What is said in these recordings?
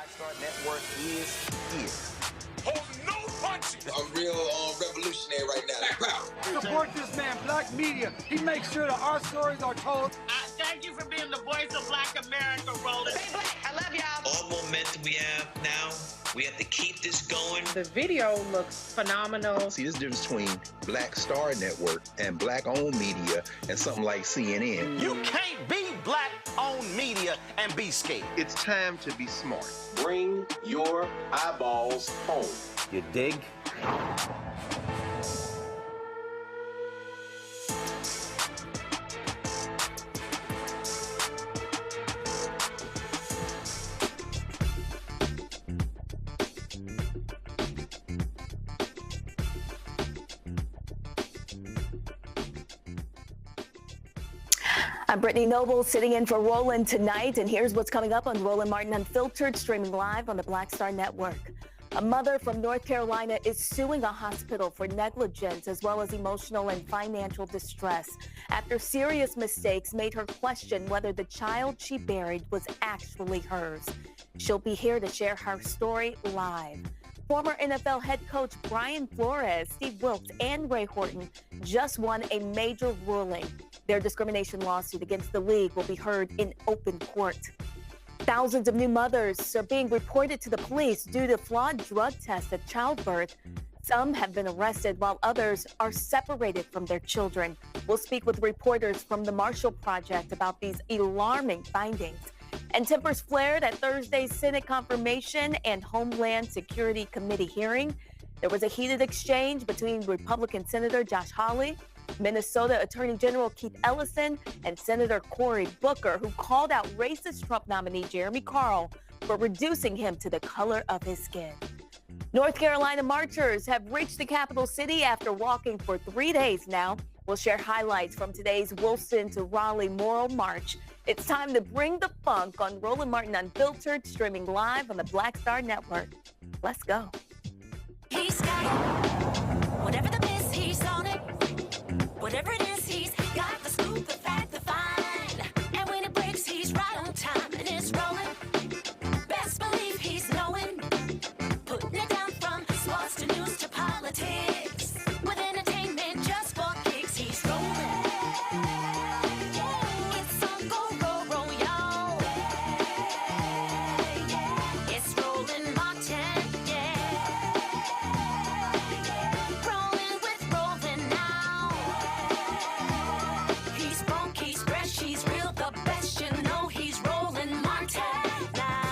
Black Star Network is here. Hold no punches. I'm real revolutionary right now. Black power. Support this man, Black media. He makes sure that our stories are told. Thank you for being the voice of Black America, Roland. Stay black. I love y'all. All momentum we have now, we have to keep this going. The video looks phenomenal. See, there's a difference between Black Star Network and Black-owned media and something like CNN. You can't be Black-owned media and be scared. It's time to be smart. Bring your eyeballs home. You dig? I'm Brittany Noble, sitting in for Roland tonight, and here's what's coming up on Roland Martin Unfiltered, streaming live on the Black Star Network. A mother from North Carolina is suing a hospital for negligence as well as emotional and financial distress after serious mistakes made her question whether the child she buried was actually hers. She'll be here to share her story live. Former NFL head coach Brian Flores, Steve Wilks, and Ray Horton just won a major ruling. Their discrimination lawsuit against the league will be heard in open court. Thousands of new mothers are being reported to the police due to flawed drug tests at childbirth. Some have been arrested while others are separated from their children. We'll speak with reporters from the Marshall Project about these alarming findings. And tempers flared at Thursday's Senate confirmation and Homeland Security Committee hearing. There was a heated exchange between Republican Senator Josh Hawley, Minnesota Attorney General Keith Ellison, and Senator Cory Booker, who called out racist Trump nominee Jeremy Carl for reducing him to the color of his skin. North Carolina marchers have reached the capital city after walking for 3 days now. We'll share highlights from today's Wilson to Raleigh Moral March. It's time to bring the funk on Roland Martin Unfiltered, streaming live on the Black Star Network. Let's go. He's got it. Whatever the miss, he's on it. Whatever it is, he's got the scoop, the fact, the find. And when it breaks, he's right on time and it's rolling. Best believe he's knowing. Putting it down from sports to news to politics. With entertainment just for kicks, he's rolling. It's on go, roll, y'all. It's Roland Martin, rolling with Roland now. He's funky, he's fresh, he's real, the best, you know he's Roland Martin now.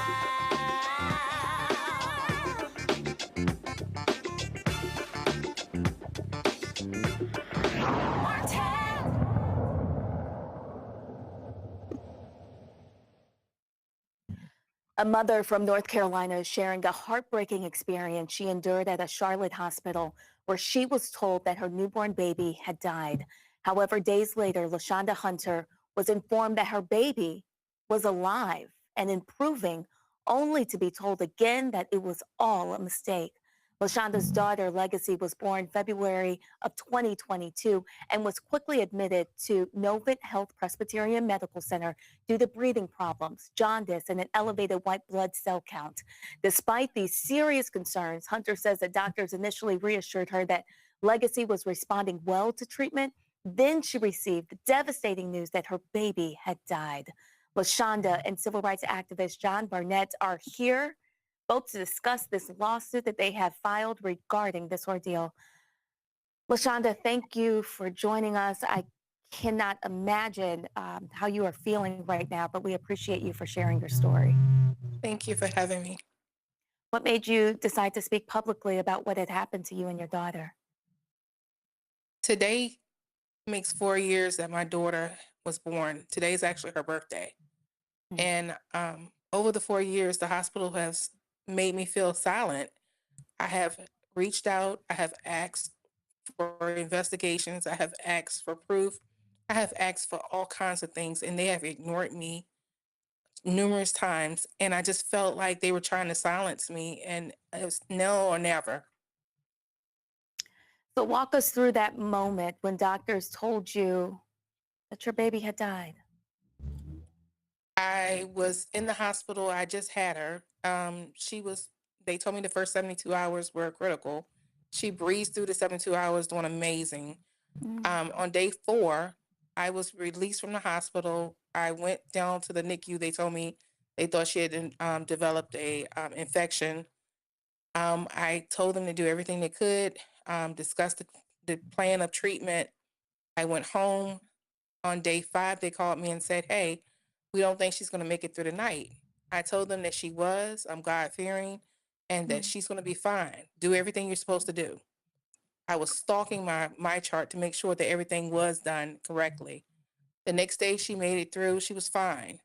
A mother from North Carolina is sharing a heartbreaking experience she endured at a Charlotte hospital where she was told that her newborn baby had died. However, days later, LaShonda Hunter was informed that her baby was alive and improving, only to be told again that it was all a mistake. LaShonda's daughter, Legacy, was born February of 2022 and was quickly admitted to Novant Health Presbyterian Medical Center due to breathing problems, jaundice, and an elevated white blood cell count. Despite these serious concerns, Hunter says that doctors initially reassured her that Legacy was responding well to treatment. Then she received the devastating news that her baby had died. LaShonda and civil rights activist John Barnett are here, both to discuss this lawsuit that they have filed regarding this ordeal. LaShonda, thank you for joining us. I cannot imagine how you are feeling right now, but we appreciate you for sharing your story. Thank you for having me. What made you decide to speak publicly about what had happened to you and your daughter? Today makes 4 years that my daughter was born. Today is actually her birthday. And over the 4 years, the hospital has made me feel silent. I have reached out. I have asked for investigations. I have asked for proof. I have asked for all kinds of things, and they have ignored me numerous times. And I just felt like they were trying to silence me, and it was no or never. So walk us through that moment when doctors told you that your baby had died. I was in the hospital. I just had her. They told me the first 72 hours were critical. She breezed through the 72 hours, doing amazing. On day 4, I was released from the hospital. I went down to the NICU. They told me they thought she had developed a infection. I told them to do everything they could, discuss the plan of treatment. I went home. On day 5, they called me and said, hey, we don't think she's going to make it through the night. I told them that she was. I'm God-fearing, and that she's going to be fine. Do everything you're supposed to do. I was stalking my chart to make sure that everything was done correctly. The next day, she made it through. She was fine.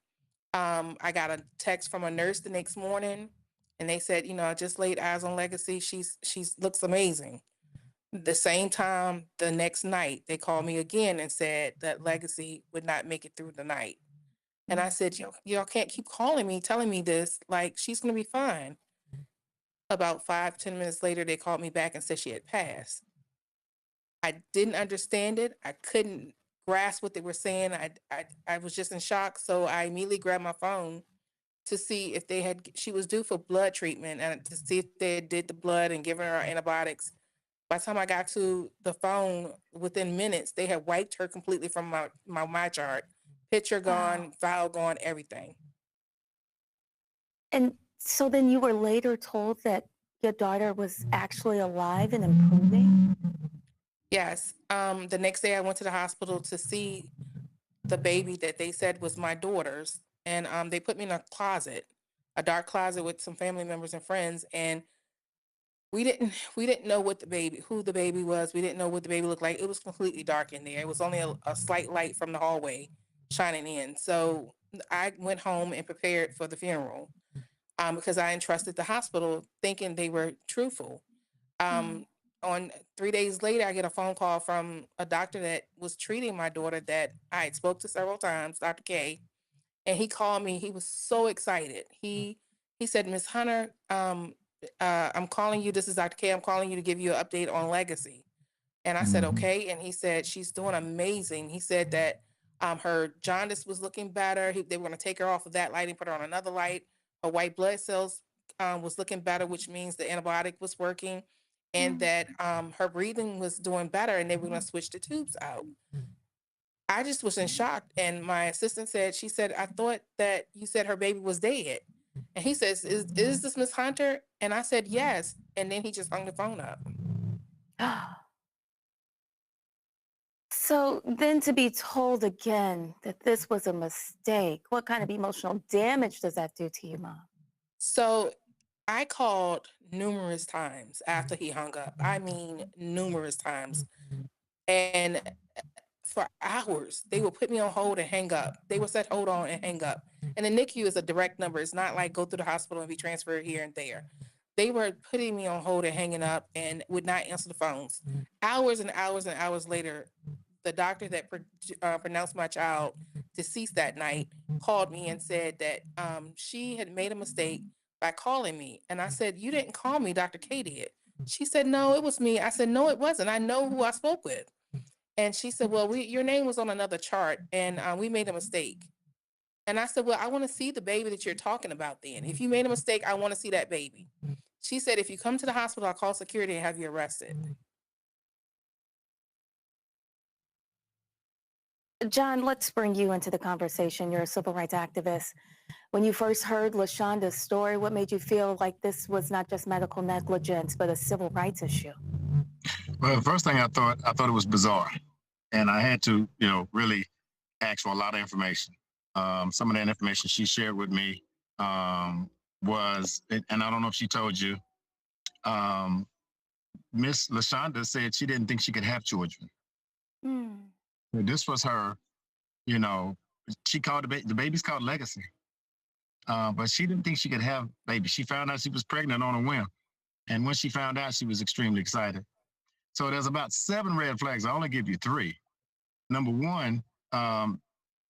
I got a text from a nurse the next morning, and they said, I just laid eyes on Legacy. She's looks amazing. The same time, the next night, they called me again and said that Legacy would not make it through the night. And I said, y'all can't keep calling me, telling me this. Like, she's going to be fine. About 5-10 minutes later, they called me back and said she had passed. I didn't understand it. I couldn't grasp what they were saying. I was just in shock. So I immediately grabbed my phone to see if she was due for blood treatment, and to see if they did the blood and given her antibiotics. By the time I got to the phone, within minutes, they had wiped her completely from my chart. Picture gone, file gone, everything. And so then you were later told that your daughter was actually alive and improving? Yes. The next day I went to the hospital to see the baby that they said was my daughter's. And they put me in a closet, a dark closet with some family members and friends. And we didn't know who the baby was. We didn't know what the baby looked like. It was completely dark in there. It was only a slight light from the hallway shining in. So I went home and prepared for the funeral, because I entrusted the hospital thinking they were truthful. On 3 days later, I get a phone call from a doctor that was treating my daughter that I had spoke to several times, Dr. K. And he called me. He was so excited. He said, Miss Hunter, I'm calling you. This is Dr. K. I'm calling you to give you an update on Legacy. And I said, okay. And he said, she's doing amazing. He said that her jaundice was looking better. They were going to take her off of that light and put her on another light. Her white blood cells was looking better, which means the antibiotic was working, and that her breathing was doing better, and they were going to switch the tubes out. I just was in shock. And my assistant said, I thought that you said her baby was dead. And he says, is this Miss Hunter? And I said, yes. And then he just hung the phone up. So then to be told again that this was a mistake, what kind of emotional damage does that do to you, Mom? So I called numerous times after he hung up. I mean, numerous times. And for hours, they would put me on hold and hang up. They would say, hold on and hang up. And the NICU is a direct number. It's not like go through the hospital and be transferred here and there. They were putting me on hold and hanging up and would not answer the phones. Hours and hours and hours later, the doctor that pronounced my child deceased that night called me and said that she had made a mistake by calling me. And I said, you didn't call me, Dr. K did. She said, no, it was me. I said, no, it wasn't. I know who I spoke with. And she said, well, your name was on another chart, and we made a mistake. And I said, well, I want to see the baby that you're talking about then. If you made a mistake, I want to see that baby. She said, if you come to the hospital, I'll call security and have you arrested. John, let's bring you into the conversation. You're a civil rights activist. When you first heard LaShonda's story, what made you feel like this was not just medical negligence, but a civil rights issue? Well, the first thing I thought it was bizarre. And I had to, really ask for a lot of information. Some of that information she shared with me was, and I don't know if she told you, Miss LaShonda said she didn't think she could have children. This was her, she called the baby's called Legacy. But she didn't think she could have babies. She found out she was pregnant on a whim. And when she found out, she was extremely excited. So there's about 7 red flags. I only give you 3. Number 1,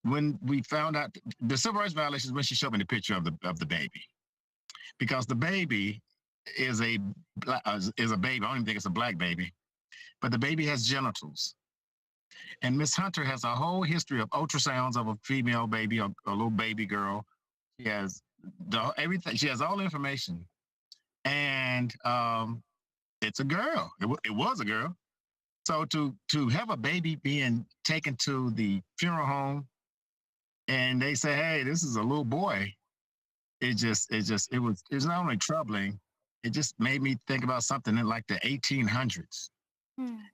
when we found out the civil rights violations, when she showed me the picture of the baby, because the baby is a baby. I don't even think it's a black baby, but the baby has genitals. And Miss Hunter has a whole history of ultrasounds of a female baby, a little baby girl. She has everything. She has all the information. And it's a girl. It was a girl. So to have a baby being taken to the funeral home and they say, hey, this is a little boy. It was not only troubling, it just made me think about something in like the 1800s.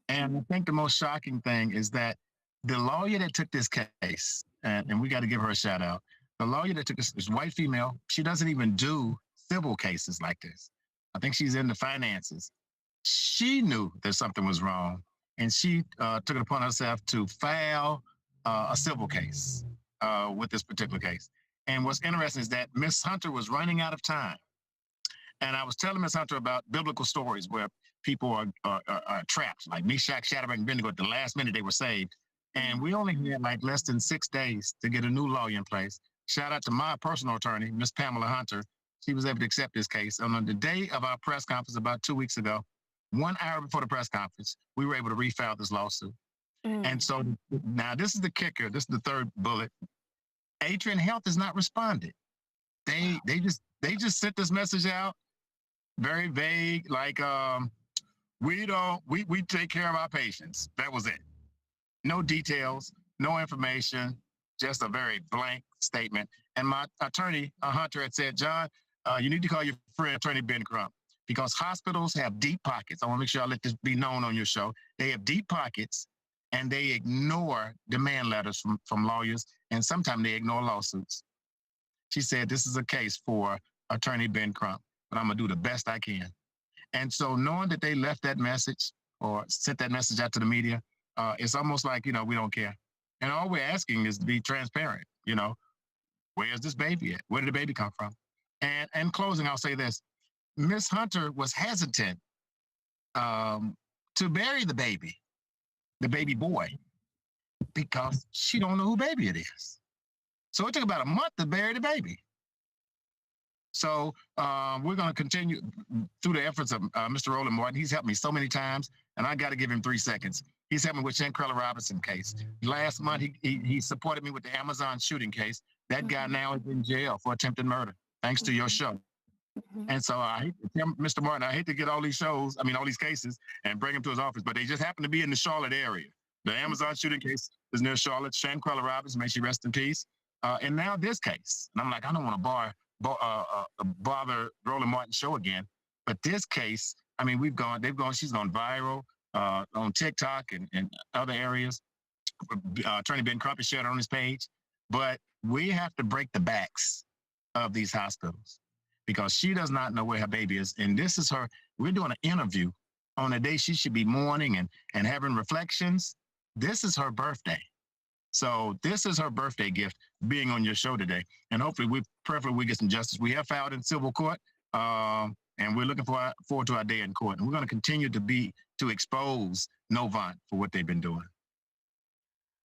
And I think the most shocking thing is that the lawyer that took this case, and we got to give her a shout out, the lawyer that took this is white female. She doesn't even do civil cases like this. I think she's in the finances. She knew that something was wrong, and she took it upon herself to file a civil case with this particular case. And what's interesting is that Miss Hunter was running out of time. And I was telling Miss Hunter about biblical stories where people are trapped, like Meshach, Shadrach, and Abednego. At the last minute, they were saved. And we only had like less than 6 days to get a new lawyer in place. Shout out to my personal attorney, Miss Pamela Hunter. She was able to accept this case. And on the day of our press conference about 2 weeks ago, 1 hour before the press conference, we were able to refile this lawsuit. And so now this is the kicker. This is the third bullet. Adrian Health has not responded. They just sent this message out, very vague, like we take care of our patients. That was it. No details, no information, just a very blank statement. And my attorney, Hunter, had said, John, you need to call your friend, Attorney Ben Crump, because hospitals have deep pockets. I want to make sure I let this be known on your show. They have deep pockets, and they ignore demand letters from lawyers, and sometimes they ignore lawsuits. She said, this is a case for Attorney Ben Crump, but I'm going to do the best I can. And so knowing that they left that message or sent that message out to the media, it's almost like, we don't care. And all we're asking is to be transparent. Where's this baby at? Where did the baby come from? And in closing, I'll say this. Miss Hunter was hesitant to bury the baby boy, because she don't know who baby it is. So it took about a month to bury the baby. So we're going to continue through the efforts of Mr. Roland Martin. He's helped me so many times, and I got to give him 3 seconds. He's helped me with Shankrella Robinson case. Last month, he supported me with the Amazon shooting case. That guy now is in jail for attempted murder, thanks to your show. And so I hate to tell Mr. Martin, I hate to get all these cases and bring them to his office, but they just happen to be in the Charlotte area. The Amazon shooting case is near Charlotte. Shankrella Robinson, may she rest in peace. And now this case. And I'm like, I don't want to bother Roland Martin's show again. But this case, she's gone viral on TikTok and other areas. Attorney Ben Crump has shared it on his page. But we have to break the backs of these hospitals, because she does not know where her baby is. And this is we're doing an interview on a day she should be mourning and having reflections. This is her birthday. So this is her birthday gift, being on your show today. And hopefully we get some justice. We have filed in civil court, and we're looking forward to our day in court. And we're going to continue to expose Novant for what they've been doing.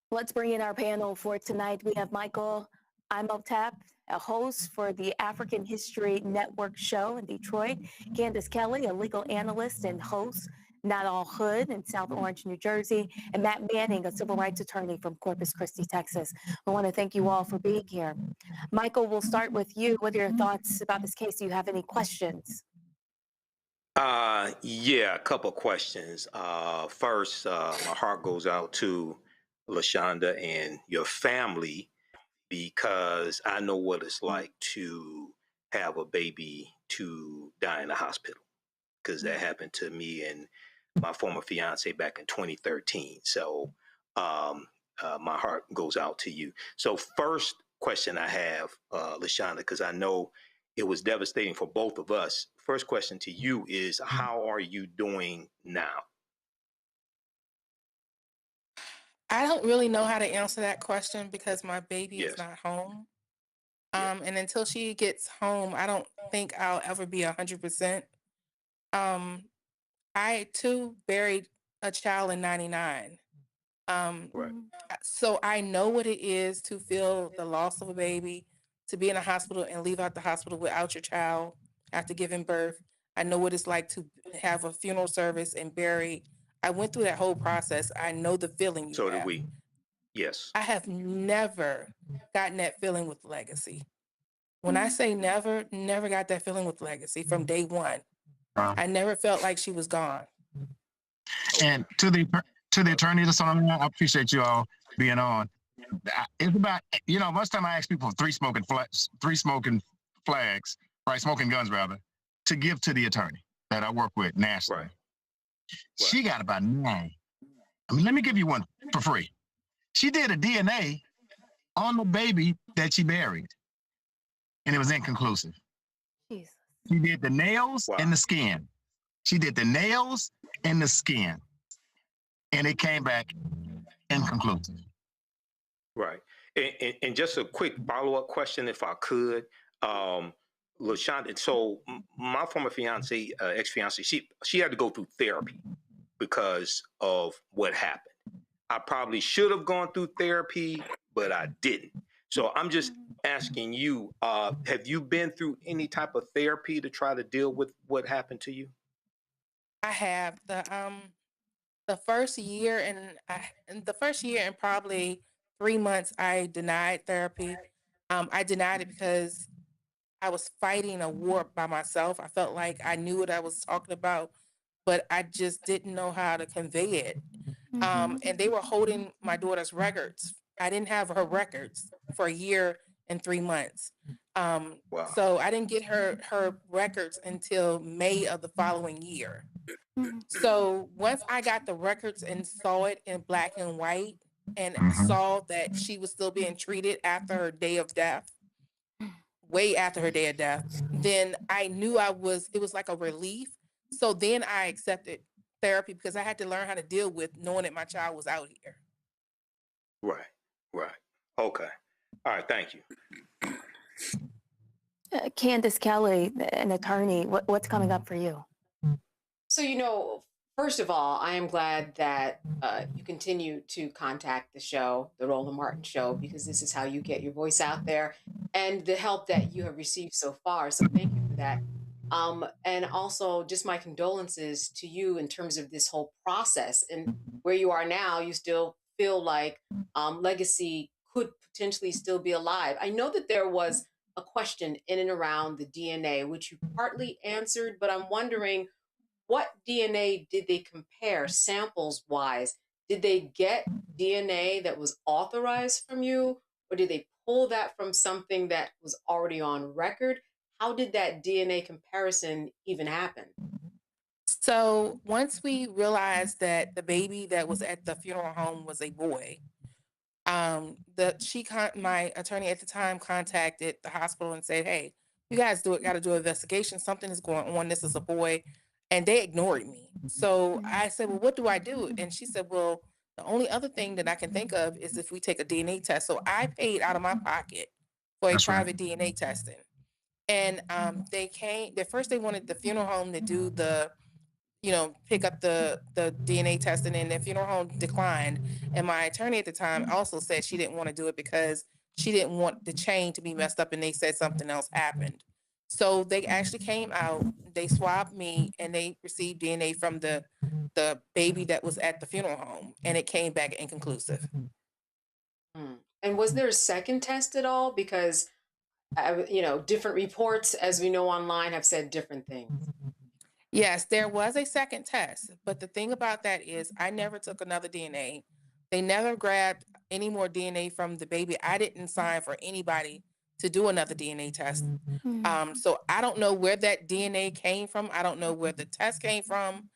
Let's bring in our panel for tonight. We have Michael Imhotep, a host for the African History Network show in Detroit. Candace Kelly, a legal analyst and host, Not All Hood in South Orange, New Jersey. And Matt Manning, a civil rights attorney from Corpus Christi, Texas. I want to thank you all for being here. Michael, we'll start with you. What are your thoughts about this case? Do you have any questions? Yeah, a couple questions. First, my heart goes out to LaShonda and your family, because I know what it's like to have a baby to die in the hospital, because that happened to me and my former fiance back in 2013. So my heart goes out to you. So first question I have, LaShonda, because I know it was devastating for both of us. First question to you is, how are you doing now? I don't really know how to answer that question, because my baby is not home. And until she gets home, I don't think I'll ever be 100%. I too buried a child in 99. So I know what it is to feel the loss of a baby, to be in a hospital and leave out the hospital without your child after giving birth. I know what it's like to have a funeral service and bury I went through that whole process. I know the feeling you So have. did we. Yes. I have never gotten that feeling with Legacy. When I say never got that feeling with Legacy from day one. I never felt like she was gone. And to the attorney that's on, I appreciate you all being on. It's about, most time I ask people for three smoking flags, right, smoking guns rather, to give to the attorney that I work with nationally. Right. She got about 9. I mean, let me give you one for free. She did a DNA on the baby that she buried, and it was inconclusive. Jesus. She did the nails and the skin. She did the nails and the skin, and it came back inconclusive. Right. And just a quick follow-up question, if I could. LaShonda, so my former fiance, ex-fiance, she had to go through therapy because of what happened. I probably should have gone through therapy, but I didn't. So I'm just asking you, have you been through any type of therapy to try to deal with what happened to you? I have. The first year and probably 3 months I denied therapy. I denied it because I was fighting a war by myself. I felt like I knew what I was talking about, but I just didn't know how to convey it. And they were holding my daughter's records. I didn't have her records for a year and 3 months. So I didn't get her records until May of the following year. So once I got the records and saw it in black and white and saw that she was still being treated after her day of death, way after her day of death, then I knew it was like a relief. So then I accepted therapy because I had to learn how to deal with knowing that my child was out here. Right. Okay. All right. Thank you. Candace Kelly, an attorney, what's coming up for you? So, first of all, I am glad that you continue to contact the show, the Roland Martin Show, because this is how you get your voice out there and the help that you have received so far. So thank you for that. And also just my condolences to you in terms of this whole process and where you are now. You still feel like Legacy could potentially still be alive. I know that there was a question in and around the DNA, which you partly answered, but I'm wondering, what DNA did they compare samples wise? Did they get DNA that was authorized from you, or did they pull that from something that was already on record? How did that DNA comparison even happen? So once we realized that the baby that was at the funeral home was a boy, my attorney at the time contacted the hospital and said, "Hey, you guys got to do an investigation. Something is going on. This is a boy." And they ignored me. So I said, "Well, what do I do?" And she said, "Well, the only other thing that I can think of is if we take a DNA test." So I paid out of my pocket for a private DNA testing. And first they wanted the funeral home to do pick up the DNA testing, and the funeral home declined. And my attorney at the time also said she didn't want to do it because she didn't want the chain to be messed up, and they said something else happened. So they actually came out, they swabbed me, and they received DNA from the baby that was at the funeral home, and it came back inconclusive. And was there a second test at all? Because, different reports, as we know online, have said different things. Yes, there was a second test, but the thing about that is I never took another DNA. They never grabbed any more DNA from the baby. I didn't sign for anybody to do another DNA test. So I don't know where that DNA came from. I don't know where the test came from.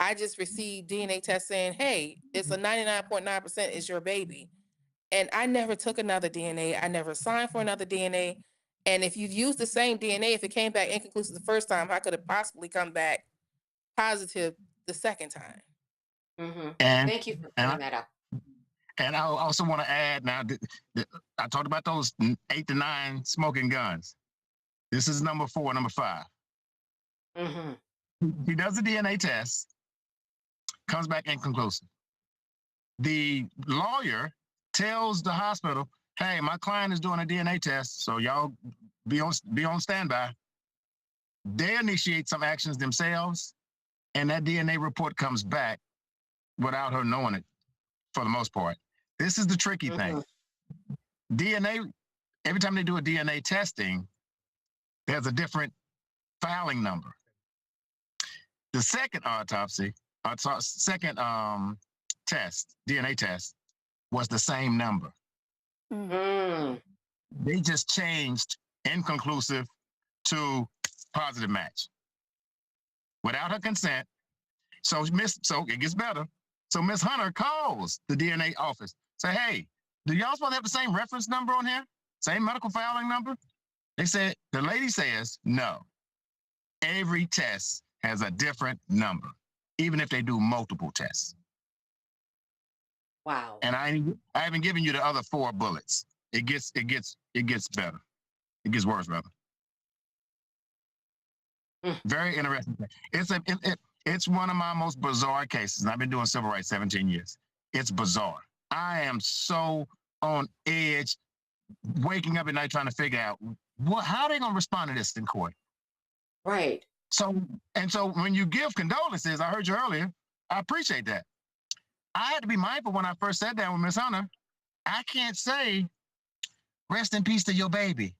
I just received DNA test saying, "Hey, it's a 99.9% is your baby." And I never took another DNA. I never signed for another DNA. And if you've used the same DNA, if it came back inconclusive the first time, how could it possibly come back positive the second time? And thank you for clearing that up. And I also want to add now, I talked about those 8 to 9 smoking guns. This is number 4, number 5. He does the DNA test, comes back inconclusive. The lawyer tells the hospital, "Hey, my client is doing a DNA test, so y'all be on standby." They initiate some actions themselves, and that DNA report comes back without her knowing it for the most part. This is the tricky thing. DNA, every time they do a DNA testing, there's a different filing number. The second autopsy, second test, DNA test, was the same number. They just changed inconclusive to positive match without her consent. So it gets better. So Miss Hunter calls the DNA office, say, hey, do y'all supposed to have the same reference number on here? Same medical filing number? They said, the lady says, no. Every test has a different number, even if they do multiple tests. Wow. And I haven't given you the other 4 bullets. It gets better. It gets worse, rather. Very interesting. It's one of my most bizarre cases. And I've been doing civil rights 17 years. It's bizarre. I am so on edge, waking up at night trying to figure out how are they going to respond to this in court. Right. So when you give condolences, I heard you earlier, I appreciate that. I had to be mindful when I first sat down with Miss Hunter. I can't say, rest in peace to your baby,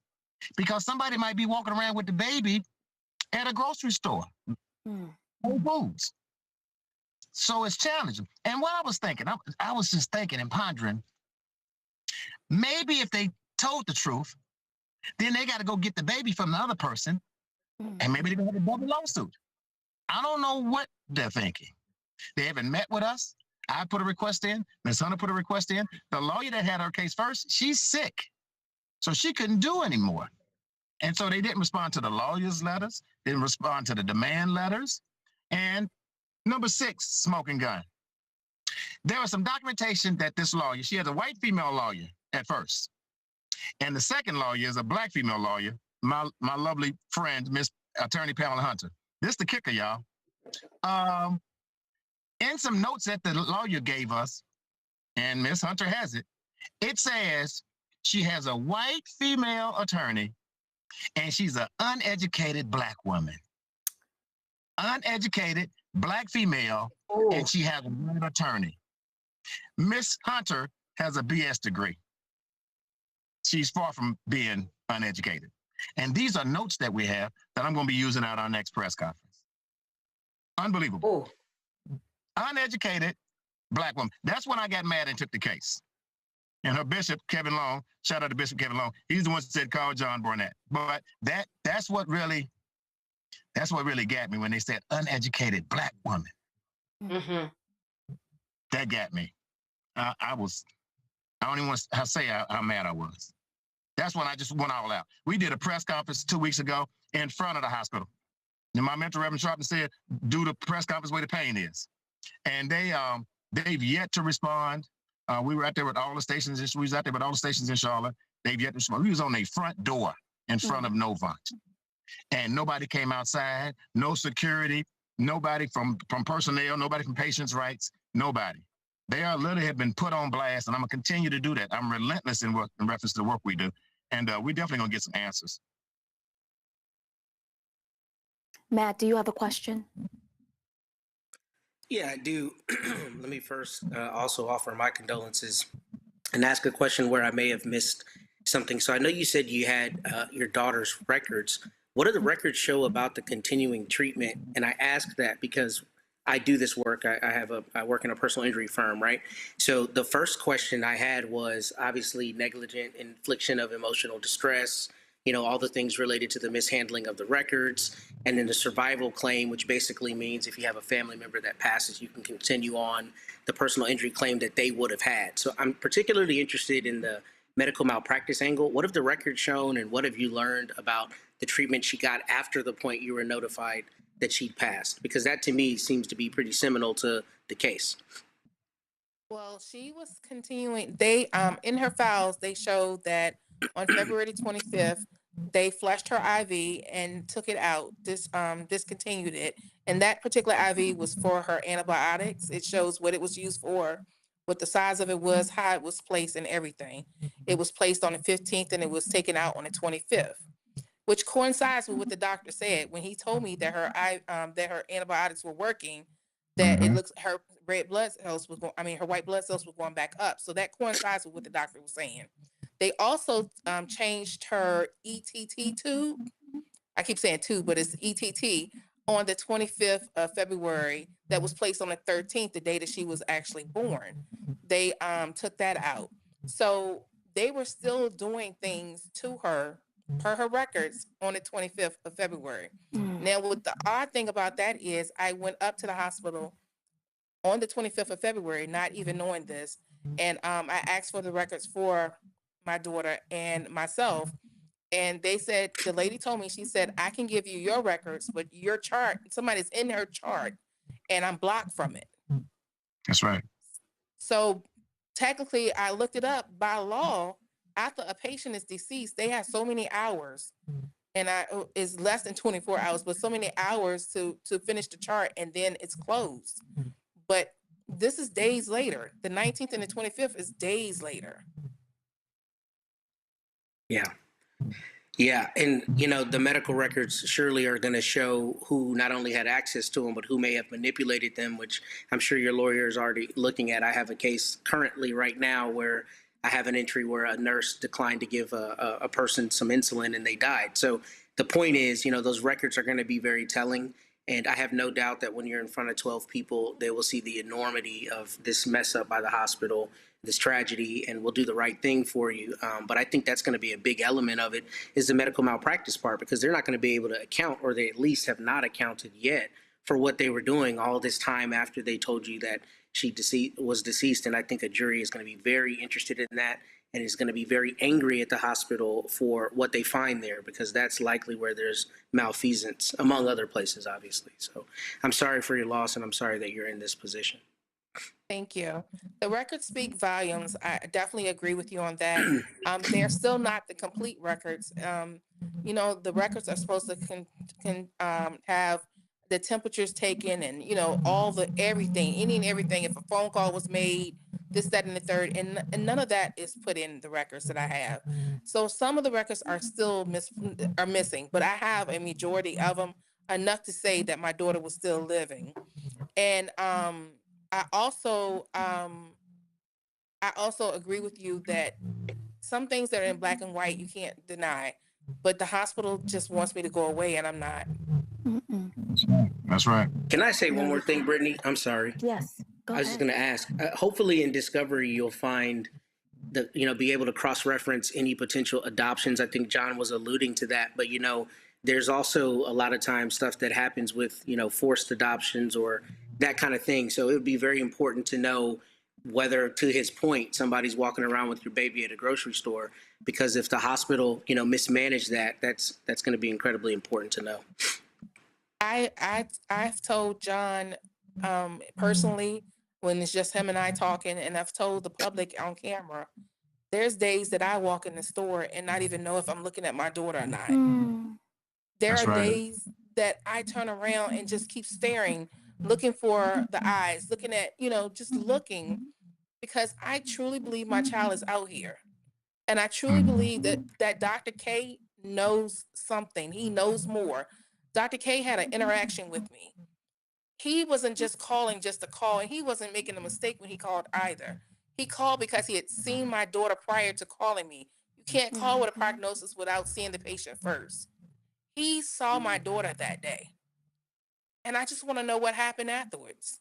because somebody might be walking around with the baby at a grocery store. Whole Foods. So it's challenging. And what I was thinking, I was just thinking and pondering, maybe if they told the truth, then they got to go get the baby from the other person, and maybe they're going to have a double lawsuit. I don't know what they're thinking. They haven't met with us. I put a request in. Ms. Hunter put a request in. The lawyer that had her case first, she's sick. So she couldn't do anymore. And so they didn't respond to the lawyer's letters, didn't respond to the demand letters. And number 6, smoking gun. There was some documentation that this lawyer, she has a white female lawyer at first. And the second lawyer is a black female lawyer, my lovely friend, Miss Attorney Pamela Hunter. This is the kicker, y'all. In some notes that the lawyer gave us, and Miss Hunter has it, it says she has a white female attorney and she's an uneducated black woman. Uneducated black female, and she has a white attorney. Miss Hunter has a BS degree. She's far from being uneducated. And these are notes that we have that I'm going to be using at our next press conference. Unbelievable. Uneducated black woman. That's when I got mad and took the case. And her bishop, Kevin Long, shout out to Bishop Kevin Long, he's the one that said, call John Barnett. But that's what really got me when they said uneducated black woman. That got me. I don't even want to say how mad I was. That's when I just went all out. We did a press conference 2 weeks ago in front of the hospital. And my mentor, Reverend Sharpton, said, do the press conference where the pain is. And they've yet to respond. We were out there with all the stations. We was out there with all the stations in Charlotte. They've yet to respond. We was on their front door in front of Novant. And nobody came outside, no security, nobody from personnel, nobody from patients' rights, nobody. They are literally have been put on blast, and I'm going to continue to do that. I'm relentless in reference to the work we do. And we definitely going to get some answers. Matt, do you have a question? Yeah, I do. Let me first also offer my condolences and ask a question where I may have missed something. So I know you said you had your daughter's records. What do the records show about the continuing treatment? And I ask that because I do this work. I work in a personal injury firm, right? So the first question I had was obviously negligent infliction of emotional distress, all the things related to the mishandling of the records, and then the survival claim, which basically means if you have a family member that passes, you can continue on the personal injury claim that they would have had. So I'm particularly interested in the medical malpractice angle. What have the records shown, and what have you learned about the treatment she got after the point you were notified that she'd passed? Because that to me seems to be pretty seminal to the case. Well, she was continuing. They in her files, they showed that on February 25th, they flushed her IV and took it out, discontinued it. And that particular IV was for her antibiotics. It shows what it was used for, what the size of it was, how it was placed, and everything. It was placed on the 15th and it was taken out on the 25th, which coincides with what the doctor said when he told me that her antibiotics were working. that it looks her red blood cells was going, her white blood cells were going back up. So that coincides with what the doctor was saying. They also changed her ETT tube. I keep saying tube, but it's ETT on the 25th of February that was placed on the 13th, the day that she was actually born. They took that out. So they were still doing things to her per her records on the 25th of February. Now, what the odd thing about that is I went up to the hospital on the 25th of February, not even knowing this. And I asked for the records for my daughter and myself. And they said, the lady told me, she said, I can give you your records, but your chart, somebody's in her chart and I'm blocked from it. That's right. So technically I looked it up by law. After a patient is deceased, they have so many hours, and it's less than 24 hours, but so many hours to finish the chart, and then it's closed. But this is days later. The 19th and the 25th is days later. Yeah. Yeah. And, the medical records surely are going to show who not only had access to them, but who may have manipulated them, which I'm sure your lawyer is already looking at. I have a case currently right now where I have an entry where a nurse declined to give a person some insulin and they died. So the point is, those records are going to be very telling. And I have no doubt that when you're in front of 12 people, they will see the enormity of this mess up by the hospital, this tragedy, and will do the right thing for you. But I think that's going to be a big element of it is the medical malpractice part, because they're not going to be able to account, or they at least have not accounted yet for what they were doing all this time after they told you that she was deceased. And I think a jury is going to be very interested in that and is going to be very angry at the hospital for what they find there, because that's likely where there's malfeasance, among other places, obviously. So I'm sorry for your loss, and I'm sorry that you're in this position. Thank you. The records speak volumes. I definitely agree with you on that. They're still not the complete records. The records are supposed to have the temperatures taken and, all the everything, any and everything. If a phone call was made, this, that, and the third, and none of that is put in the records that I have. So some of the records are still missing, but I have a majority of them, enough to say that my daughter was still living. And I also agree with you that some things that are in black and white you can't deny, but the hospital just wants me to go away, and I'm not. That's right. Can I say one more thing, Brittany? I'm sorry. Yes. I was just going to ask. Hopefully, in Discovery, you'll find be able to cross-reference any potential adoptions. I think John was alluding to that, but there's also a lot of times stuff that happens with forced adoptions or that kind of thing. So it would be very important to know whether, to his point, somebody's walking around with your baby at a grocery store, because if the hospital mismanaged that, that's going to be incredibly important to know. I've told John personally, when it's just him and I talking, and I've told the public on camera, there's days that I walk in the store and not even know if I'm looking at my daughter or not. There are days that I turn around and just keep staring, looking for the eyes, looking at, just looking, because I truly believe my child is out here. And I truly believe that Dr. K knows something. He knows more. Dr. K had an interaction with me. He wasn't just calling just to call, and he wasn't making a mistake when he called either. He called because he had seen my daughter prior to calling me. You can't call with a prognosis without seeing the patient first. He saw my daughter that day. And I just want to know what happened afterwards.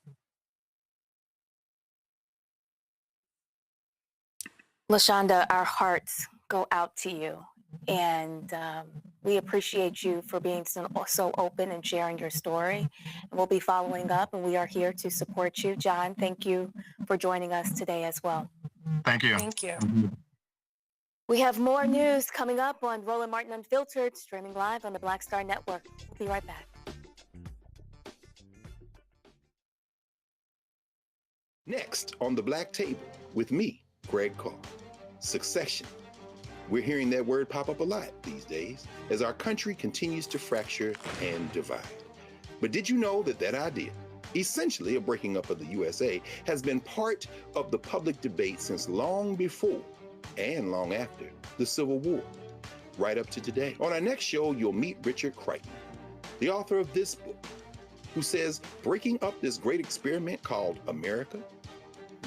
LaShonda, our hearts go out to you. And we appreciate you for being so open and sharing your story. And we'll be following up, and we are here to support you. John, thank you for joining us today as well. Thank you. Thank you. We have more news coming up on Roland Martin Unfiltered, streaming live on the Black Star Network. We'll be right back. Next on the Black Table with me, Greg Carr. Succession. We're hearing that word pop up a lot these days as our country continues to fracture and divide. But did you know that idea, essentially a breaking up of the USA, has been part of the public debate since long before and long after the Civil War, right up to today? On our next show, you'll meet Richard Crichton, the author of this book, who says breaking up this great experiment called America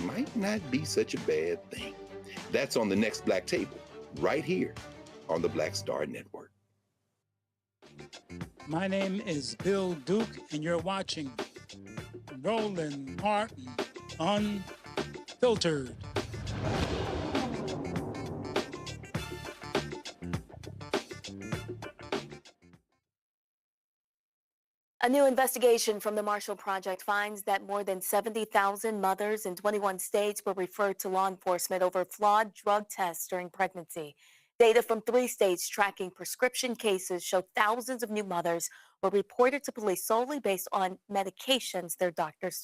might not be such a bad thing. That's on the next Black Table, right here on the Black Star Network. My name is Bill Duke, and you're watching Roland Martin Unfiltered. A new investigation from the Marshall Project finds that more than 70,000 mothers in 21 states were referred to law enforcement over flawed drug tests during pregnancy. Data from 3 states tracking prescription cases show thousands of new mothers were reported to police solely based on medications their doctors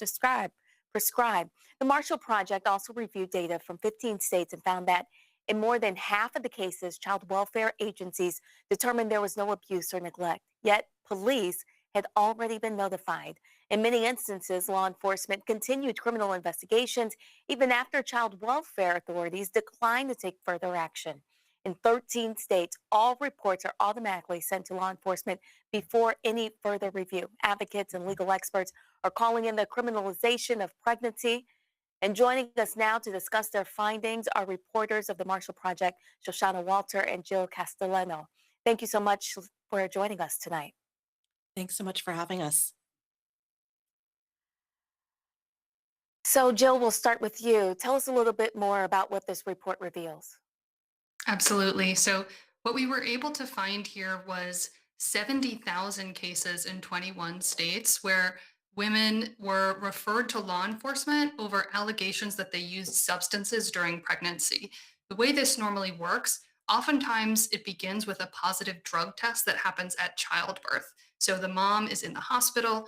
prescribe. The Marshall Project also reviewed data from 15 states and found that in more than half of the cases, child welfare agencies determined there was no abuse or neglect. Yet police had already been notified. In many instances, law enforcement continued criminal investigations even after child welfare authorities declined to take further action. In 13 states, all reports are automatically sent to law enforcement before any further review. Advocates and legal experts are calling in the criminalization of pregnancy. And joining us now to discuss their findings are reporters of the Marshall Project, Shoshana Walter and Jill Castellano. Thank you so much for joining us tonight. Thanks so much for having us. So, Jill, we'll start with you. Tell us a little bit more about what this report reveals. Absolutely. So what we were able to find here was 70,000 cases in 21 states where women were referred to law enforcement over allegations that they used substances during pregnancy. The way this normally works, oftentimes it begins with a positive drug test that happens at childbirth. So the mom is in the hospital,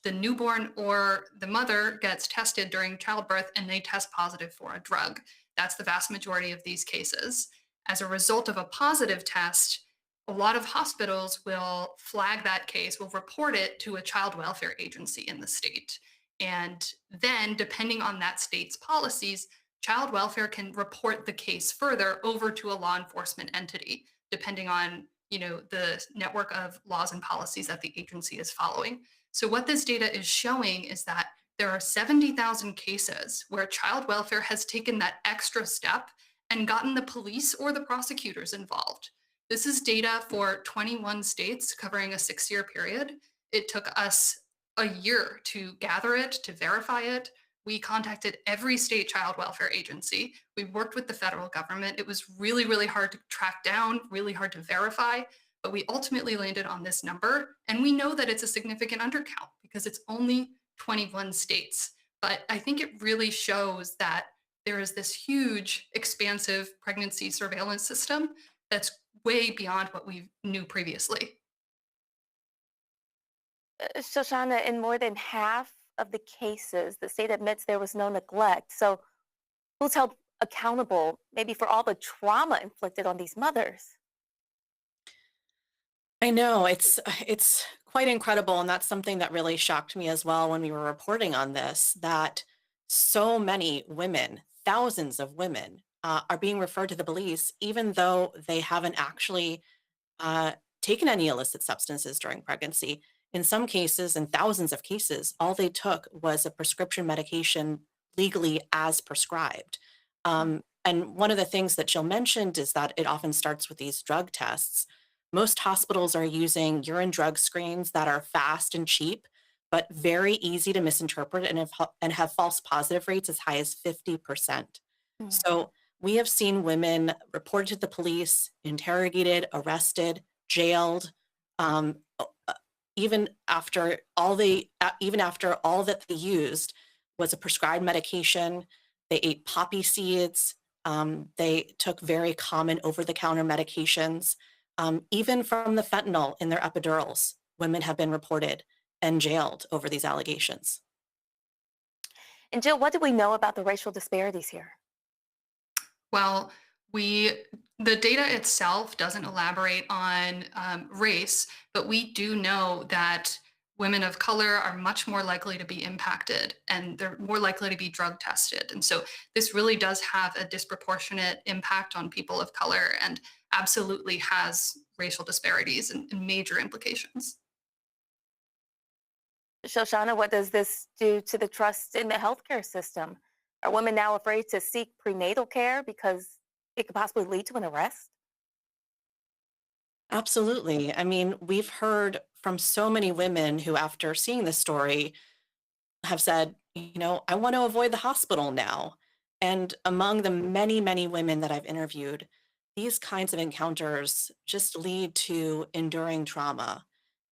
the newborn or the mother gets tested during childbirth and they test positive for a drug. That's the vast majority of these cases. As a result of a positive test, a lot of hospitals will flag that case, will report it to a child welfare agency in the state. And then, depending on that state's policies, child welfare can report the case further over to a law enforcement entity, depending on, the network of laws and policies that the agency is following. So what this data is showing is that there are 70,000 cases where child welfare has taken that extra step and gotten the police or the prosecutors involved. This is data for 21 states covering a 6-year period. It took us a year to gather it, to verify it. We contacted every state child welfare agency. We worked with the federal government. It was really, really hard to track down, really hard to verify, but we ultimately landed on this number. And we know that it's a significant undercount because it's only 21 states. But I think it really shows that there is this huge, expansive pregnancy surveillance system that's way beyond what we knew previously. Shoshana, in more than half of the cases, the state admits there was no neglect. So who's held accountable maybe for all the trauma inflicted on these mothers? I know it's quite incredible. And that's something that really shocked me as well when we were reporting on this, that so many women, thousands of women, are being referred to the police, even though they haven't actually taken any illicit substances during pregnancy. In some cases, in thousands of cases, all they took was a prescription medication legally as prescribed. And one of the things that Jill mentioned is that it often starts with these drug tests. Most hospitals are using urine drug screens that are fast and cheap, but very easy to misinterpret and have false positive rates as high as 50%. So we have seen women reported to the police, interrogated, arrested, jailed, even after all that they used was a prescribed medication. They ate poppy seeds. They took very common over-the-counter medications. Even from the fentanyl in their epidurals, women have been reported and jailed over these allegations. And Jill, what do we know about the racial disparities here? Well, the data itself doesn't elaborate on race, but we do know that women of color are much more likely to be impacted and they're more likely to be drug tested. And so this really does have a disproportionate impact on people of color and absolutely has racial disparities and major implications. Shoshana, what does this do to the trust in the healthcare system? Are women now afraid to seek prenatal care because it could possibly lead to an arrest? Absolutely. I mean, we've heard from so many women who, after seeing this story, have said, I want to avoid the hospital now. And among the many, many women that I've interviewed, these kinds of encounters just lead to enduring trauma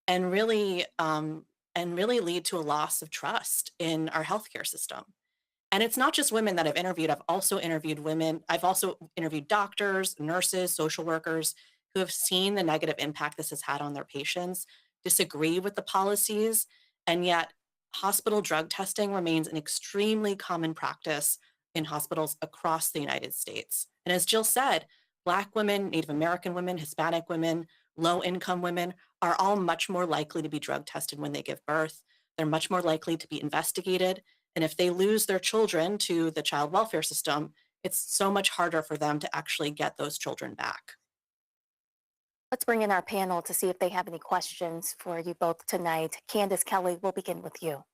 and really lead to a loss of trust in our healthcare system. And it's not just women that I've interviewed. I've also interviewed women. I've also interviewed doctors, nurses, social workers who have seen the negative impact this has had on their patients, disagree with the policies, and yet hospital drug testing remains an extremely common practice in hospitals across the United States. And as Jill said, Black women, Native American women, Hispanic women, low-income women are all much more likely to be drug tested when they give birth. They're much more likely to be investigated. And if they lose their children to the child welfare system, it's so much harder for them to actually get those children back. Let's bring in our panel to see if they have any questions for you both tonight. Candace Kelly, we'll begin with you.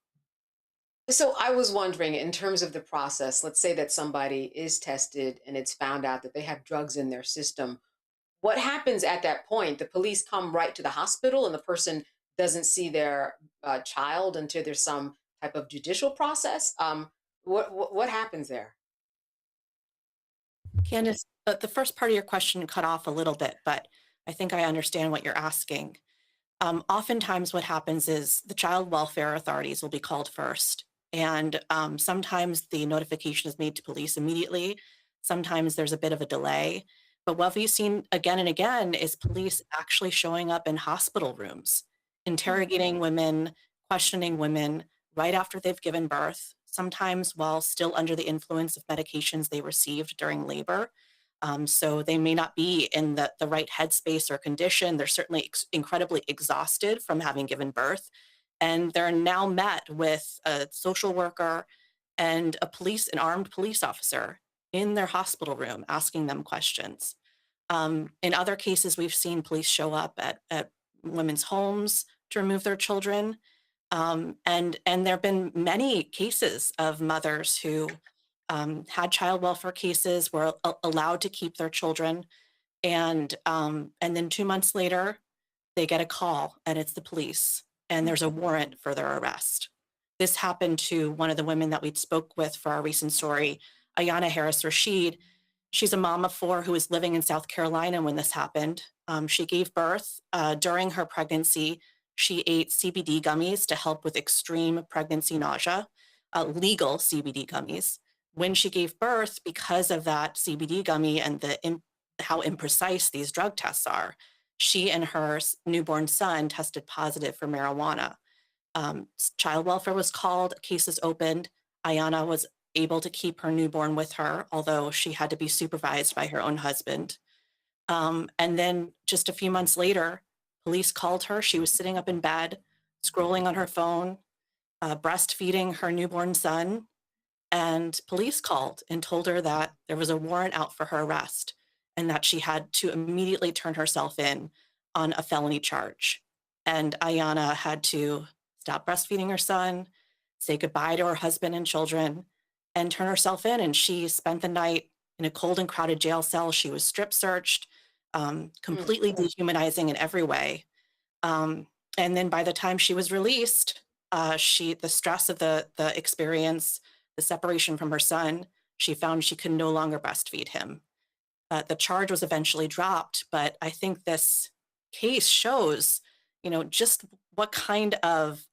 So I was wondering, in terms of the process, let's say that somebody is tested and it's found out that they have drugs in their system. What happens at that point? The police come right to the hospital and the person doesn't see their child until there's some type of judicial process. What happens there? Candace, the first part of your question cut off a little bit, but I think I understand what you're asking. Oftentimes what happens is the child welfare authorities will be called first. And sometimes the notification is made to police immediately. Sometimes there's a bit of a delay. But what we've seen again and again is police actually showing up in hospital rooms, interrogating women, questioning women right after they've given birth, sometimes while still under the influence of medications they received during labor. So they may not be in the right headspace or condition. They're certainly incredibly exhausted from having given birth. And they're now met with a social worker and an armed police officer in their hospital room asking them questions. In other cases, we've seen police show up at women's homes to remove their children. And there have been many cases of mothers who had child welfare cases, were allowed to keep their children. And then 2 months later, they get a call and it's the police and there's a warrant for their arrest. This happened to one of the women that we spoke with for our recent story, Ayana Harris Rashid. She's a mom of 4 who was living in South Carolina when this happened. She gave birth. During her pregnancy, she ate CBD gummies to help with extreme pregnancy nausea, legal CBD gummies. When she gave birth, because of that CBD gummy and how imprecise these drug tests are, she and her newborn son tested positive for marijuana. Child welfare was called, cases opened. Ayana was able to keep her newborn with her, although she had to be supervised by her own husband. And then just a few months later, police called her. She was sitting up in bed, scrolling on her phone, breastfeeding her newborn son. And police called and told her that there was a warrant out for her arrest and that she had to immediately turn herself in on a felony charge. And Ayana had to stop breastfeeding her son, say goodbye to her husband and children, and turn herself in. And she spent the night in a cold and crowded jail cell. She was strip searched, completely dehumanizing in every way. And then by the time she was released, the stress of the experience, the separation from her son, she found she could no longer breastfeed him. The charge was eventually dropped, but I think this case shows, just what kind of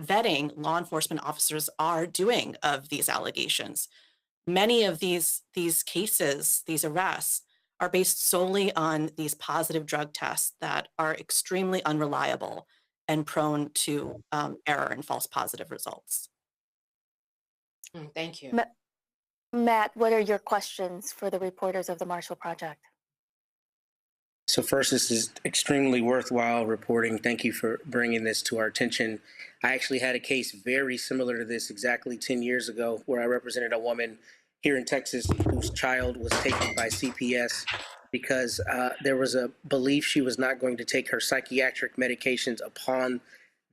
vetting law enforcement officers are doing of these allegations. Many of these cases, these arrests, are based solely on these positive drug tests that are extremely unreliable and prone to error and false positive results. Thank you. Matt, what are your questions for the reporters of the Marshall Project? So first, this is extremely worthwhile reporting. Thank you for bringing this to our attention. I actually had a case very similar to this exactly 10 years ago where I represented a woman here in Texas whose child was taken by CPS because there was a belief she was not going to take her psychiatric medications upon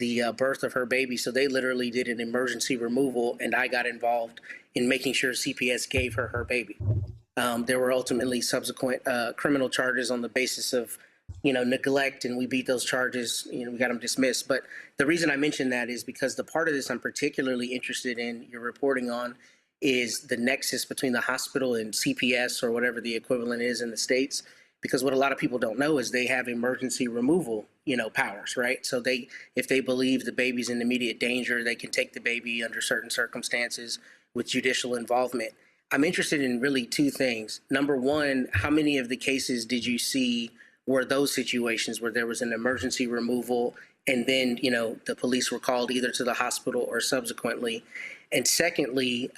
the birth of her baby. So they literally did an emergency removal, and I got involved in making sure CPS gave her baby. There were ultimately subsequent criminal charges on the basis of, neglect, and we beat those charges. We got them dismissed. But the reason I mention that is because the part of this I'm particularly interested in your reporting on is the nexus between the hospital and CPS, or whatever the equivalent is in the States. Because what a lot of people don't know is they have emergency removal, powers, right? So if they believe the baby's in immediate danger, they can take the baby under certain circumstances with judicial involvement. I'm interested in really two things. Number one, how many of the cases did you see were those situations where there was an emergency removal and then, the police were called either to the hospital or subsequently? And secondly,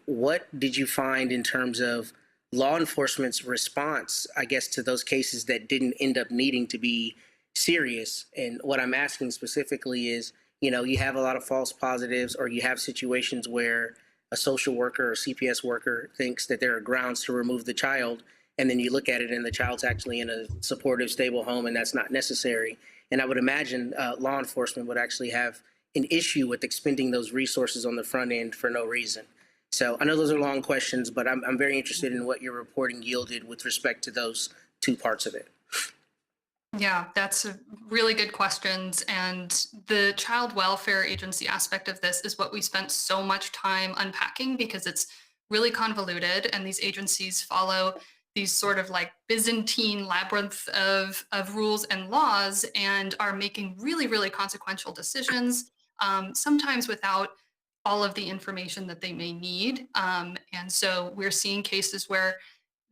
what did you find in terms of law enforcement's response, I guess, to those cases that didn't end up needing to be serious? And what I'm asking specifically is, you have a lot of false positives, or you have situations where a social worker or CPS worker thinks that there are grounds to remove the child, and then you look at it and the child's actually in a supportive, stable home, and that's not necessary. And I would imagine law enforcement would actually have an issue with expending those resources on the front end for no reason. So I know those are long questions, but I'm very interested in what your reporting yielded with respect to those two parts of it. Yeah, that's a really good questions. And the child welfare agency aspect of this is what we spent so much time unpacking, because it's really convoluted, and these agencies follow these sort of like Byzantine labyrinth of rules and laws, and are making really, really consequential decisions, sometimes without all of the information that they may need. And so we're seeing cases where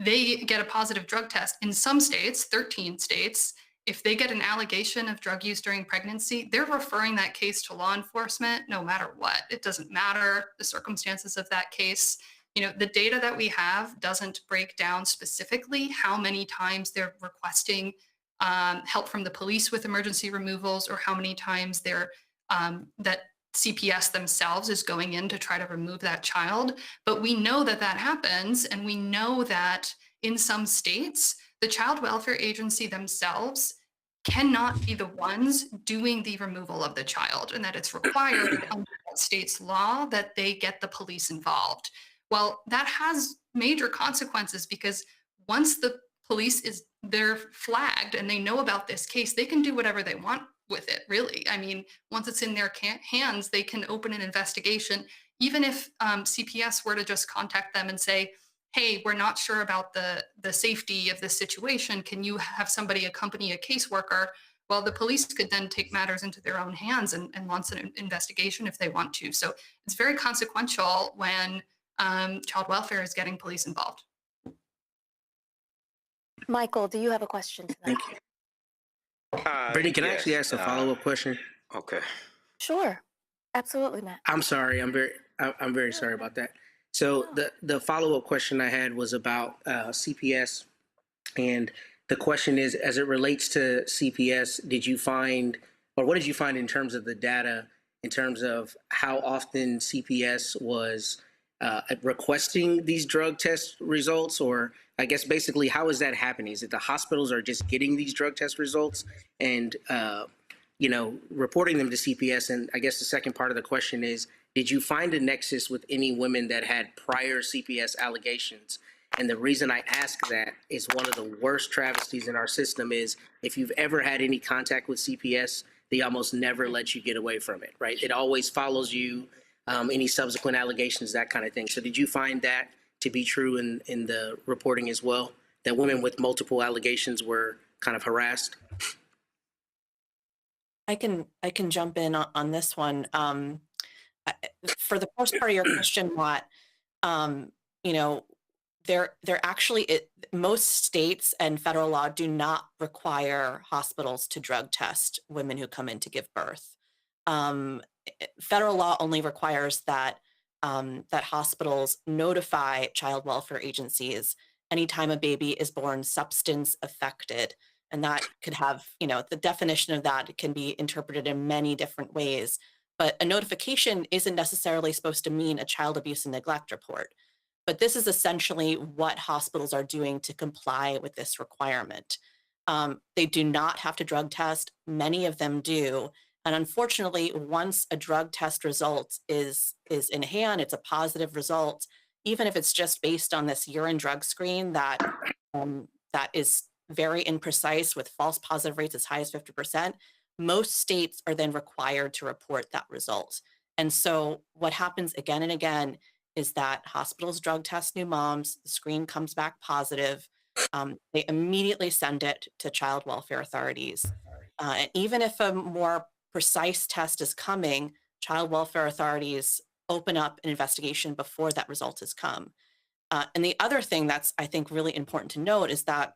they get a positive drug test. In some states, 13 states, if they get an allegation of drug use during pregnancy, they're referring that case to law enforcement no matter what. It doesn't matter the circumstances of that case. The data that we have doesn't break down specifically how many times they're requesting help from the police with emergency removals, or how many times they're that CPS themselves is going in to try to remove that child. But we know that happens, and we know that in some states, the child welfare agency themselves cannot be the ones doing the removal of the child, and that it's required under that state's law that they get the police involved. Well, that has major consequences, because once the police they're flagged and they know about this case, they can do whatever they want with it, really. I mean, once it's in their hands, they can open an investigation. Even if CPS were to just contact them and say, hey, we're not sure about the safety of this situation, can you have somebody accompany a caseworker? Well, the police could then take matters into their own hands and launch an investigation if they want to. So it's very consequential when child welfare is getting police involved. Michael, do you have a question to that? Thank you. Brittany, can I actually ask a follow-up question? Okay. Sure. Absolutely, Matt. I'm sorry. I'm very sorry about that. So the follow-up question I had was about CPS, and the question is, as it relates to CPS, what did you find in terms of the data, in terms of how often CPS was requesting these drug test results, or I guess basically how is that happening? Is it the hospitals are just getting these drug test results and reporting them to CPS? And I guess the second part of the question is, did you find a nexus with any women that had prior CPS allegations? And the reason I ask that is one of the worst travesties in our system is if you've ever had any contact with CPS, they almost never let you get away from it, right? It always follows you, any subsequent allegations, that kind of thing. So did you find that to be true in the reporting as well, that women with multiple allegations were kind of harassed? I can jump in on this one. For the first part of your question, Watt, they're actually, most states and federal law do not require hospitals to drug test women who come in to give birth. Federal law only requires that hospitals notify child welfare agencies anytime a baby is born substance affected. And that could have, the definition of that can be interpreted in many different ways. But a notification isn't necessarily supposed to mean a child abuse and neglect report. But this is essentially what hospitals are doing to comply with this requirement. They do not have to drug test. Many of them do. And unfortunately, once a drug test result is in hand, it's a positive result, even if it's just based on this urine drug screen that is very imprecise with false positive rates as high as 50%, most states are then required to report that result. And so what happens again and again is that hospitals drug test new moms, the screen comes back positive, they immediately send it to child welfare authorities. And even if a more precise test is coming, child welfare authorities open up an investigation before that result has come. And the other thing that's, I think, really important to note is that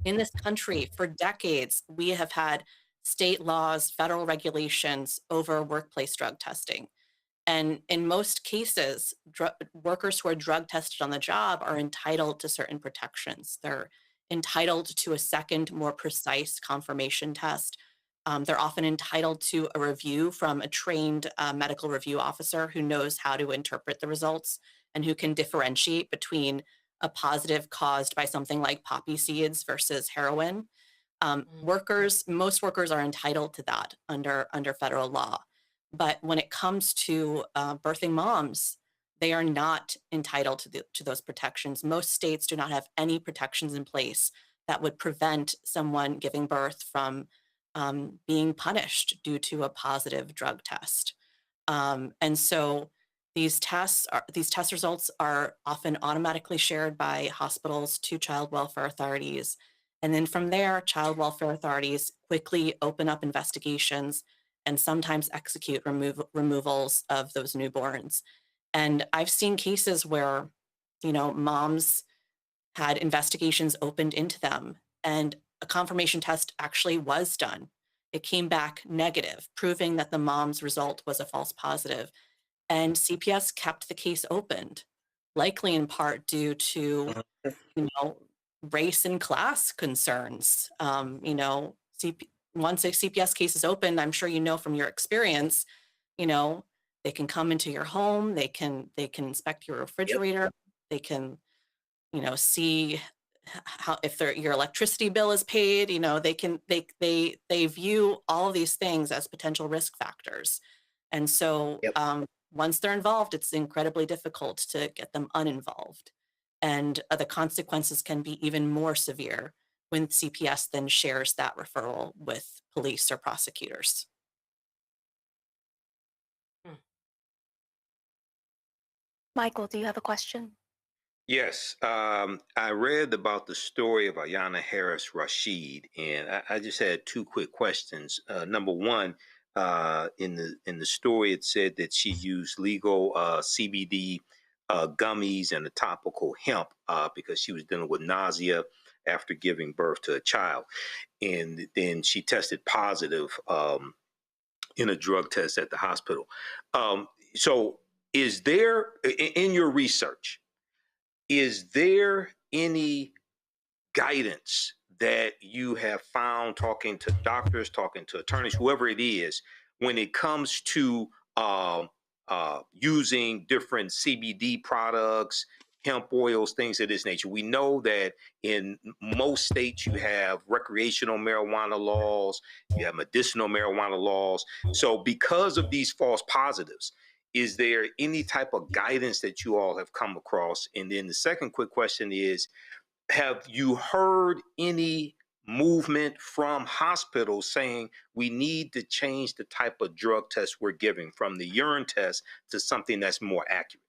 in this country, for decades, we have had state laws, federal regulations over workplace drug testing. And in most cases, workers who are drug tested on the job are entitled to certain protections. They're entitled to a second, more precise confirmation test. They're often entitled to a review from a trained medical review officer who knows how to interpret the results and who can differentiate between a positive caused by something like poppy seeds versus heroin. Most workers are entitled to that under federal law. But when it comes to birthing moms, they are not entitled to those protections. Most states do not have any protections in place that would prevent someone giving birth from being punished due to a positive drug test. And so these test results are often automatically shared by hospitals to child welfare authorities. And then from there, child welfare authorities quickly open up investigations and sometimes execute removals of those newborns. And I've seen cases where, moms had investigations opened into them and a confirmation test actually was done. It came back negative, proving that the mom's result was a false positive. And CPS kept the case opened, likely in part due to, race and class concerns. Once a CPS case is opened, I'm sure from your experience, they can come into your home, they can inspect your refrigerator, they can, see how if your electricity bill is paid, they view all of these things as potential risk factors. And so once they're involved, it's incredibly difficult to get them uninvolved. And the consequences can be even more severe when CPS then shares that referral with police or prosecutors. Michael, do you have a question? Yes, I read about the story of Ayanna Harris Rashid, and I just had two quick questions. Number one, in the story, it said that she used legal CBD gummies and a topical hemp because she was dealing with nausea after giving birth to a child, and then she tested positive in a drug test at the hospital. So, is there in your research? Is there any guidance that you have found talking to doctors, talking to attorneys, whoever it is, when it comes to using different CBD products, hemp oils, things of this nature? We know that in most states you have recreational marijuana laws, you have medicinal marijuana laws. So because of these false positives, is there any type of guidance that you all have come across? And then the second quick question is, have you heard any movement from hospitals saying we need to change the type of drug test we're giving from the urine test to something that's more accurate?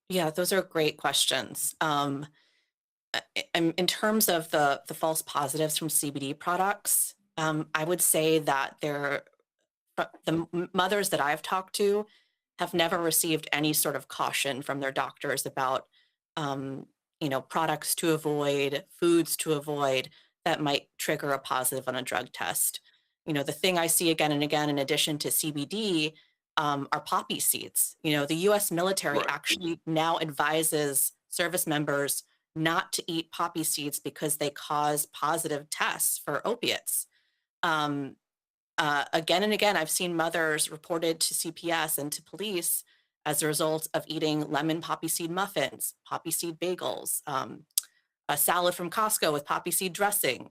Yeah, those are great questions. In terms of the false positives from CBD products, I would say that the mothers that I've talked to have never received any sort of caution from their doctors about, products to avoid, foods to avoid that might trigger a positive on a drug test. The thing I see again and again, in addition to CBD, are poppy seeds. The U.S. military actually now advises service members not to eat poppy seeds because they cause positive tests for opiates. Again and again, I've seen mothers reported to CPS and to police as a result of eating lemon poppy seed muffins, poppy seed bagels, a salad from Costco with poppy seed dressing.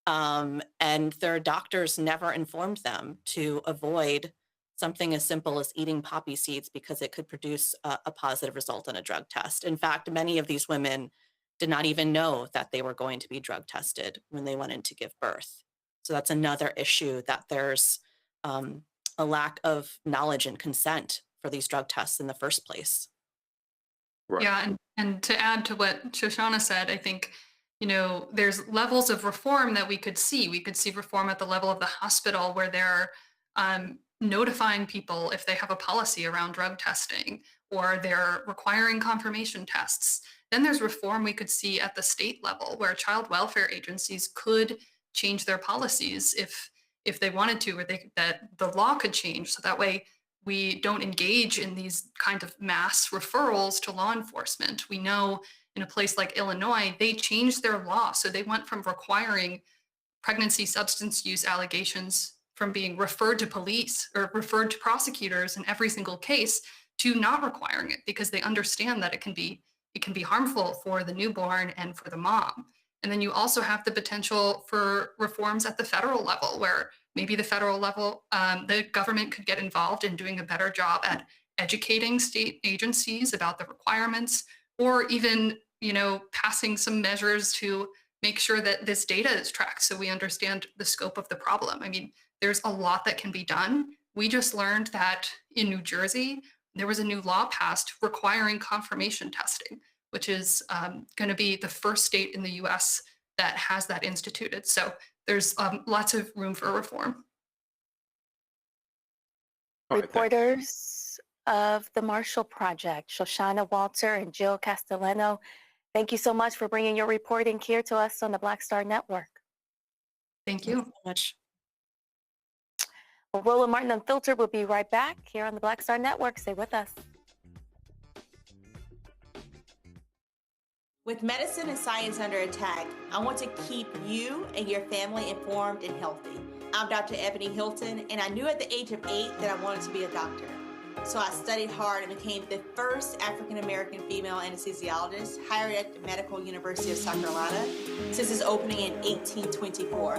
And their doctors never informed them to avoid something as simple as eating poppy seeds because it could produce a positive result in a drug test. In fact, many of these women did not even know that they were going to be drug tested when they went in to give birth. So that's another issue, that there's a lack of knowledge and consent for these drug tests in the first place. Right. Yeah, and to add to what Shoshana said, I think, there's levels of reform that we could see. We could see reform at the level of the hospital where they're notifying people if they have a policy around drug testing, or they're requiring confirmation tests. Then there's reform we could see at the state level where child welfare agencies could change their policies if they wanted to, or that the law could change. So that way we don't engage in these kind of mass referrals to law enforcement. We know in a place like Illinois, they changed their law. So they went from requiring pregnancy substance use allegations from being referred to police or referred to prosecutors in every single case to not requiring it, because they understand that it can be harmful for the newborn and for the mom. And then you also have the potential for reforms at the federal level, where maybe the federal level, the government could get involved in doing a better job at educating state agencies about the requirements, or even, passing some measures to make sure that this data is tracked so we understand the scope of the problem. I mean, there's a lot that can be done. We just learned that in New Jersey, there was a new law passed requiring confirmation testing, which is going to be the first state in the US that has that instituted. So there's lots of room for reform. Reporters of the Marshall Project, Shoshana Walter and Jill Castellano, thank you so much for bringing your reporting here to us on the Black Star Network. Thank you so much. Well, Roland Martin Unfiltered will be right back here on the Black Star Network. Stay with us. With medicine and science under attack, I want to keep you and your family informed and healthy. I'm Dr. Ebony Hilton, and I knew at the age of 8 that I wanted to be a doctor. So I studied hard and became the first African-American female anesthesiologist hired at the Medical University of South Carolina since its opening in 1824.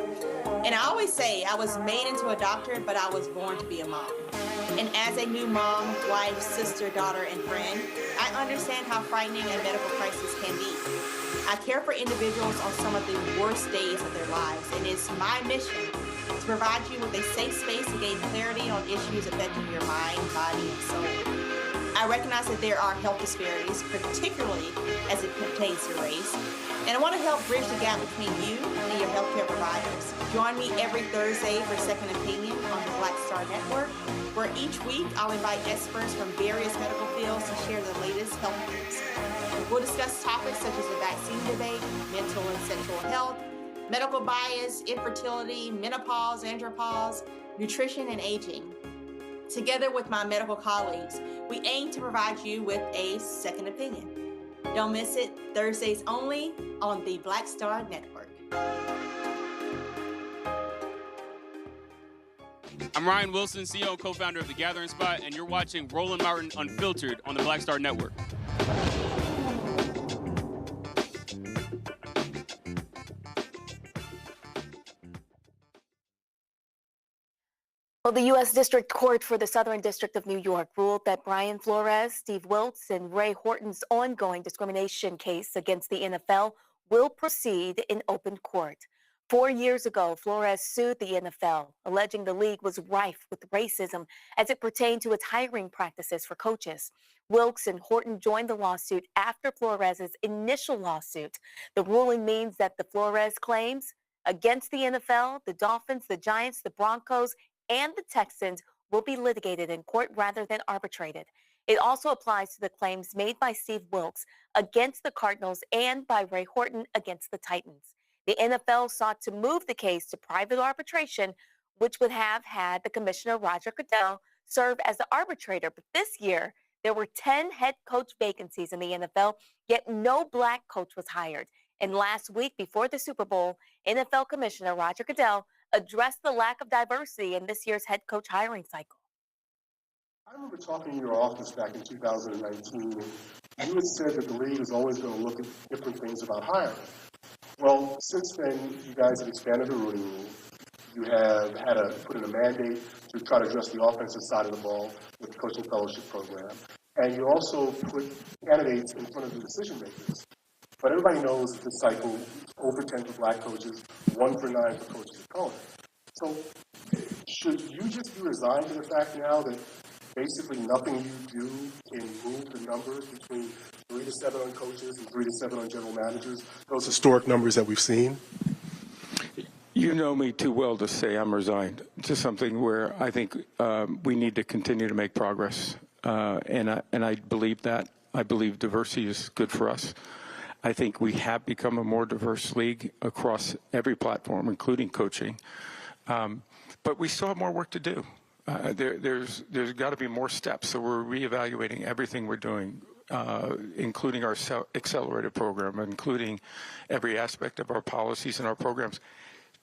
And I always say I was made into a doctor, but I was born to be a mom. And as a new mom, wife, sister, daughter, and friend, I understand how frightening a medical crisis can be. I care for individuals on some of the worst days of their lives, and it's my mission to provide you with a safe space to gain clarity on issues affecting your mind, body, and soul. I recognize that there are health disparities, particularly as it pertains to race, and I want to help bridge the gap between you and your healthcare providers. Join me every Thursday for Second Opinion on the Black Star Network, where each week I'll invite experts from various medical fields to share the latest health news. We'll discuss topics such as the vaccine debate, mental and sexual health, medical bias, infertility, menopause, andropause, nutrition, and aging. Together with my medical colleagues, we aim to provide you with a second opinion. Don't miss it, Thursdays only on the Black Star Network. I'm Ryan Wilson, CEO and co-founder of The Gathering Spot, and you're watching Roland Martin Unfiltered on the Black Star Network. Well, the U.S. District Court for the Southern District of New York ruled that Brian Flores, Steve Wilks, and Ray Horton's ongoing discrimination case against the NFL will proceed in open court. 4 years ago, Flores sued the NFL, alleging the league was rife with racism as it pertained to its hiring practices for coaches. Wilks and Horton joined the lawsuit after Flores' initial lawsuit. The ruling means that the Flores claims against the NFL, the Dolphins, the Giants, the Broncos, and the Texans will be litigated in court rather than arbitrated. It also applies to the claims made by Steve Wilks against the Cardinals and by Ray Horton against the Titans. The NFL sought to move the case to private arbitration, which would have had the commissioner, Roger Goodell, serve as the arbitrator. But this year, there were 10 head coach vacancies in the NFL, yet no black coach was hired. And last week, before the Super Bowl, NFL Commissioner Roger Goodell addressed the lack of diversity in this year's head coach hiring cycle. I remember talking in your office back in 2019, and you had said that the league is always going to look at different things about hiring. Well, since then, you guys have expanded the Rooney Rule. You have had put in a mandate to try to address the offensive side of the ball with the coaching fellowship program. And you also put candidates in front of the decision makers. But everybody knows that this cycle is over 10 for black coaches, 1 for 9 for coaches of color. So should you just be resigned to the fact now that basically nothing you do can move the numbers between 3 to 7 on coaches and 3 to 7 on general managers, those historic numbers that we've seen? You know me too well to say I'm resigned to something where I think we need to continue to make progress. And I believe that. I believe diversity is good for us. I think we have become a more diverse league across every platform, including coaching. But we still have more work to do. There's got to be more steps. So we're reevaluating everything we're doing, including our accelerated program, including every aspect of our policies and our programs,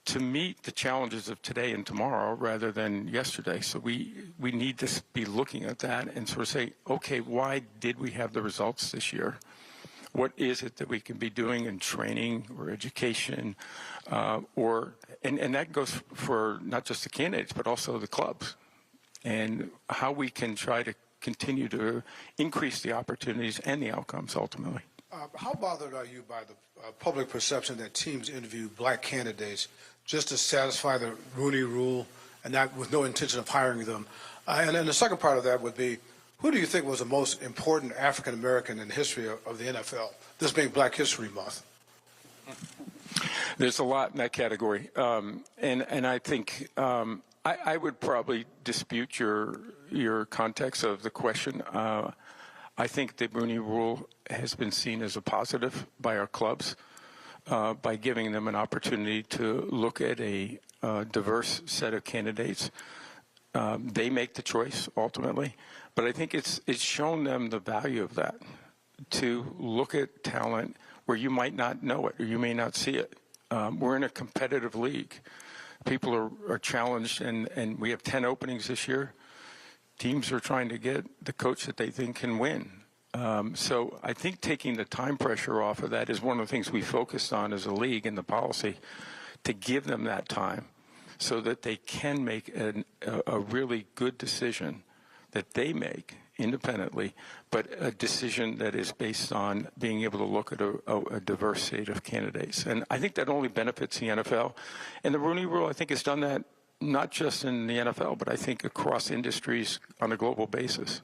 to meet the challenges of today and tomorrow rather than yesterday. So we need to be looking at that and sort of say, okay, why did we have the results this year? What is it that we can be doing in training or education, and that goes for not just the candidates, but also the clubs, and how we can try to continue to increase the opportunities and the outcomes ultimately. How bothered are you by the public perception that teams interview black candidates just to satisfy the Rooney Rule and not with no intention of hiring them? And then the second part of that would be, who do you think was the most important African American in the history of the NFL, this being Black History Month? There's a lot in that category. And I think I would probably dispute your context of the question. I think the Rooney Rule has been seen as a positive by our clubs by giving them an opportunity to look at a diverse set of candidates. They make the choice ultimately, but I think it's shown them the value of that, to look at talent where you might not know it or you may not see it. We're in a competitive league. People are challenged, and we have 10 openings this year. Teams are trying to get the coach that they think can win. So I think taking the time pressure off of that is one of the things we focused on as a league in the policy, to give them that time so that they can make a really good decision that they make independently, but a decision that is based on being able to look at a diverse slate of candidates. And I think that only benefits the NFL. And the Rooney Rule, I think, has done that not just in the NFL, but I think across industries on a global basis.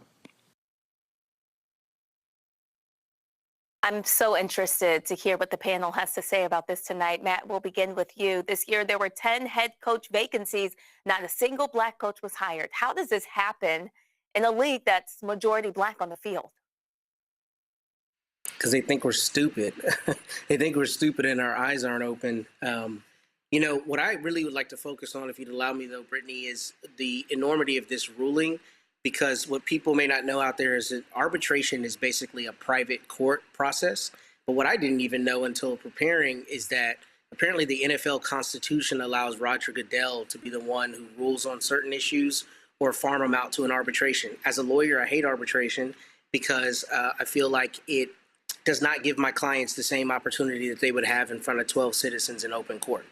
I'm so interested to hear what the panel has to say about this tonight. Matt, we'll begin with you. This year, there were 10 head coach vacancies. Not a single black coach was hired. How does this happen in a league that's majority black on the field? Because they think we're stupid. They think we're stupid and our eyes aren't open. You know, what I really would like to focus on, if you'd allow me though, Brittany, is the enormity of this ruling. Because what people may not know out there is that arbitration is basically a private court process. But what I didn't even know until preparing is that apparently the NFL Constitution allows Roger Goodell to be the one who rules on certain issues or farm them out to an arbitration. As a lawyer, I hate arbitration because I feel like it does not give my clients the same opportunity that they would have in front of 12 citizens in open court.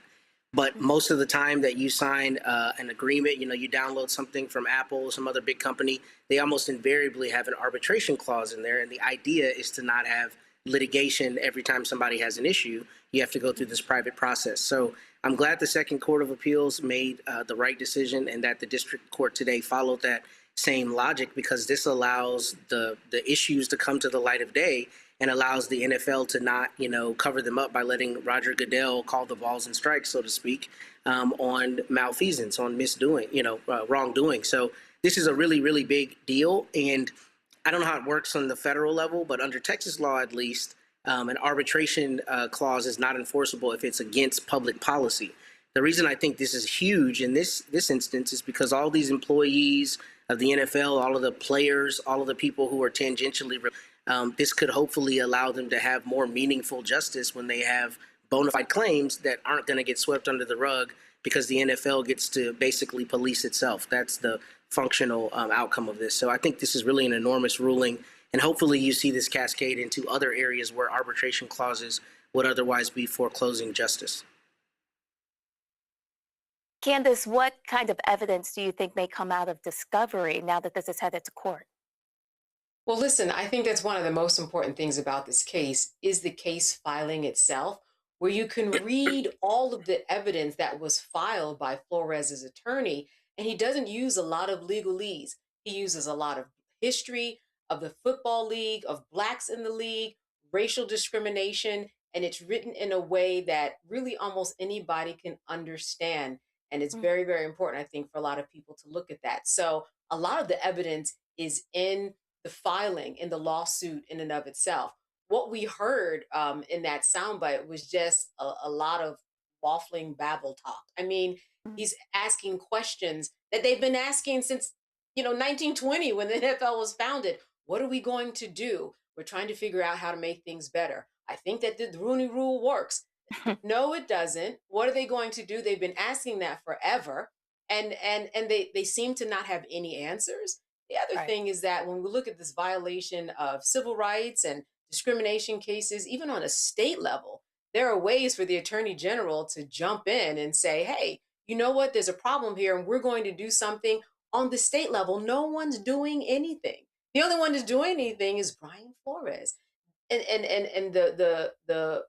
But most of the time that you sign an agreement, you know, you download something from Apple or some other big company, they almost invariably have an arbitration clause in there. And the idea is to not have litigation every time somebody has an issue. You have to go through this private process. So I'm glad the Second Court of Appeals made the right decision and that the district court today followed that same logic, because this allows the issues to come to the light of day and allows the NFL to not, you know, cover them up by letting Roger Goodell call the balls and strikes, so to speak, on malfeasance, on misdoing, you know, wrongdoing. So this is a really, really big deal. And I don't know how it works on the federal level, but under Texas law, at least, an arbitration clause is not enforceable if it's against public policy. The reason I think this is huge in this instance is because all these employees of the NFL, all of the players, all of the people who are tangentially this could hopefully allow them to have more meaningful justice when they have bona fide claims that aren't going to get swept under the rug because the NFL gets to basically police itself. That's the functional outcome of this. So I think this is really an enormous ruling, and hopefully you see this cascade into other areas where arbitration clauses would otherwise be foreclosing justice. Candace, what kind of evidence do you think may come out of discovery now that this is headed to court? Well, listen, I think that's one of the most important things about this case is the case filing itself, where you can read all of the evidence that was filed by Flores's attorney, and he doesn't use a lot of legalese. He uses a lot of history of the football league, of blacks in the league, racial discrimination, and it's written in a way that really almost anybody can understand. And it's very, very important, I think, for a lot of people to look at that. So a lot of the evidence is in the filing, in the lawsuit in and of itself. What we heard in that soundbite was just a lot of waffling babble talk. I mean, he's asking questions that they've been asking since, 1920 when the NFL was founded. What are we going to do? We're trying to figure out how to make things better. I think that the Rooney Rule works. No, it doesn't. What are they going to do? They've been asking that forever, and they seem to not have any answers. The other thing is that when we look at this violation of civil rights and discrimination cases, even on a state level, there are ways for the attorney general to jump in and say, hey, you know what, there's a problem here and we're going to do something on the state level. No one's doing anything. The only one that's doing anything is Brian Flores. And the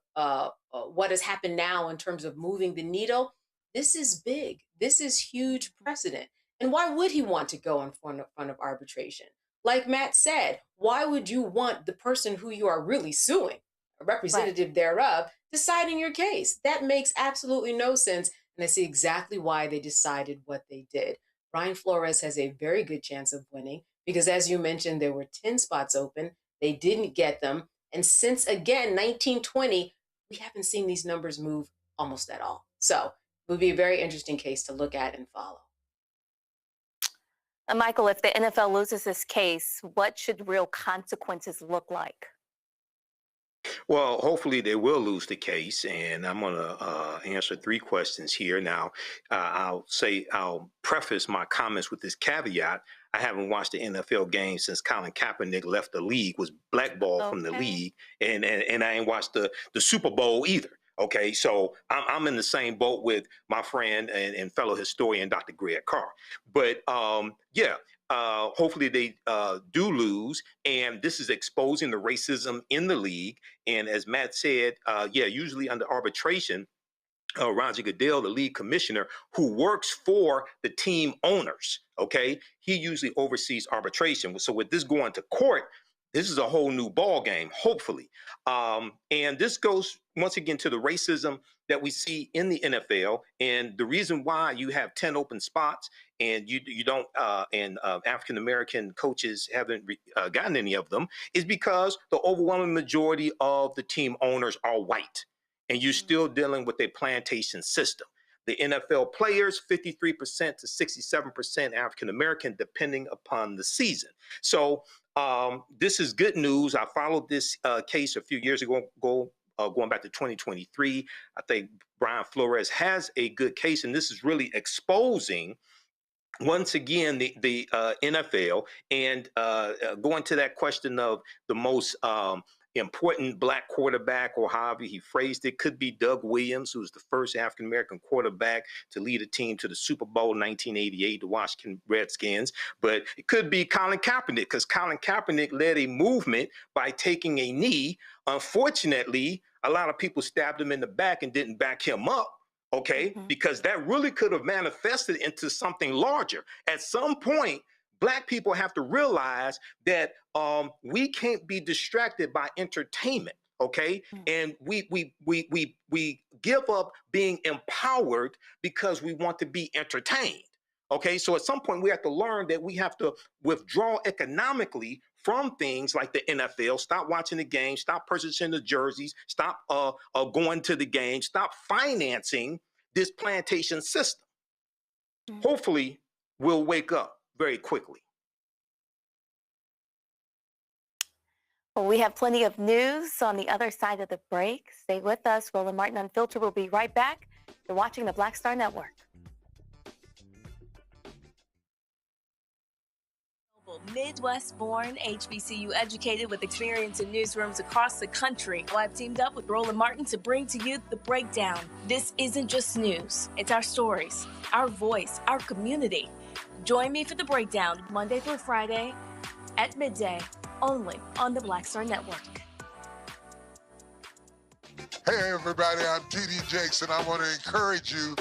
what has happened now in terms of moving the needle, this is big. This is huge precedent. And why would he want to go in front of arbitration? Like Matt said, why would you want the person who you are really suing, a representative thereof, deciding your case? That makes absolutely no sense. And I see exactly why they decided what they did. Brian Flores has a very good chance of winning because, as you mentioned, there were 10 spots open. They didn't get them. And since, again, 1920, we haven't seen these numbers move almost at all. So it would be a very interesting case to look at and follow. Michael, if the NFL loses this case, what should real consequences look like? Well, hopefully they will lose the case, and I'm going to answer 3 questions here. Now, I'll preface my comments with this caveat. I haven't watched the NFL game since Colin Kaepernick left the league, was blackballed from the league, and I ain't watched the Super Bowl either. Okay, so I'm in the same boat with my friend and fellow historian, Dr. Greg Carr. But hopefully they do lose, and this is exposing the racism in the league. And as Matt said, usually under arbitration, Roger Goodell, the league commissioner, who works for the team owners, okay, he usually oversees arbitration. So with this going to court, this is a whole new ball game, hopefully. And this goes once again to the racism that we see in the NFL, and the reason why you have 10 open spots and you don't African American coaches haven't gotten any of them is because the overwhelming majority of the team owners are white, and you're still dealing with a plantation system. The NFL players, 53% to 67% African American, depending upon the season. So this is good news. I followed this case a few years ago, going back to 2023. I think Brian Flores has a good case, and this is really exposing, once again, the NFL, and going to that question of the most important black quarterback, or however he phrased it, could be Doug Williams, who was the first African-American quarterback to lead a team to the Super Bowl in 1988, the Washington Redskins. But it could be Colin Kaepernick, because Colin Kaepernick led a movement by taking a knee. Unfortunately, a lot of people stabbed him in the back and didn't back him up, okay? Because that really could have manifested into something larger. At some point, Black people have to realize that we can't be distracted by entertainment, okay? And we give up being empowered because we want to be entertained, okay? So at some point we have to learn that we have to withdraw economically from things like the NFL. Stop watching the game, stop purchasing the jerseys, stop going to the game, stop financing this plantation system. Hopefully we'll wake up very quickly. Well, we have plenty of news on the other side of the break. Stay with us. Roland Martin Unfiltered will be right back. You're watching the Black Star Network. local, Midwest-born, HBCU-educated with experience in newsrooms across the country. Well, I've teamed up with Roland Martin to bring to you The Breakdown. This isn't just news. It's our stories, our voice, our community. Join me for The Breakdown, Monday through Friday at midday, only on the Black Star Network. Hey everybody, I'm TD Jakes, and I want to encourage you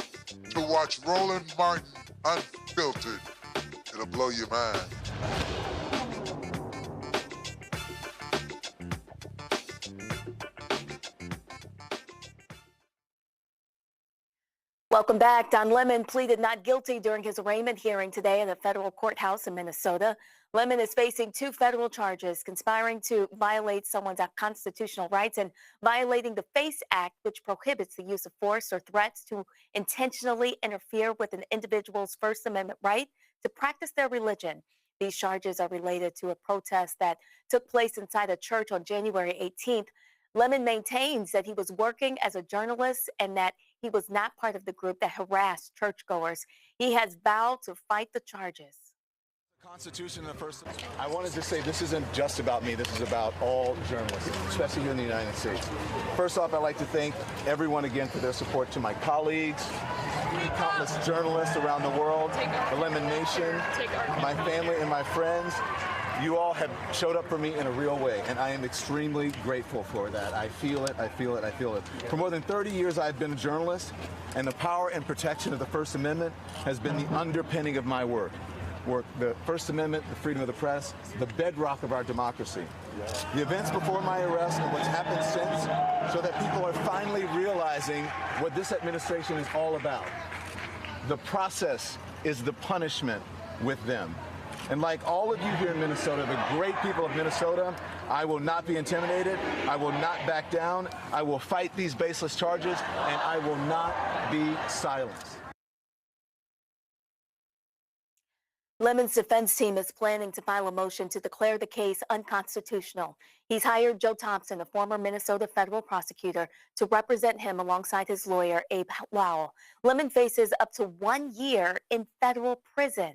to watch Roland Martin Unfiltered. It'll blow your mind. Welcome back. Don Lemon pleaded not guilty during his arraignment hearing today in a federal courthouse in Minnesota. Lemon is facing 2 federal charges, conspiring to violate someone's constitutional rights and violating the FACE Act, which prohibits the use of force or threats to intentionally interfere with an individual's First Amendment right to practice their religion. These charges are related to a protest that took place inside a church on January 18th. Lemon maintains that he was working as a journalist and that he was not part of the group that harassed churchgoers. He has vowed to fight the charges. Constitution and the First Amendment. I wanted to say this isn't just about me. This is about all journalists, especially here in the United States. First off, I'd like to thank everyone again for their support, to my colleagues, countless journalists around the world, the Lemon Nation, my family and my friends. You all have showed up for me in a real way, and I am extremely grateful for that. I feel it, I feel it, I feel it. For more than 30 years, I've been a journalist, and the power and protection of the First Amendment has been the underpinning of my work. The First Amendment, the freedom of the press, the bedrock of our democracy. The events before my arrest and what's happened since show that people are finally realizing what this administration is all about. The process is the punishment with them. And like all of you here in Minnesota, the great people of Minnesota, I will not be intimidated. I will not back down. I will fight these baseless charges, and I will not be silenced. Lemon's defense team is planning to file a motion to declare the case unconstitutional. He's hired Joe Thompson, a former Minnesota federal prosecutor, to represent him alongside his lawyer, Abe Lowell. Lemon faces up to 1 year in federal prison.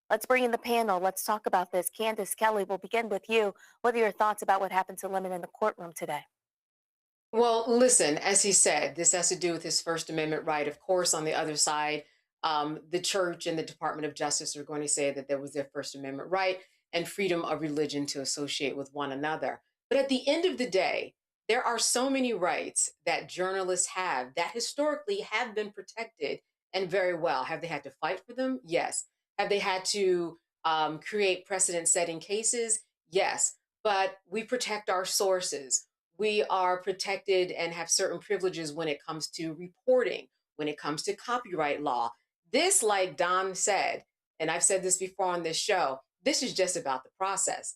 Let's bring in the panel. Let's talk about this. Candace Kelly, we'll begin with you. What are your thoughts about what happened to Lemon in the courtroom today? Well, listen, as he said, this has to do with his First Amendment right. Of course, on the other side, the church and the Department of Justice are going to say that there was their First Amendment right and freedom of religion to associate with one another. But at the end of the day, there are so many rights that journalists have that historically have been protected and very well. Have they had to fight for them? Yes. Have they had to create precedent-setting cases? Yes. But we protect our sources. We are protected and have certain privileges when it comes to reporting, when it comes to copyright law. This, like Don said, and I've said this before on this show, this is just about the process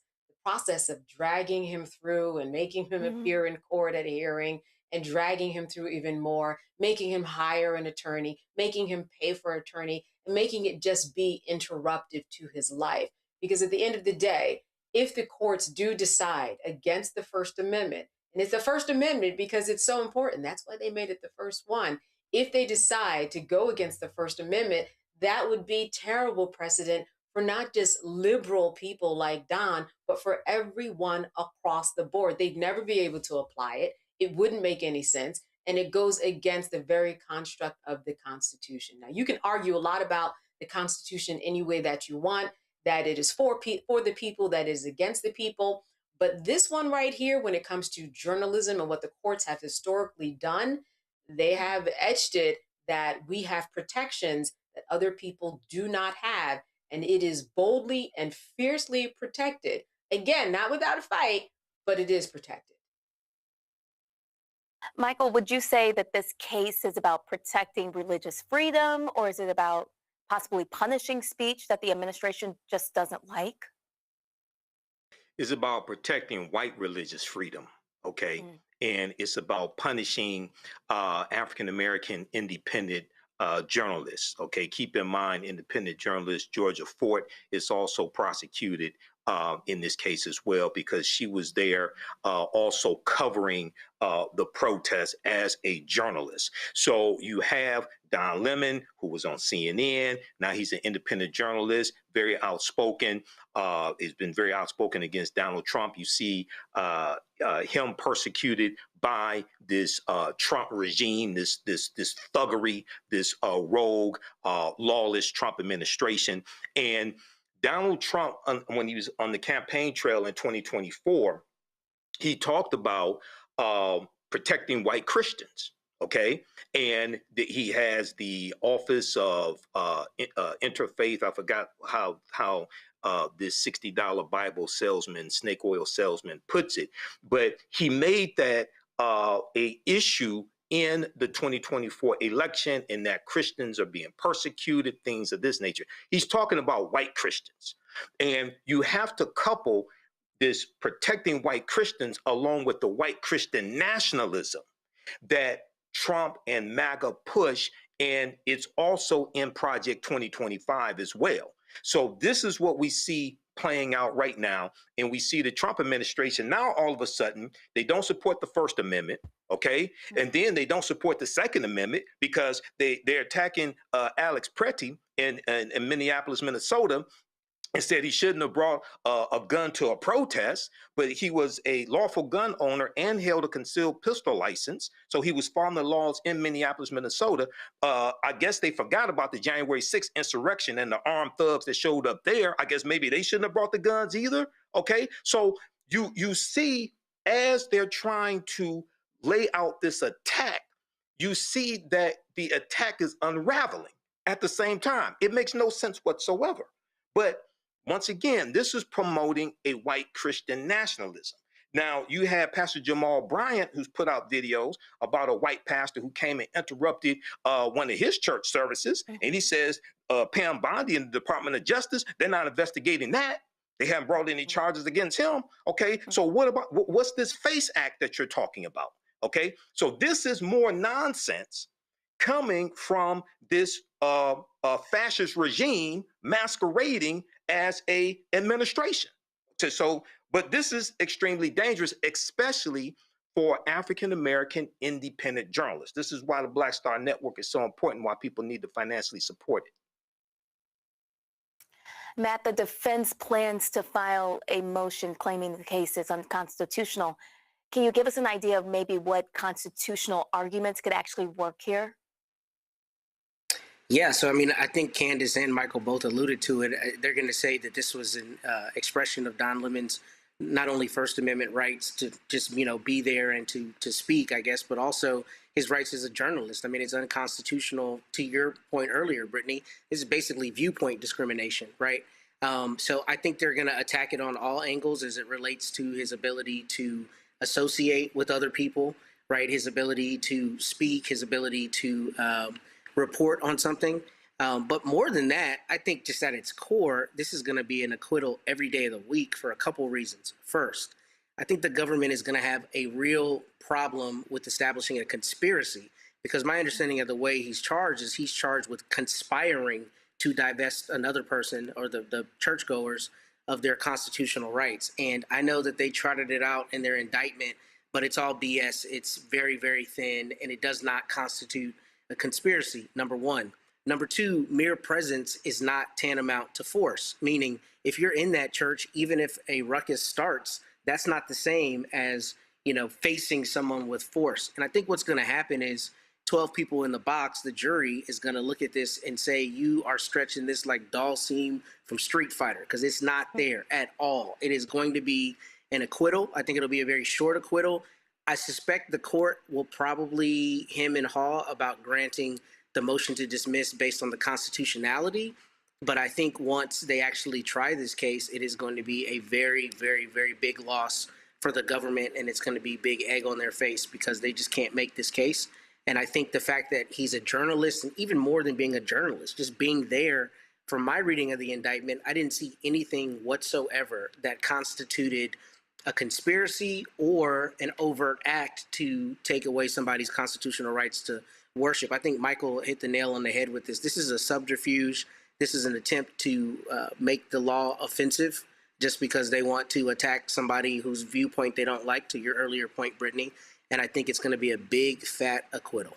of dragging him through and making him appear in court at a hearing and dragging him through even more, making him hire an attorney, making him pay for an attorney, and making it just be interruptive to his life. Because at the end of the day, if the courts do decide against the First Amendment, and it's the First Amendment because it's so important, that's why they made it the first one. If they decide to go against the First Amendment, that would be terrible precedent for not just liberal people like Don, but for everyone across the board. They'd never be able to apply it. It wouldn't make any sense. And it goes against the very construct of the Constitution. Now, you can argue a lot about the Constitution any way that you want, that it is for the people, that it is against the people. But this one right here, when it comes to journalism and what the courts have historically done, they have etched it that we have protections that other people do not have. And it is boldly and fiercely protected. Again, not without a fight, but it is protected. Michael, would you say that this case is about protecting religious freedom, or is it about possibly punishing speech that the administration just doesn't like? It's about protecting white religious freedom, okay? And it's about punishing African-American independent journalists, okay? Keep in mind, independent journalist Georgia Fort is also prosecuted in this case as well, because she was there also covering the protest as a journalist. So you have Don Lemon, who was on CNN. Now he's an independent journalist, very outspoken. He's been very outspoken against Donald Trump. You see him persecuted by this Trump regime, this thuggery, this rogue, lawless Trump administration. And Donald Trump, when he was on the campaign trail in 2024, he talked about protecting white Christians. Okay, and he has the office of interfaith. I forgot how this $60 Bible salesman, snake oil salesman, puts it, but he made that a issue in the 2024 election, and that Christians are being persecuted, things of this nature. He's talking about white Christians, and you have to couple this protecting white Christians along with the white Christian nationalism that Trump and MAGA push, and it's also in Project 2025 as well. So this is what we see playing out right now, and we see the Trump administration now all of a sudden, they don't support the First Amendment, okay? And then they don't support the Second Amendment because they're attacking Alex Pretty in Minneapolis, Minnesota, and said he shouldn't have brought a gun to a protest, but he was a lawful gun owner and held a concealed pistol license. So he was following the laws in Minneapolis, Minnesota. I guess they forgot about the January 6th insurrection and the armed thugs that showed up there. I guess maybe they shouldn't have brought the guns either. Okay, so you see, as they're trying to lay out this attack, you see that the attack is unraveling at the same time. It makes no sense whatsoever. But once again, this is promoting a white Christian nationalism. Now, you have Pastor Jamal Bryant, who's put out videos about a white pastor who came and interrupted one of his church services. And he says, Pam Bondi and the Department of Justice, they're not investigating that. They haven't brought any charges against him. Okay, so what's this FACE Act that you're talking about? Okay, so this is more nonsense coming from this fascist regime masquerading as a administration. But this is extremely dangerous, especially for African-American independent journalists. This is why the Black Star Network is so important, why people need to financially support it. Matt, the defense plans to file a motion claiming the case is unconstitutional. Can you give us an idea of maybe what constitutional arguments could actually work here? Yeah, so I mean, I think Candace and Michael both alluded to it. They're going to say that this was an expression of Don Lemon's not only First Amendment rights to just, be there and to speak, I guess, but also his rights as a journalist. I mean, it's unconstitutional. To your point earlier, Brittany, this is basically viewpoint discrimination, right? So I think they're going to attack it on all angles as it relates to his ability to associate with other people, right? His ability to speak, his ability to report on something. But more than that, I think just at its core, this is going to be an acquittal every day of the week for a couple reasons. First, I think the government is going to have a real problem with establishing a conspiracy, because my understanding of the way he's charged is he's charged with conspiring to divest another person or the churchgoers of their constitutional rights. And I know that they trotted it out in their indictment, but it's all BS. It's very, very thin, and it does not constitute a conspiracy, number one. Number two, mere presence is not tantamount to force, meaning if you're in that church, even if a ruckus starts, that's not the same as, facing someone with force. And I think what's going to happen is 12 people in the box, the jury is going to look at this and say, you are stretching this like Dalsim from Street Fighter, because it's not there at all. It is going to be an acquittal. I think it'll be a very short acquittal. I suspect the court will probably hem and haw about granting the motion to dismiss based on the constitutionality. But I think once they actually try this case, it is going to be a very, very, very big loss for the government, and it's going to be big egg on their face because they just can't make this case. And I think the fact that he's a journalist, and even more than being a journalist, just being there, from my reading of the indictment, I didn't see anything whatsoever that constituted a conspiracy or an overt act to take away somebody's constitutional rights to worship. I think Michael hit the nail on the head with this. This is a subterfuge. This is an attempt to make the law offensive just because they want to attack somebody whose viewpoint they don't like, to your earlier point, Brittany. And I think it's going to be a big, fat acquittal.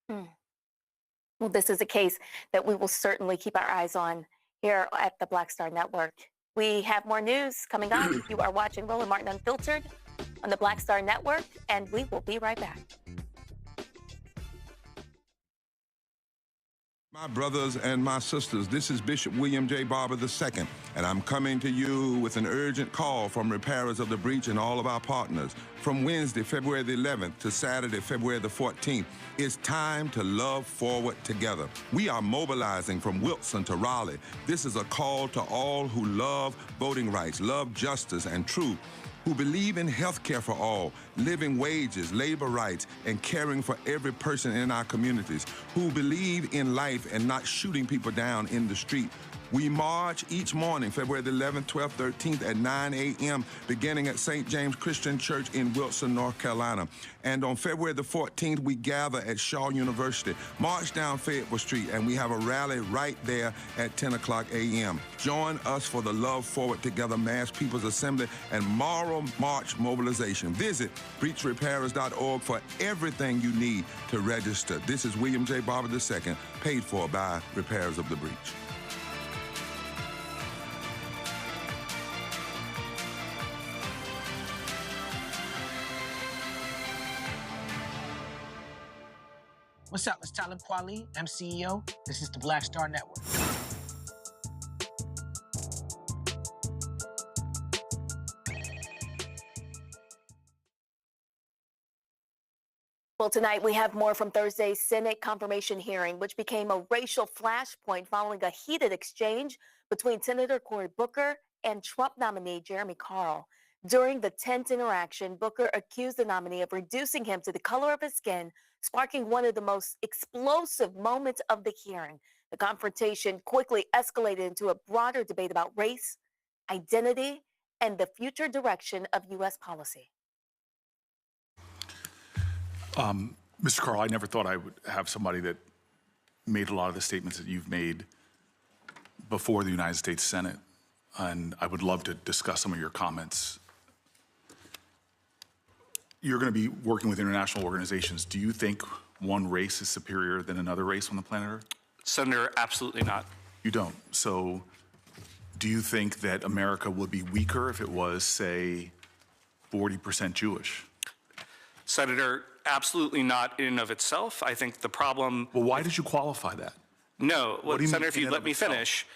Well, this is a case that we will certainly keep our eyes on here at the Black Star Network. We have more news coming up. You are watching Roland Martin Unfiltered on the Black Star Network, and we will be right back. My brothers and my sisters, this is Bishop William J. Barber II, and I'm coming to you with an urgent call from repairers of the breach and all of our partners. From Wednesday, February the 11th to Saturday, February the 14th, it's time to love forward together. We are mobilizing from Wilks to Raleigh. This is a call to all who love voting rights, love justice and truth, who believe in health care for all, living wages, labor rights, and caring for every person in our communities, who believe in life and not shooting people down in the street. We march each morning, February the 11th, 12th, 13th at 9 a.m., beginning at St. James Christian Church in Wilson, North Carolina. And on February the 14th, we gather at Shaw University, march down Fayetteville Street, and we have a rally right there at 10 o'clock a.m. Join us for the Love Forward Together Mass People's Assembly and Moral March mobilization. Visit breachrepairers.org for everything you need to register. This is William J. Barber II, paid for by Repairers of the Breach. What's up? It's Talib Kweli. I'm CEO. This is the Black Star Network. Well, tonight we have more from Thursday's Senate confirmation hearing, which became a racial flashpoint following a heated exchange between Senator Cory Booker and Trump nominee Jeremy Carl. During the tense interaction, Booker accused the nominee of reducing him to the color of his skin, sparking one of the most explosive moments of the hearing. The confrontation quickly escalated into a broader debate about race, identity, and the future direction of U.S. policy. Mr. Carl, I never thought I would have somebody that made a lot of the statements that you've made before the United States Senate, and I would love to discuss some of your comments. You're going to be working with international organizations. Do you think one race is superior than another race on the planet Earth? Senator, absolutely not. You don't. So do you think that America would be weaker if it was, say, 40% Jewish? Senator, absolutely not in and of itself. I think the problem... Well, why did you qualify that? No. Well, Senator, if you let me itself? finish,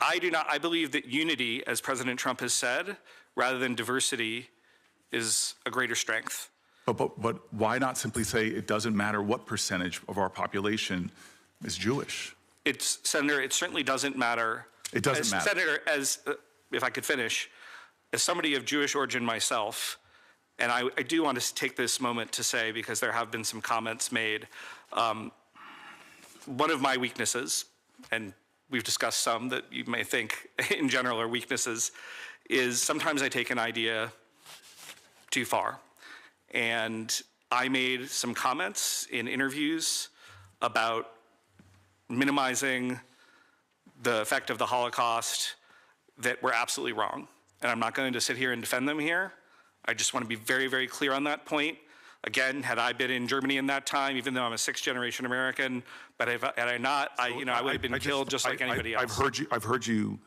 I do not. I believe that unity, as President Trump has said, rather than diversity, is a greater strength. But why not simply say it doesn't matter what percentage of our population is Jewish? Senator, it certainly doesn't matter. It doesn't matter. Senator, if I could finish, as somebody of Jewish origin myself, and I do want to take this moment to say, because there have been some comments made, one of my weaknesses, and we've discussed some that you may think in general are weaknesses, is sometimes I take an idea too far. And I made some comments in interviews about minimizing the effect of the Holocaust that were absolutely wrong. And I'm not going to sit here and defend them here. I just want to be very, very clear on that point. Again, had I been in Germany in that time, even though I'm a sixth-generation American, but had I not, I would have been killed just like anybody else. I've heard you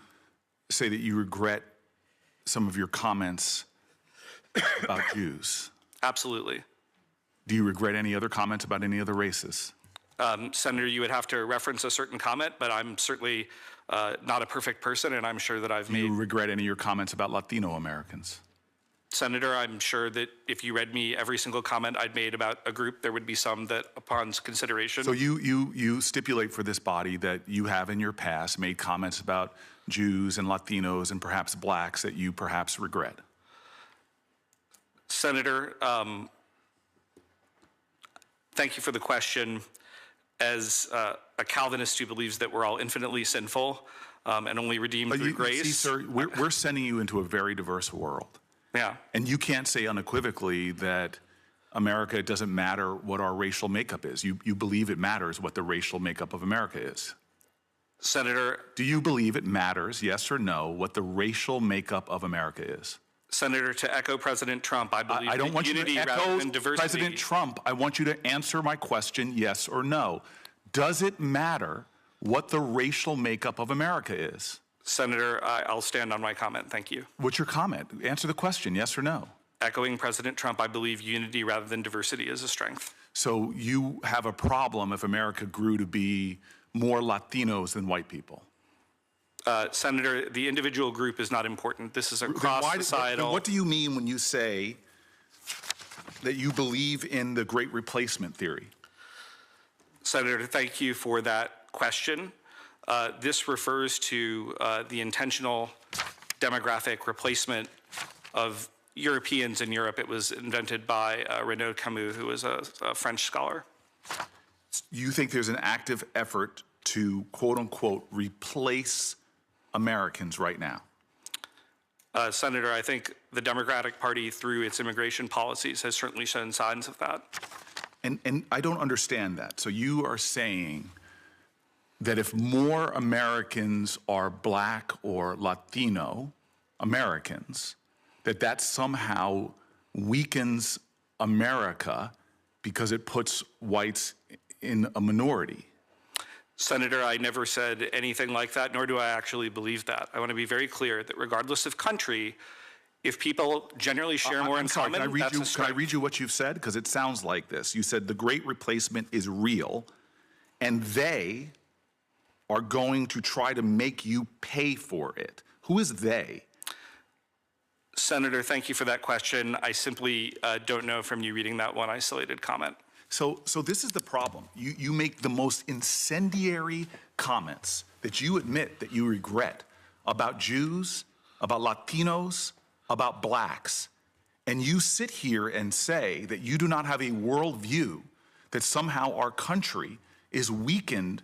say that you regret some of your comments about Jews. Absolutely. Do you regret any other comments about any other races? Senator, you would have to reference a certain comment, but I'm certainly not a perfect person, and I'm sure that I've made... Do you regret any of your comments about Latino Americans? Senator, I'm sure that if you read me every single comment I'd made about a group, there would be some that, upon consideration... So you stipulate for this body that you have in your past made comments about Jews and Latinos and perhaps blacks that you perhaps regret? Senator, thank you for the question. As a Calvinist who believes that we're all infinitely sinful and only redeemed through grace... See, sir, we're sending you into a very diverse world. Yeah. And you can't say unequivocally that America, it doesn't matter what our racial makeup is. You believe it matters what the racial makeup of America is. Senator, do you believe it matters, yes or no, what the racial makeup of America is? Senator, to echo President Trump, I believe I don't want unity you to rather echo than diversity. President Trump. I want you to answer my question, yes or no. Does it matter what the racial makeup of America is? Senator, I'll stand on my comment. Thank you. What's your comment? Answer the question, yes or no. Echoing President Trump, I believe unity rather than diversity is a strength. So you have a problem if America grew to be more Latinos than white people? Senator, the individual group is not important. This is a cross-societal. What do you mean when you say that you believe in the Great Replacement theory? Senator, thank you for that question. This refers to the intentional demographic replacement of Europeans in Europe. It was invented by Renaud Camus, who was a French scholar. You think there's an active effort to, quote unquote, replace Americans right now? Senator, I think the Democratic Party, through its immigration policies, has certainly shown signs of that. And I don't understand that. So you are saying that if more Americans are Black or Latino Americans, that somehow weakens America because it puts whites in a minority? Senator, I never said anything like that, nor do I actually believe that. I want to be very clear that regardless of country, if people generally share more in common, that's a strength. Can I read you what you've said? Because it sounds like this. You said the Great Replacement is real, and they are going to try to make you pay for it. Who is they? Senator, thank you for that question. I simply don't know from you reading that one isolated comment. So this is the problem. You make the most incendiary comments that you admit that you regret about Jews, about Latinos, about Blacks. And you sit here and say that you do not have a worldview, that somehow our country is weakened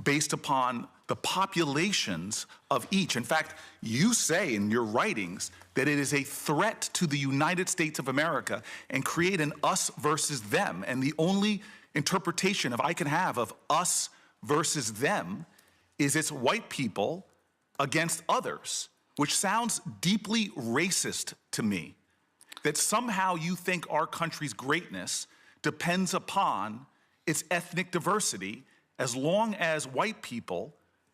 based upon the populations of each. In fact, you say in your writings that it is a threat to the United States of America and create an us versus them. And the only interpretation I can have of us versus them is it's white people against others, which sounds deeply racist to me. That somehow you think our country's greatness depends upon its ethnic diversity, as long as white people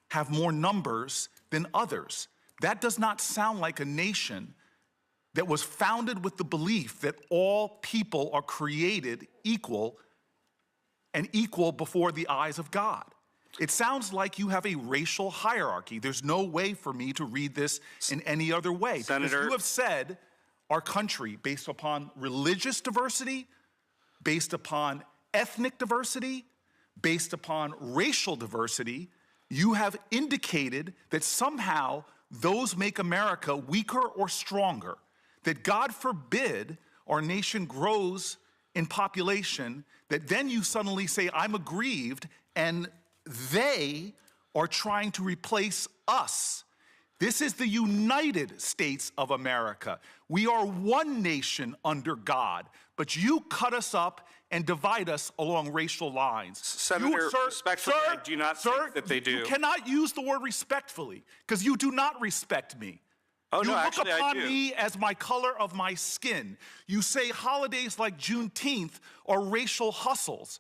have more numbers than others. That does not sound like a nation that was founded with the belief that all people are created equal and equal before the eyes of God. It sounds like you have a racial hierarchy. There's no way for me to read this in any other way. Senator, because you have said our country, based upon religious diversity, based upon ethnic diversity, based upon racial diversity, you have indicated that somehow those make America weaker or stronger, that God forbid our nation grows in population, that then you suddenly say, I'm aggrieved, and they are trying to replace us. This is the United States of America. We are one nation under God, but you cut us up and divide us along racial lines. Senator, respectfully, I do not think that they do. You cannot use the word respectfully, because you do not respect me. Oh, you no, look actually, upon I do. me as my color of my skin. You say holidays like Juneteenth are racial hustles.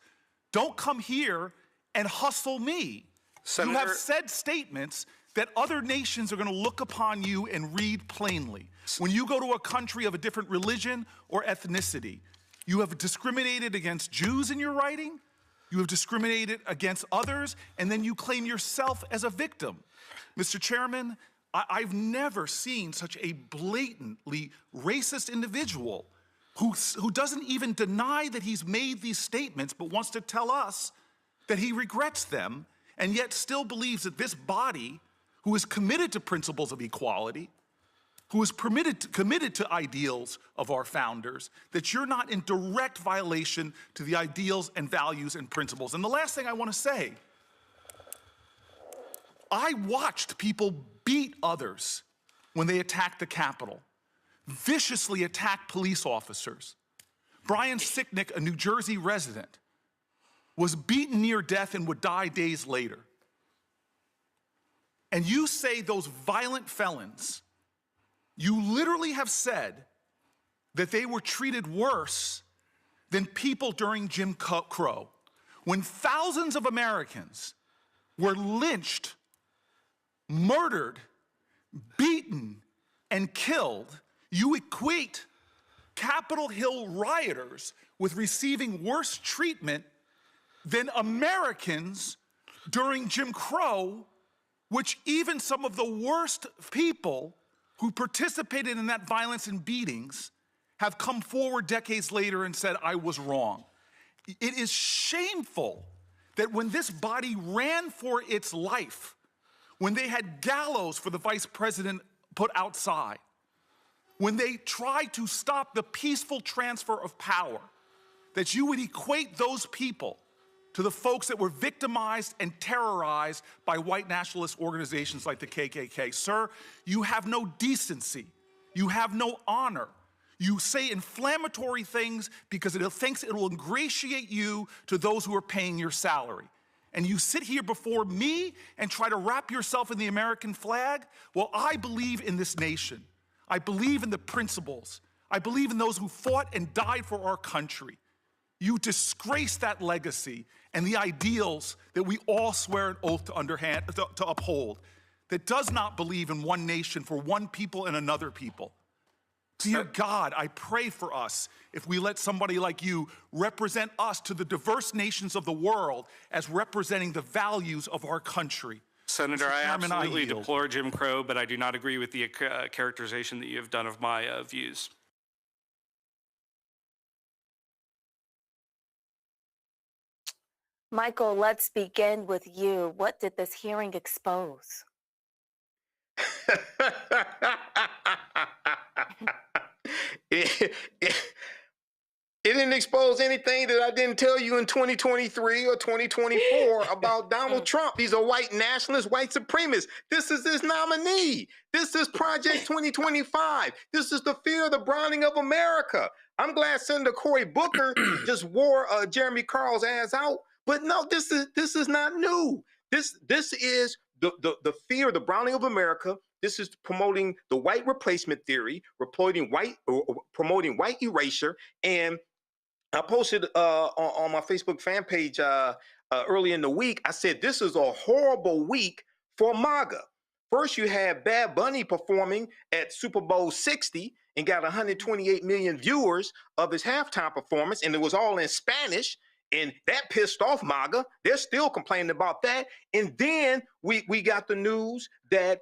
Don't come here and hustle me. Senator, you have said statements that other nations are going to look upon you and read plainly. When you go to a country of a different religion or ethnicity, you have discriminated against Jews in your writing, you have discriminated against others, and then you claim yourself as a victim. Mr. Chairman, I've never seen such a blatantly racist individual who doesn't even deny that he's made these statements, but wants to tell us that he regrets them, and yet still believes that this body, who is committed to principles of equality, who is committed to ideals of our founders, that you're not in direct violation to the ideals and values and principles. And the last thing I want to say, I watched people beat others when they attacked the Capitol, viciously attack police officers. Brian Sicknick, a New Jersey resident, was beaten near death and would die days later. and you say those violent felons, you literally have said that they were treated worse than people during Jim Crow. When thousands of Americans were lynched, murdered, beaten, and killed, you equate Capitol Hill rioters with receiving worse treatment than Americans during Jim Crow, which even some of the worst people who participated in that violence and beatings have come forward decades later and said, I was wrong. It is shameful that when this body ran for its life, when they had gallows for the vice president put outside, when they tried to stop the peaceful transfer of power, that you would equate those people to the folks that were victimized and terrorized by white nationalist organizations like the KKK. Sir, you have no decency. You have no honor. You say inflammatory things because it thinks it will ingratiate you to those who are paying your salary. And you sit here before me and try to wrap yourself in the American flag? Well, I believe in this nation. I believe in the principles. I believe in those who fought and died for our country. You disgrace that legacy and the ideals that we all swear an oath to uphold, that does not believe in one nation for one people and another people. Dear God, I pray for us if we let somebody like you represent us to the diverse nations of the world as representing the values of our country. Senator, I absolutely deplore Jim Crow, but I do not agree with the characterization that you have done of my views. Michael, let's begin with you. What did this hearing expose? It didn't expose anything that I didn't tell you in 2023 or 2024 about Donald Trump. He's a white nationalist, white supremacist. This is his nominee. This is Project 2025. This is the fear of the browning of America. I'm glad Senator Cory Booker just wore Jeremy Carl's ass out. But no, this is not new. This is the fear of the browning of America. This is promoting the white replacement theory, promoting white erasure. And I posted on my Facebook fan page early in the week, I said, this is a horrible week for MAGA. First, you had Bad Bunny performing at Super Bowl 60 and got 128 million viewers of his halftime performance, and it was all in Spanish. And that pissed off MAGA. They're still complaining about that. And then we got the news that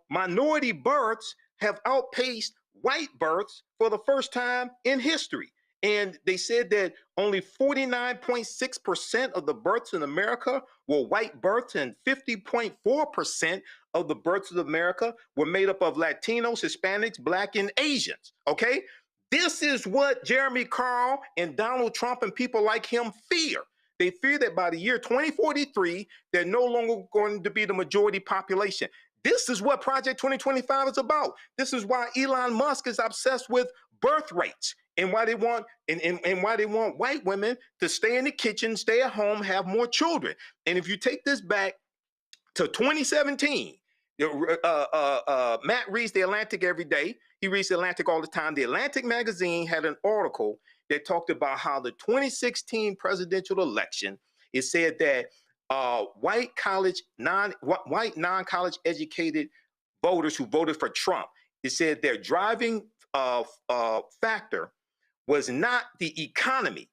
minority births have outpaced white births for the first time in history. And they said that only 49.6% of the births in America were white births, and 50.4% of the births of America were made up of Latinos, Hispanics, Black, and Asians. Okay? This is what Jeremy Carl and Donald Trump and people like him fear. They fear that by the year 2043, they're no longer going to be the majority population. This is what Project 2025 is about. This is why Elon Musk is obsessed with birth rates and why they want and why they want white women to stay in the kitchen, stay at home, have more children. And if you take this back to 2017, Matt reads The Atlantic every day. He reads The Atlantic all the time. The Atlantic magazine had an article that talked about how the 2016 presidential election, it said that white non-college educated voters who voted for Trump, it said their driving factor was not the economy.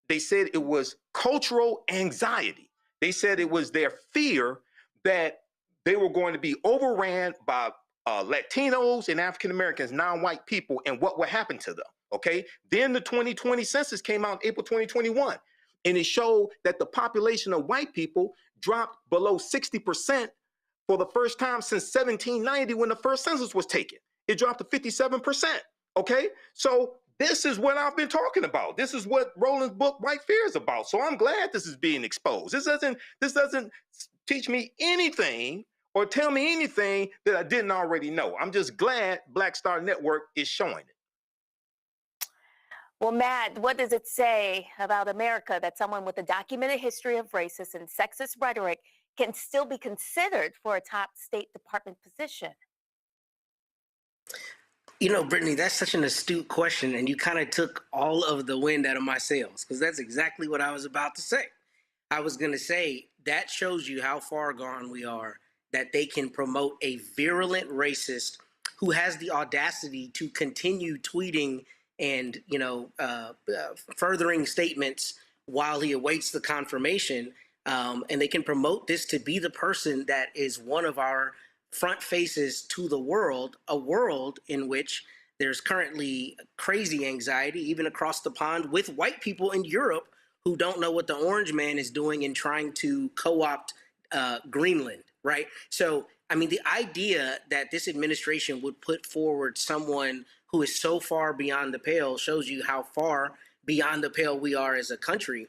They said it was cultural anxiety. They said it was their fear that they were going to be overran by Latinos and African Americans, non-white people, and what would happen to them. Okay. Then the 2020 census came out in April 2021, and it showed that the population of white people dropped below 60% for the first time since 1790 when the first census was taken. It dropped to 57%. Okay. So this is what I've been talking about. This is what Roland's book, White Fear, is about. So I'm glad this is being exposed. This doesn't teach me anything or tell me anything that I didn't already know. I'm just glad Black Star Network is showing it. Well, Matt, what does it say about America that someone with a documented history of racist and sexist rhetoric can still be considered for a top State Department position? You know, Brittany, that's such an astute question, and you kind of took all of the wind out of my sails, because that's exactly what I was about to say. I was going to say that shows you how far gone we are, that they can promote a virulent racist who has the audacity to continue tweeting and, furthering statements while he awaits the confirmation. And they can promote this to be the person that is one of our front faces to the world, a world in which there's currently crazy anxiety, even across the pond, with white people in Europe who don't know what the orange man is doing in trying to co-opt Greenland, right? So, I mean, the idea that this administration would put forward someone who is so far beyond the pale shows you how far beyond the pale we are as a country.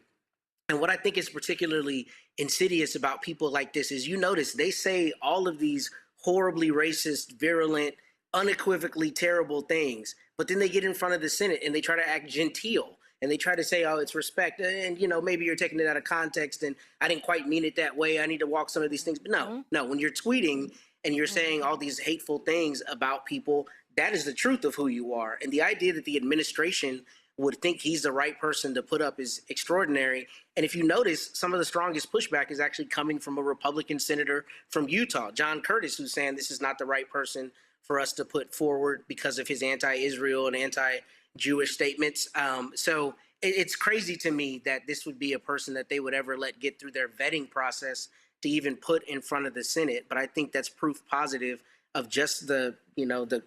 And what I think is particularly insidious about people like this is, you notice they say all of these horribly racist, virulent, unequivocally terrible things, but then they get in front of the Senate and they try to act genteel and they try to say, oh, it's respect. And, maybe you're taking it out of context and I didn't quite mean it that way. I need to walk some of these things. But no, when you're tweeting and you're saying all these hateful things about people, that is the truth of who you are. And the idea that the administration would think he's the right person to put up is extraordinary. And if you notice, some of the strongest pushback is actually coming from a Republican senator from Utah, John Curtis, who's saying this is not the right person for us to put forward because of his anti-Israel and anti-Jewish statements. So it's crazy to me that this would be a person that they would ever let get through their vetting process to even put in front of the Senate. But I think that's proof positive of just the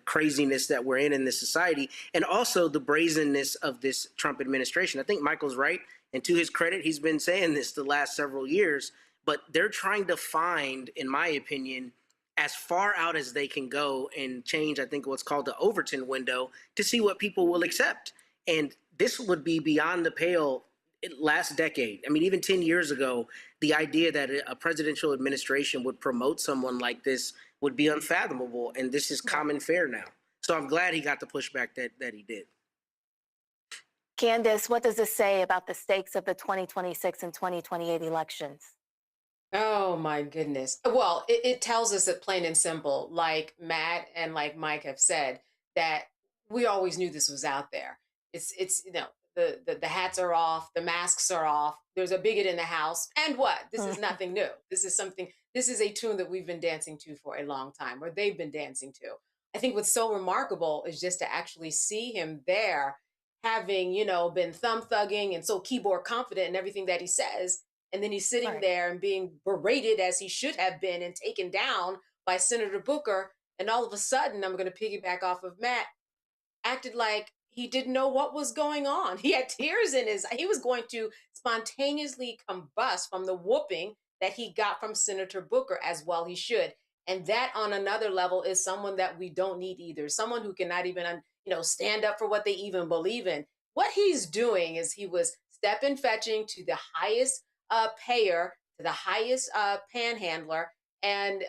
craziness that we're in this society, and also the brazenness of this Trump administration. I think Michael's right, and to his credit, he's been saying this the last several years, but they're trying to find, in my opinion, as far out as they can go and change, I think, what's called the Overton window to see what people will accept. And this would be beyond the pale last decade. I mean, even 10 years ago, the idea that a presidential administration would promote someone like this would be unfathomable. And this is common fare now. So I'm glad he got the pushback that he did. Candace, what does this say about the stakes of the 2026 and 2028 elections? Oh my goodness. Well, it tells us that plain and simple, like Matt and like Mike have said, that we always knew this was out there. It's the hats are off, the masks are off. There's a bigot in the house. And what? This is nothing new. This is a tune that we've been dancing to for a long time, or they've been dancing to. I think what's so remarkable is just to actually see him there, having, been thumb thugging and so keyboard confident in everything that he says. And then he's sitting there and being berated as he should have been and taken down by Senator Booker. And all of a sudden, I'm going to piggyback off of Matt, acted like he didn't know what was going on. He had tears in his, he was going to spontaneously combust from the whooping that he got from Senator Booker, as well he should. And that on another level is someone that we don't need either. Someone who cannot even, stand up for what they even believe in. What he's doing is he was step and fetching to the highest payer, to the highest panhandler. And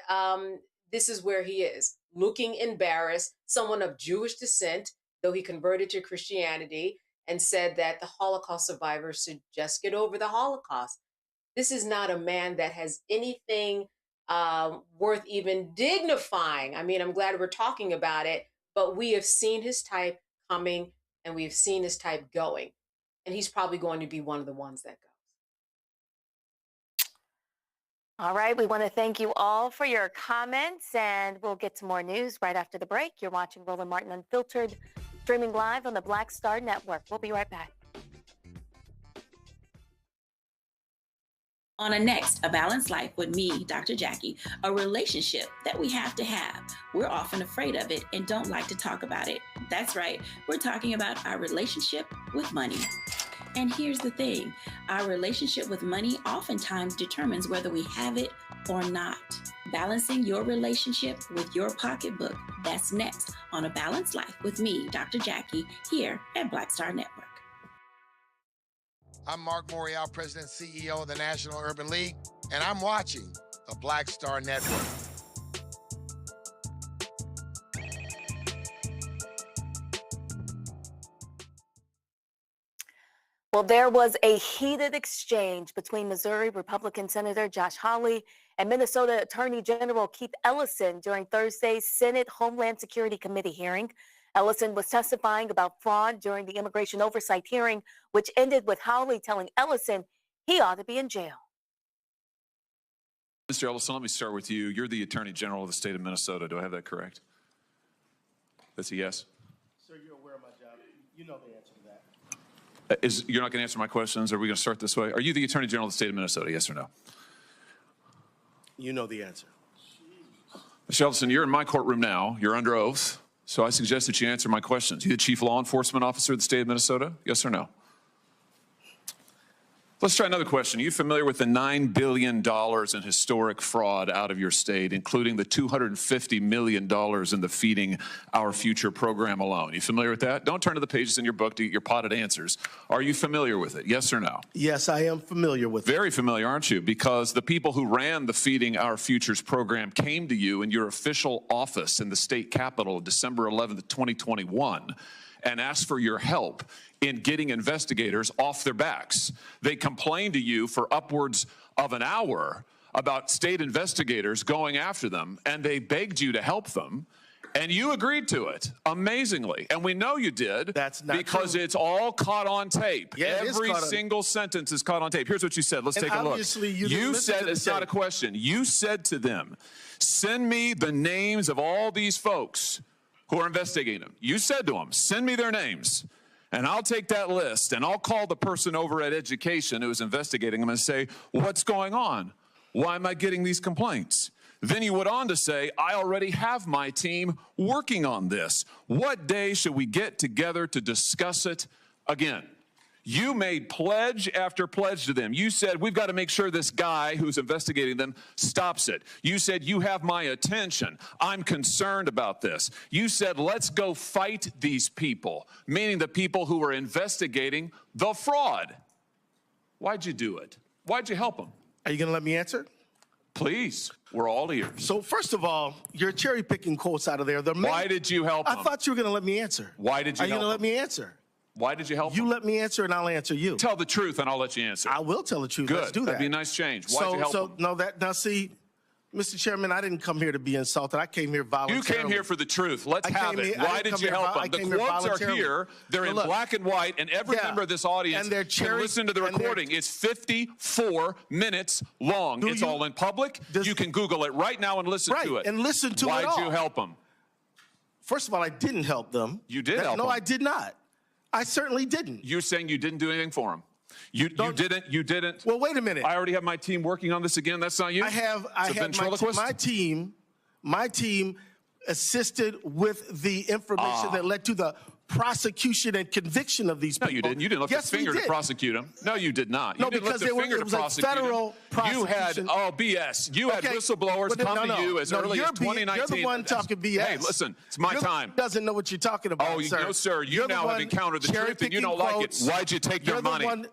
this is where he is, looking embarrassed, someone of Jewish descent, though he converted to Christianity and said that the Holocaust survivors should just get over the Holocaust. This is not a man that has anything worth even dignifying. I mean, I'm glad we're talking about it, but we have seen his type coming and we've seen his type going. And he's probably going to be one of the ones that goes. All right, we want to thank you all for your comments, and we'll get to more news right after the break. You're watching Roland Martin Unfiltered, streaming live on the Black Star Network. We'll be right back. On a next, A Balanced Life with me, Dr. Jackie, a relationship that we have to have. We're often afraid of it and don't like to talk about it. That's right, we're talking about our relationship with money. And here's the thing, our relationship with money oftentimes determines whether we have it or not. Balancing your relationship with your pocketbook, that's next on A Balanced Life with me, Dr. Jackie, here at Black Star Network. I'm Mark Morial, President and CEO of the National Urban League, and I'm watching the Black Star Network. Well, there was a heated exchange between Missouri Republican Senator Josh Hawley and Minnesota Attorney General Keith Ellison during Thursday's Senate Homeland Security Committee hearing. Ellison was testifying about fraud during the immigration oversight hearing, which ended with Hawley telling Ellison he ought to be in jail. Mr. Ellison, let me start with you. You're the Attorney General of the state of Minnesota. Do I have that correct? That's a yes? Sir, you're aware of my job. You know the answer to that. You're not going to answer my questions? Are we going to start this way? Are you the Attorney General of the state of Minnesota, yes or no? You know the answer. Mr. Ellison, you're in my courtroom now. You're under oath. So I suggest that you answer my questions. You the Chief Law Enforcement Officer of the state of Minnesota, yes or no? Let's try another question. Are you familiar with the $9 billion in historic fraud out of your state, including the $250 million in the Feeding Our Future program alone? You familiar with that? Don't turn to the pages in your book to get your potted answers. Are you familiar with it? Yes or no? Yes, I am familiar with it. Very familiar, aren't you? Because the people who ran the Feeding Our Futures program came to you in your official office in the state capitol December 11th, 2021, and asked for your help in getting investigators off their backs. They complained to you for upwards of an hour about state investigators going after them, and they begged you to help them, and you agreed to it, amazingly. And we know you did. That's not because true. It's all caught on tape. Yeah, Every single sentence is caught on tape. Here's what you said. Let's take a look. Obviously, you said, it's not a question. You said to them, send me the names of all these folks who are investigating them. You said to them, send me their names. And I'll take that list and I'll call the person over at Education who is investigating them and say, what's going on? Why am I getting these complaints? Then you went on to say, I already have my team working on this. What day should we get together to discuss it again? You made pledge after pledge to them. You said, we've got to make sure this guy who's investigating them stops it. You said, you have my attention. I'm concerned about this. You said, let's go fight these people, meaning the people who are investigating the fraud. Why'd you do it? Why'd you help them? Are you going to let me answer? Please, we're all ears. So first of all, you're cherry picking quotes out of there. Why did you help them? I thought you were going to let me answer. Why did you help them? Are you going to let me answer? Why did you help You them? let me answer and I'll answer you. Tell the truth and I'll let you answer. I will tell the truth. Good. Let's do that. That'd be a nice change. Why'd you help them? Now see, Mr. Chairman, I didn't come here to be insulted. I came here voluntarily. You came here for the truth. Let's have it. Why did you help them? The quotes are here. They're in black and white, and every member of this audience can listen to the recording. It's 54 minutes long. It's all in public. You can Google it right now and listen to it. And listen to it all. Why'd you help them? First of all, I didn't help them. You did help them. No, I did not. I certainly didn't. You're saying you didn't do anything for them. You didn't. Well, wait a minute. I already have my team working on this again. That's not you? I have my team assisted with the information that led to the prosecution and conviction of these people. No, you didn't. You didn't lift a finger to prosecute them. No, you did not. You didn't lift a finger to prosecute them. Federal prosecution. You had, BS. You had whistleblowers come to you as early as 2019. You're the one talking BS. Hey, listen, it's my time. Doesn't know what you're talking about, sir. No, sir. You now have encountered the truth and you don't like it. Why'd you take their money?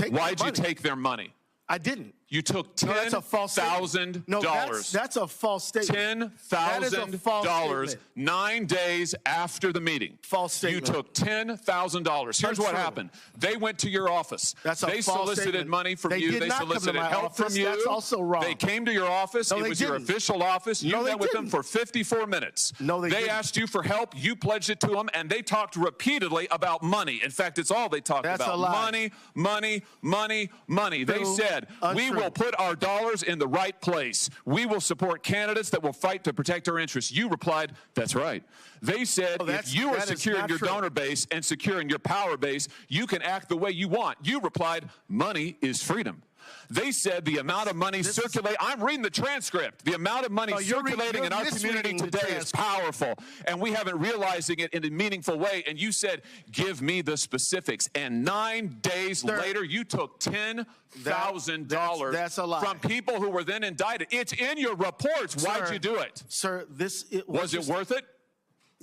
Why'd you take their money? I didn't. You took $10,000. No, that's a false statement. $10,000 9 days after the meeting. False statement. You took $10,000. Here's what happened. They went to your office. They solicited money from you. They solicited help from you. That's also wrong. They came to your office. It was your official office. You met with them for 54 minutes. No, they didn't. They asked you for help. You pledged it to them, and they talked repeatedly about money. In fact, it's all they talked about. That's a lie. Money, money, money, money. They said, we will put our dollars in the right place. We will support candidates that will fight to protect our interests. You replied, that's right. They said, if you are secure in your donor base and secure in your power base, you can act the way you want. You replied, money is freedom. They said the amount of money circulating, I'm reading the transcript, the amount of money circulating in our community today is powerful, and we haven't realizing it in a meaningful way. And you said, give me the specifics. And 9 days later, you took $10,000 from people who were then indicted. It's in your reports. Why'd you do it? Sir, was it worth it?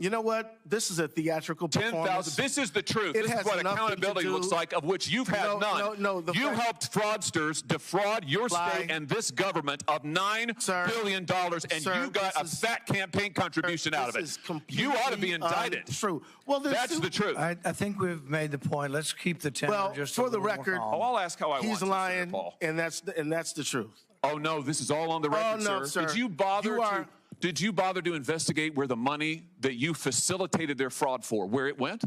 You know what? This is a theatrical performance. 10,000. This is the truth. This is what accountability looks like, of which you've had none. You helped fraudsters defraud your state and this government of $9 billion, and you got a fat campaign contribution out of it. You ought to be indicted. True. Well, that's the truth. I think we've made the point. Let's keep the tenor just for a the little record. more calm. I'll ask how I want He's to, lying, Paul. and that's the truth. Oh no, this is all on the record, no, sir. Did you bother to? Did you bother to investigate where the money that you facilitated their fraud for, where it went?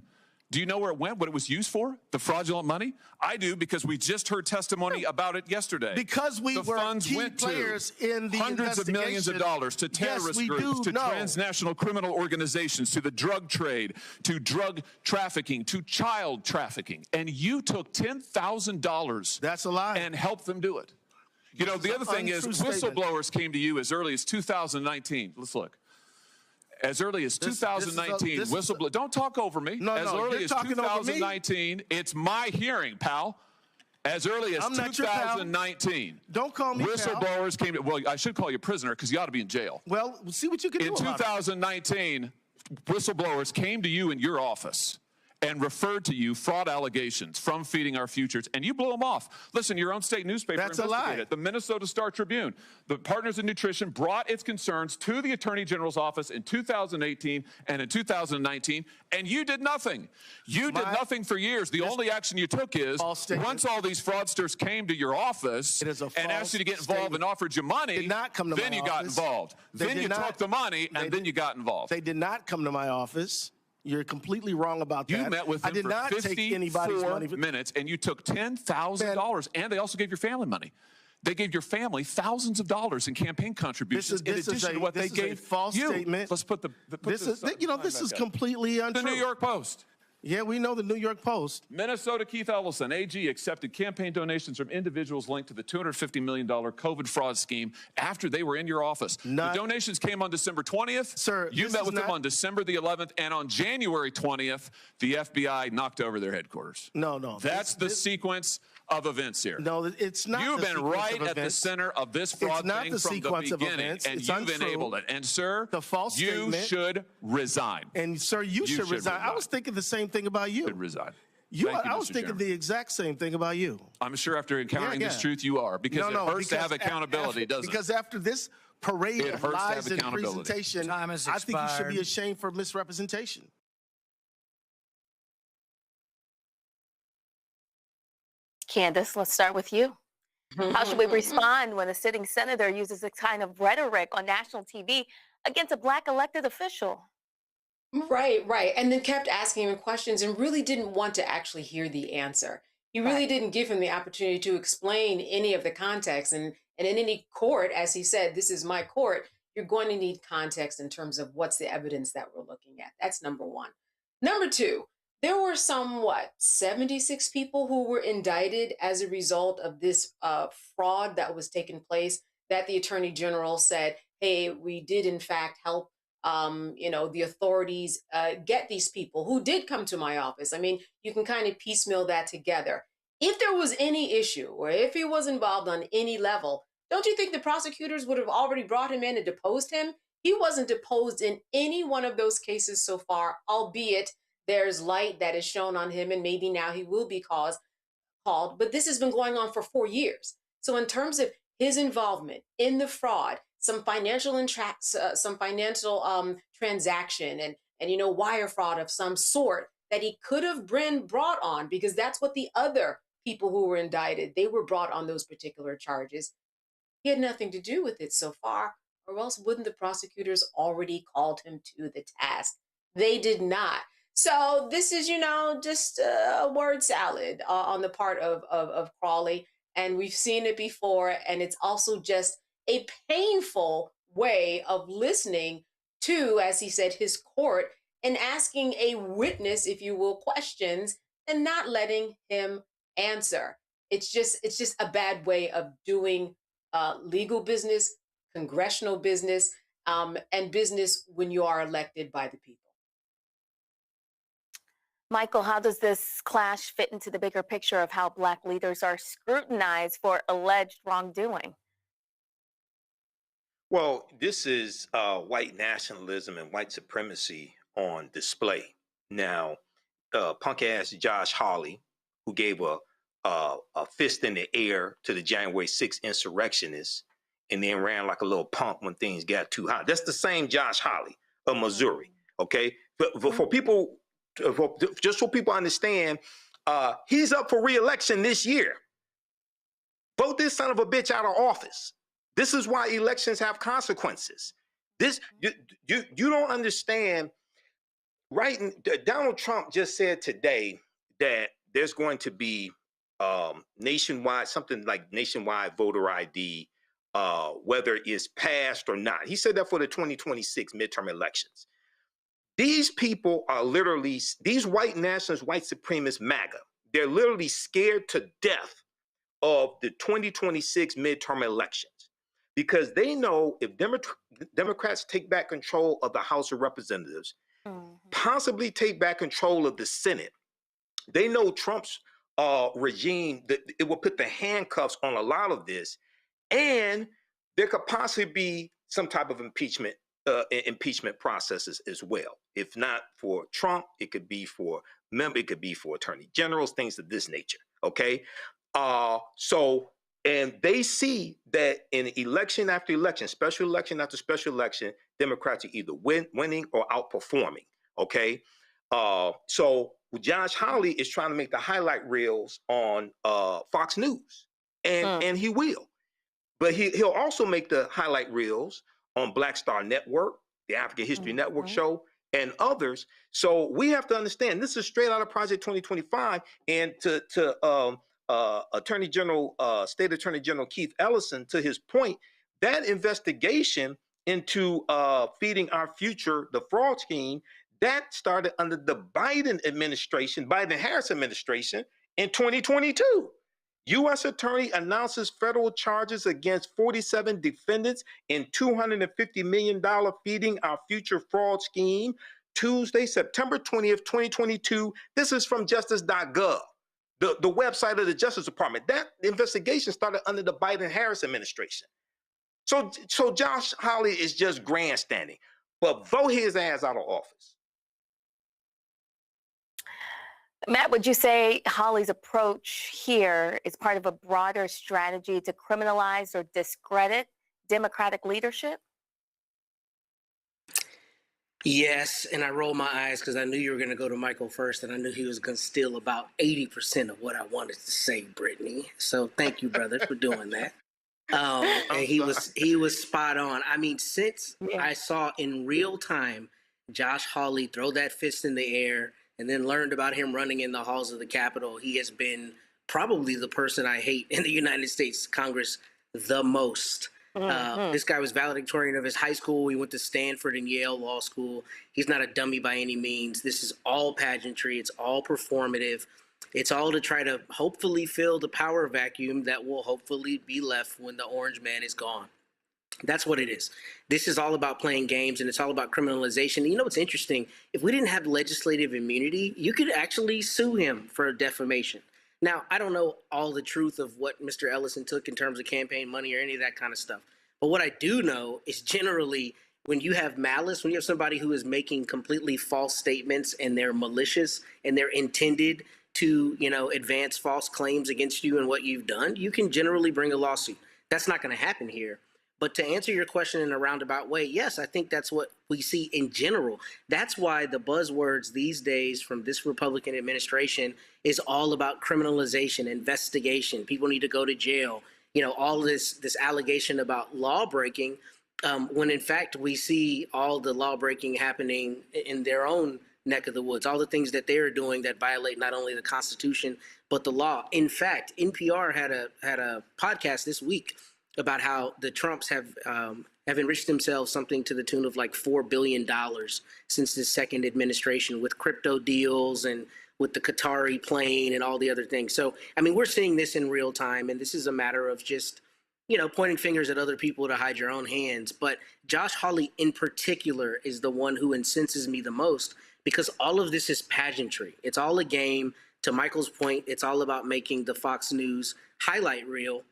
Do you know where it went, what it was used for, the fraudulent money? I do, because we just heard testimony about it yesterday. Because we were key players in the hundreds of millions of dollars to terrorist groups, to transnational criminal organizations, to the drug trade, to drug trafficking, to child trafficking. And you took $10,000 That's a lie. And helped them do it. You know, the other thing is, whistleblowers came to you as early as 2019. Let's look. As early as 2019, whistleblower. Don't talk over me. As early as 2019, it's my hearing, pal. As early as 2019. Don't call me whistleblowers came to, well, I should call you prisoner because you ought to be in jail. Well, we'll see what you can do about it. In 2019, whistleblowers came to you in your office and referred to you fraud allegations from Feeding Our Futures, and you blew them off. Listen, your own state newspaper investigated it. The Minnesota Star Tribune, the Partners in Nutrition, brought its concerns to the Attorney General's office in 2018 and in 2019, and you did nothing. You did nothing for years. The only action you took is, once all these fraudsters came to your office and asked you to get involved and offered you money, then you got involved. Then you took the money, and then you got involved. They did not come to my office. You're completely wrong about that. You met with them for 54 minutes, and you took $10,000, and they also gave your family money. They gave your family thousands of dollars in campaign contributions in addition to what they gave false you. Statement. Let's put this is completely untrue. The New York Post. Yeah, we know the New York Post. Minnesota Keith Ellison, AG, accepted campaign donations from individuals linked to the $250 million COVID fraud scheme after they were in your office. The donations came on December 20th. Sir, you met with them on December the 11th, and on January 20th, the FBI knocked over their headquarters. No. That's the sequence of events here. No, it's not. You've been right at the center of this fraud thing from the beginning, and you've enabled it. And, sir, you should resign. And, sir, you should resign. I was thinking the same thing about you. Should resign. I was thinking the exact same thing about you. I'm sure after encountering this truth, you are, because it hurts to have accountability, doesn't it? Because after this parade of lies and presentation, I think you should be ashamed for misrepresentation. Candace, let's start with you. How should we respond when a sitting senator uses this kind of rhetoric on national TV against a Black elected official? Right. And then kept asking him questions and really didn't want to actually hear the answer. He really didn't give him the opportunity to explain any of the context. And in any court, as he said, this is my court, you're going to need context in terms of what's the evidence that we're looking at. That's number one. Number two, there were some, 76 people who were indicted as a result of this fraud that was taking place, that the Attorney General said, hey, we did in fact help the authorities get these people who did come to my office. I mean, you can kind of piecemeal that together. If there was any issue or if he was involved on any level, don't you think the prosecutors would have already brought him in and deposed him? He wasn't deposed in any one of those cases so far, albeit there's light that is shown on him and maybe now he will be called. But this has been going on for 4 years. So in terms of his involvement in the fraud, some financial transaction and wire fraud of some sort that he could have been brought on, because that's what the other people who were indicted, they were brought on those particular charges. He had nothing to do with it so far, or else wouldn't the prosecutors already called him to the task? They did not. So this is, just a word salad on the part of Crawley. And we've seen it before. And it's also just a painful way of listening to, as he said, his court, and asking a witness, if you will, questions and not letting him answer. It's just a bad way of doing legal business, congressional business, and business when you are elected by the people. Michael, how does this clash fit into the bigger picture of how Black leaders are scrutinized for alleged wrongdoing? Well, this is white nationalism and white supremacy on display. Now, punk ass Josh Hawley, who gave a fist in the air to the January 6th insurrectionists, and then ran like a little punk when things got too hot. That's the same Josh Hawley of Missouri. Okay, for people, just so people understand, he's up for re-election this year. Vote this son of a bitch out of office. This is why elections have consequences. This you don't understand, right? Donald Trump just said today that there's going to be nationwide, something like nationwide voter ID, whether it's passed or not. He said that for the 2026 midterm elections. These people are literally, these white nationalists, white supremacists, MAGA, they're literally scared to death of the 2026 midterm elections because they know if Democrats take back control of the House of Representatives, possibly take back control of the Senate, they know Trump's regime, that it will put the handcuffs on a lot of this, and there could possibly be some type of impeachment processes as well. If not for Trump, it could be for attorney generals, things of this nature. Okay, and they see that in election after election, special election after special election, Democrats are either winning or outperforming. Okay, so Josh Hawley is trying to make the highlight reels on Fox News, and he will. But he'll also make the highlight reels on Black Star Network, the African History Network show, and others. So we have to understand this is straight out of Project 2025. And to Attorney General, State Attorney General Keith Ellison, to his point, that investigation into feeding our future, the fraud scheme, that started under the Biden administration, Biden-Harris administration in 2022. U.S. Attorney announces federal charges against 47 defendants in $250 million feeding our future fraud scheme. Tuesday, September 20th, 2022. This is from justice.gov, the website of the Justice Department. That investigation started under the Biden-Harris administration. So Josh Hawley is just grandstanding, but vote his ass out of office. Matt, would you say Hawley's approach here is part of a broader strategy to criminalize or discredit Democratic leadership? Yes, and I rolled my eyes because I knew you were going to go to Michael first, and I knew he was going to steal about 80% of what I wanted to say, Brittany. So thank you, brother, for doing that. And he was spot on. I mean, since I saw in real time Josh Hawley throw that fist in the air and then learned about him running in the halls of the Capitol, he has been probably the person I hate in the United States Congress the most. This guy was valedictorian of his high school. He went to Stanford and Yale Law School. He's not a dummy by any means. This is all pageantry. It's all performative. It's all to try to hopefully fill the power vacuum that will hopefully be left when the orange man is gone. That's what it is. This is all about playing games, and it's all about criminalization. You know what's interesting? If we didn't have legislative immunity, you could actually sue him for defamation. Now, I don't know all the truth of what Mr. Ellison took in terms of campaign money or any of that kind of stuff. But what I do know is generally when you have malice, when you have somebody who is making completely false statements and they're malicious and they're intended to, advance false claims against you and what you've done, you can generally bring a lawsuit. That's not going to happen here. But to answer your question in a roundabout way, yes, I think that's what we see in general. That's why the buzzwords these days from this Republican administration is all about criminalization, investigation. People need to go to jail. All this allegation about law breaking, when in fact we see all the law breaking happening in their own neck of the woods, all the things that they're doing that violate not only the Constitution, but the law. In fact, NPR had a podcast this week about how the Trumps have enriched themselves something to the tune of like $4 billion since the second administration with crypto deals and with the Qatari plane and all the other things. So, I mean, we're seeing this in real time, and this is a matter of just, pointing fingers at other people to hide your own hands. But Josh Hawley in particular is the one who incenses me the most because all of this is pageantry. It's all a game. To Michael's point, it's all about making the Fox News highlight reel.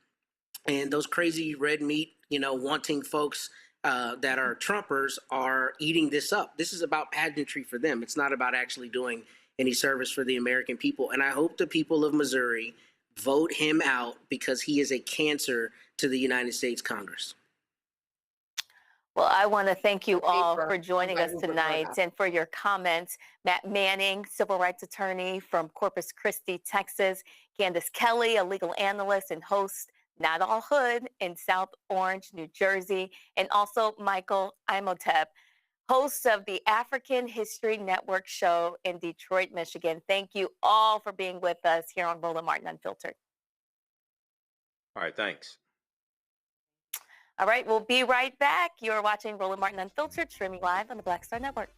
And those crazy red meat, wanting folks that are Trumpers are eating this up. This is about pageantry for them. It's not about actually doing any service for the American people. And I hope the people of Missouri vote him out because he is a cancer to the United States Congress. Well, I want to thank you all for joining us tonight and for your comments. Matt Manning, civil rights attorney from Corpus Christi, Texas. Candace Kelly, a legal analyst and host, Not All Hood in South Orange, New Jersey. And also Michael Imhotep, host of the African History Network show in Detroit, Michigan. Thank you all for being with us here on Roland Martin Unfiltered. All right, thanks. All right, we'll be right back. You're watching Roland Martin Unfiltered, streaming live on the Black Star Network.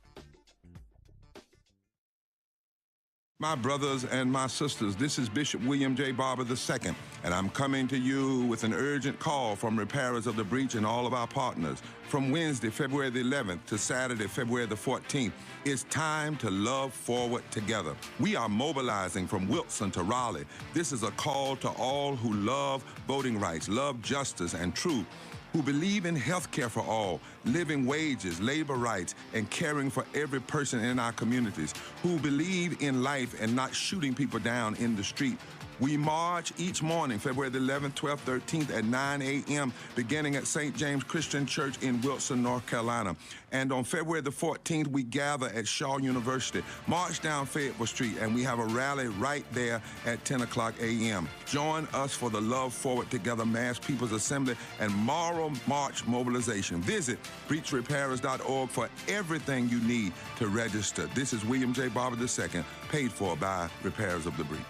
My brothers and my sisters, this is Bishop William J. Barber II, and I'm coming to you with an urgent call from repairers of the breach and all of our partners. From Wednesday, February the 11th to Saturday, February the 14th, it's time to love forward together. We are mobilizing from Wilks to Raleigh. This is a call to all who love voting rights, love justice and truth, who believe in health care for all, living wages, labor rights, and caring for every person in our communities, who believe in life and not shooting people down in the street. We march each morning, February the 11th, 12th, 13th at 9 a.m., beginning at St. James Christian Church in Wilson, North Carolina. And on February the 14th, we gather at Shaw University, march down Fayetteville Street, and we have a rally right there at 10 o'clock a.m. Join us for the Love Forward Together Mass People's Assembly and Moral March mobilization. Visit breachrepairers.org for everything you need to register. This is William J. Barber II, paid for by Repairers of the Breach.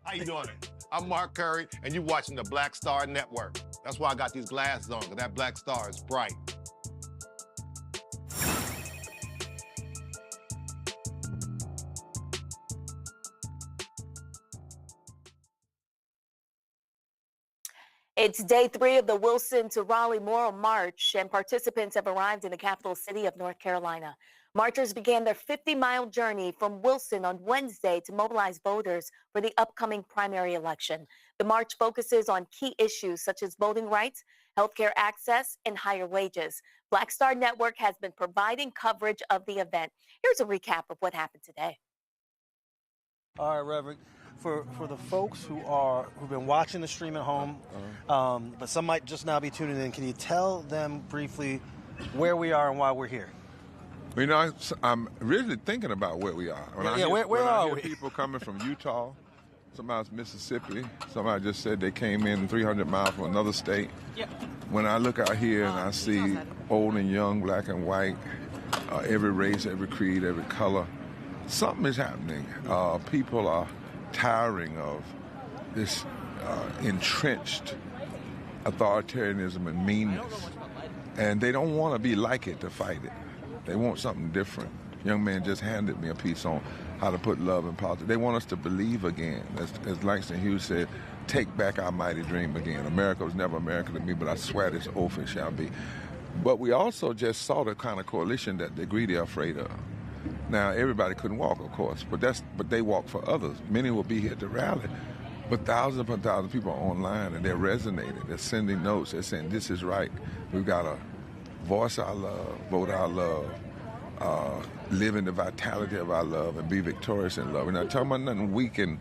How you doing? I'm Mark Curry, and you're watching the Black Star Network. That's why I got these glasses on, because that black star is bright. It's day 3 of the Wilson to Raleigh Moral March, and participants have arrived in the capital city of North Carolina. Marchers began their 50-mile journey from Wilson on Wednesday to mobilize voters for the upcoming primary election. The march focuses on key issues such as voting rights, healthcare access, and higher wages. Black Star Network has been providing coverage of the event. Here's a recap of what happened today. All right, Reverend. For the folks who've been watching the stream at home, but some might just now be tuning in, can you tell them briefly where we are and why we're here? You know, I'm really thinking about where we are. When I hear people coming from Utah, somebody's Mississippi, somebody just said they came in 300 miles from another state. Yeah. When I look out here and I see old and young, black and white, every race, every creed, every color, something is happening. People are tiring of this entrenched authoritarianism and meanness, and they don't want to be like it to fight it. They want something different. Young man just handed me a piece on how to put love in politics. They want us to believe again. As Langston Hughes said, take back our mighty dream again. America was never America to me, but I swear this oath it shall be. But we also just saw the kind of coalition that the greedy are afraid of. Now, everybody couldn't walk, of course, but they walk for others. Many will be here at the rally, but thousands upon thousands of people are online, and they're resonating. They're sending notes. They're saying, this is right. We've got to voice our love, vote our love, live in the vitality of our love, and be victorious in love. We're not talking about nothing weak and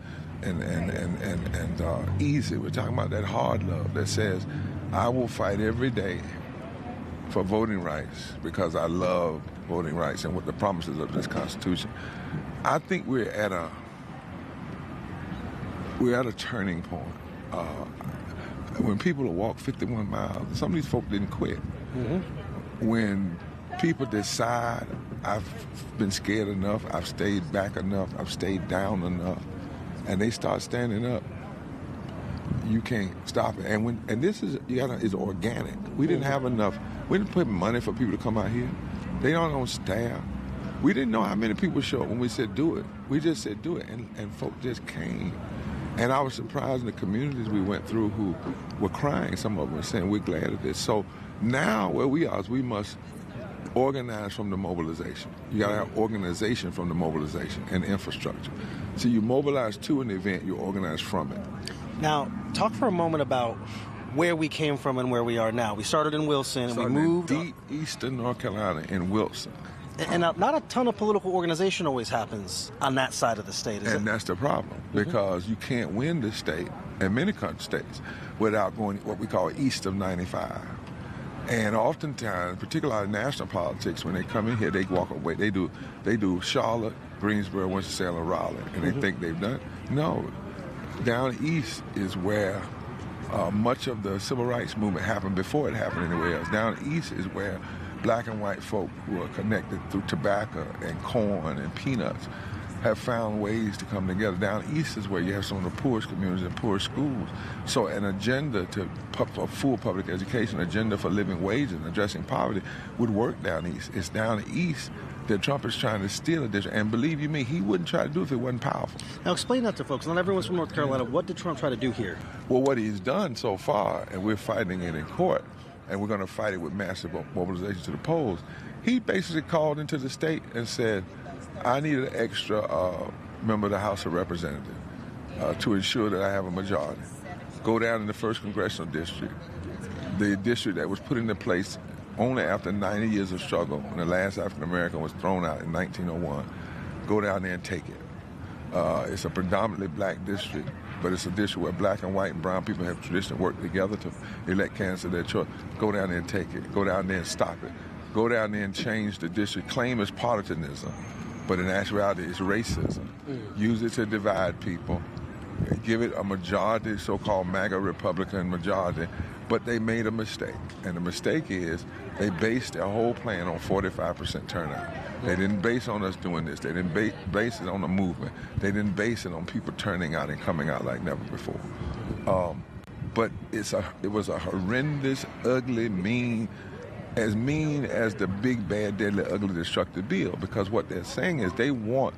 easy. We're talking about that hard love that says, I will fight every day for voting rights because I love voting rights and what the promises of this Constitution. I think we're at a turning point. When people walk 51 miles, some of these folk didn't quit. Mm-hmm. When people decide, I've been scared enough, I've stayed back enough, I've stayed down enough, and they start standing up, you can't stop it. And this is organic. We didn't have enough. We didn't put money for people to come out here. They don't own staff. We didn't know how many people showed up when we said do it. We just said do it, and folk just came. And I was surprised in the communities we went through who were crying. Some of them were saying, we're glad of this. So now where we are is we must organize from the mobilization. You got to have organization from the mobilization and infrastructure. So you mobilize to an event, you organize from it. Now, talk for a moment about where we came from and where we are now. We started in Wilson, and we moved in deep eastern North Carolina in Wilson. And not a ton of political organization always happens on that side of the state, is it? And that's the problem, because you can't win this state, and many country states, without going what we call east of 95. And oftentimes, particularly in national politics, when they come in here, they walk away. They do Charlotte, Greensboro, Winston-Salem, Raleigh, and they think they've done it. No, down east is where much of the civil rights movement happened before it happened anywhere else. Down east is where black and white folk who are connected through tobacco and corn and peanuts have found ways to come together. Down east is where you have some of the poorest communities and poorest schools. So an agenda for full public education, agenda for living wages and addressing poverty would work down east. It's down east that Trump is trying to steal a district. And believe you me, he wouldn't try to do it if it wasn't powerful. Now explain that to folks. Not everyone's from North Carolina. What did Trump try to do here? Well, what he's done so far, and we're fighting it in court, and we're going to fight it with massive mobilization to the polls, he basically called into the state and said, I need an extra member of the House of Representatives to ensure that I have a majority. Go down in the 1st Congressional District, the district that was put into place only after 90 years of struggle when the last African American was thrown out in 1901. Go down there and take it. It's a predominantly black district, but it's a district where black and white and brown people have traditionally worked together to elect candidates of their choice. Go down there and take it. Go down there and stop it. Go down there and change the district. Claim it's partisanism, but in actuality it's racism. Use it to divide people. Give it a majority, so-called MAGA Republican majority, but they made a mistake. And the mistake is they based their whole plan on 45% turnout. They didn't base on us doing this. They didn't base it on the movement. They didn't base it on people turning out and coming out like never before. But it was a horrendous, ugly, mean as the big, bad, deadly, ugly, destructive bill, because what they're saying is they want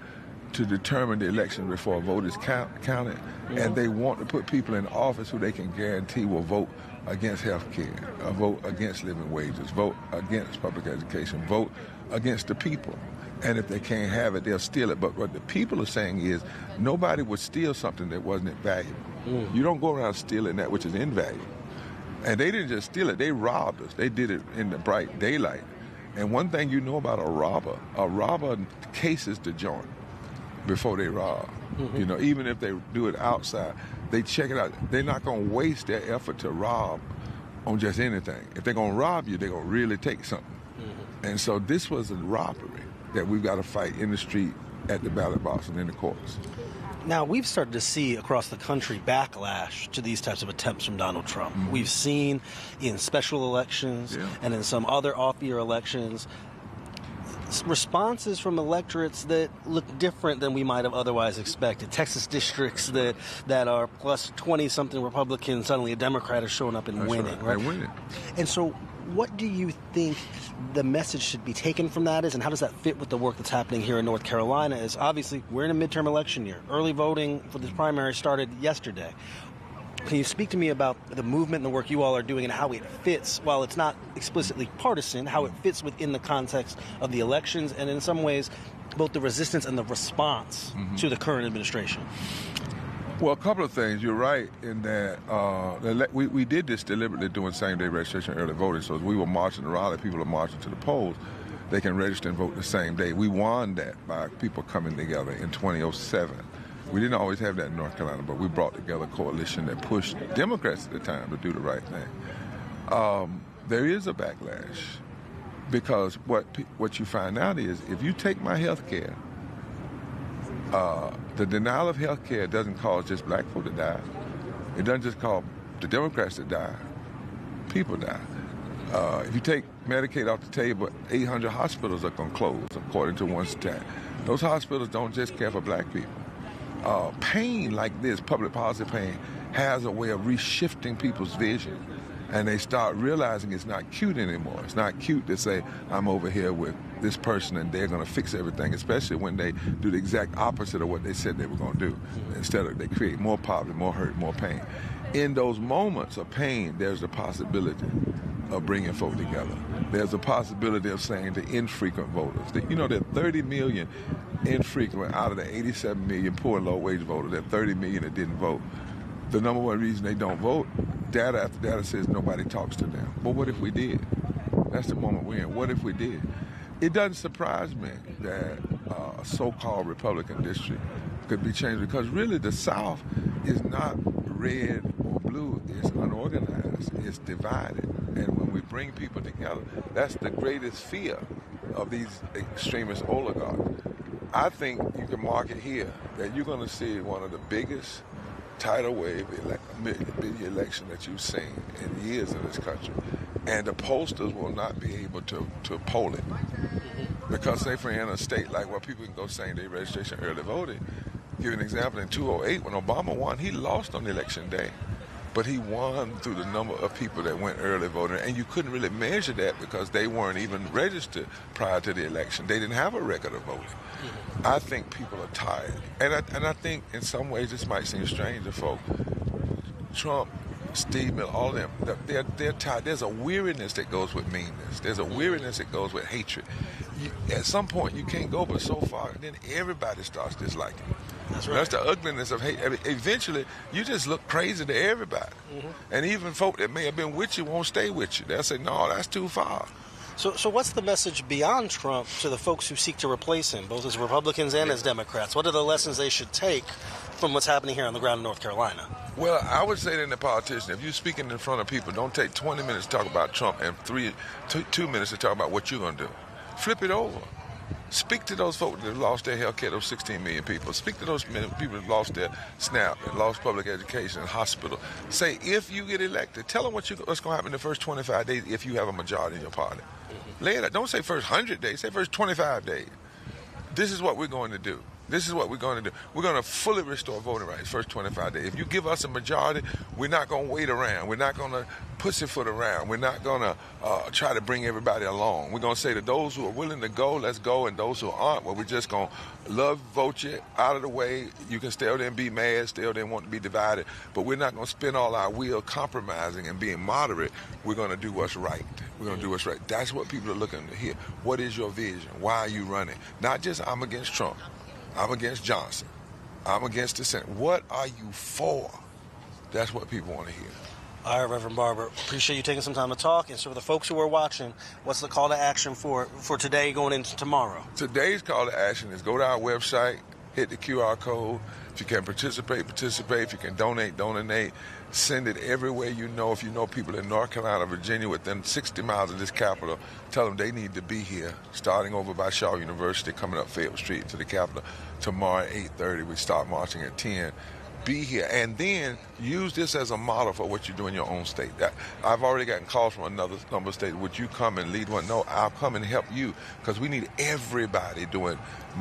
to determine the election before a vote is counted, and they want to put people in office who they can guarantee will vote against health care, vote against living wages, vote against public education, vote against the people. And if they can't have it, they'll steal it. But what the people are saying is nobody would steal something that wasn't valuable. You don't go around stealing that which is invaluable. And they didn't just steal it, they robbed us. They did it in the bright daylight. And one thing you know about a robber cases the joint before they rob. You know, even if they do it outside, they check it out. They're not going to waste their effort to rob on just anything. If they're going to rob you, they're going to really take something. And so this was a robbery that we've got to fight in the street, at the ballot box, and in the courts. Now, we've started to see across the country backlash to these types of attempts from Donald Trump. We've seen in special elections and in some other off-year elections responses from electorates that look different than we might have otherwise expected. Texas districts that are plus 20-something Republicans, suddenly a Democrat is showing up and winning. Right? They're winning. And so what do you think the message should be taken from that is, and how does that fit with the work that's happening here in North Carolina? Is obviously we're in a midterm election year. Early voting for this primary started yesterday. Can you speak to me about the movement and the work you all are doing and how it fits, while it's not explicitly partisan, how it fits within the context of the elections and in some ways both the resistance and the response to the current administration? Well, a couple of things. You're right in that we did this deliberately doing same-day registration and early voting. So as we were marching to Raleigh, people are marching to the polls. They can register and vote the same day. We won that by people coming together in 2007. We didn't always have that in North Carolina, but we brought together a coalition that pushed Democrats at the time to do the right thing. There is a backlash because what you find out is if you take my health care, the denial of health care doesn't cause just black folk to die. It doesn't just cause the Democrats to die. People die. If you take Medicaid off the table, 800 hospitals are going to close, according to one stat. Those hospitals don't just care for black people. Pain like this, public policy pain, has a way of reshifting people's vision. And they start realizing it's not cute anymore. It's not cute to say, I'm over here with this person and they're going to fix everything, especially when they do the exact opposite of what they said they were going to do. Instead of, they create more poverty, more hurt, more pain. In those moments of pain, there's the possibility of bringing folk together. There's a possibility of saying the infrequent voters. You know, there are 30 million infrequent out of the 87 million poor and low-wage voters. There are 30 million that didn't vote. The number one reason they don't vote, data after data says nobody talks to them. But what if we did? That's the moment we're in. What if we did? It doesn't surprise me that a so-called Republican district could be changed, because really the South is not red or blue. It's unorganized. It's divided. And when we bring people together, that's the greatest fear of these extremist oligarchs. I think you can mark it here that you're going to see one of the biggest tidal wave media election that you've seen in years in this country. And the pollsters will not be able to poll it. Because, say, for in a state like where people can go same-day registration, early voting, give you an example, in 2008, when Obama won, he lost on election day. But he won through the number of people that went early voting. And you couldn't really measure that because they weren't even registered prior to the election. They didn't have a record of voting. I think people are tired. And I think in some ways this might seem strange to folk. Trump, Steve Miller, all of them, they're tired. There's a weariness that goes with meanness. There's a weariness that goes with hatred. At some point, you can't go but so far, and then everybody starts disliking. That's right. That's the ugliness of hate. I mean, eventually, you just look crazy to everybody. And even folk that may have been with you won't stay with you. They'll say, no, that's too far. So what's the message beyond Trump to the folks who seek to replace him, both as Republicans and as Democrats? What are the lessons they should take from what's happening here on the ground in North Carolina? Well, I would say to the politician, if you're speaking in front of people, don't take 20 minutes to talk about Trump and 2 minutes to talk about what you're going to do. Flip it over. Speak to those folks that have lost their health care, those 16 million people. Speak to those people that lost their SNAP and lost public education and hospital. Say, if you get elected, tell them what's going to happen in the first 25 days if you have a majority in your party. Lay it out. Don't say first 100 days. Say first 25 days. This is what we're going to do. This is what we're going to do. We're going to fully restore voting rights first 25 days. If you give us a majority, we're not going to wait around. We're not going to pussyfoot around. We're not going to try to bring everybody along. We're going to say to those who are willing to go, let's go, and those who aren't, well, we're just going to vote you out of the way. You can stay there and be mad, stay there and want to be divided, but we're not going to spend all our will compromising and being moderate. We're going to do what's right. We're going to do what's right. That's what people are looking to hear. What is your vision? Why are you running? Not just I'm against Trump. I'm against Johnson. I'm against the Senate. What are you for? That's what people want to hear. All right, Reverend Barber, appreciate you taking some time to talk. And so for the folks who are watching, what's the call to action for today going into tomorrow? Today's call to action is go to our website, hit the QR code. If you can participate, participate. If you can donate, donate. Send it everywhere you know. If you know people in North Carolina, Virginia, within 60 miles of this capital, tell them they need to be here, starting over by Shaw University, coming up Fayetteville Street to the Capitol. Tomorrow at 8:30, we start marching at 10. Be here, and then use this as a model for what you do in your own state. I've already gotten calls from another number of states. Would you come and lead one? No, I'll come and help you, because we need everybody doing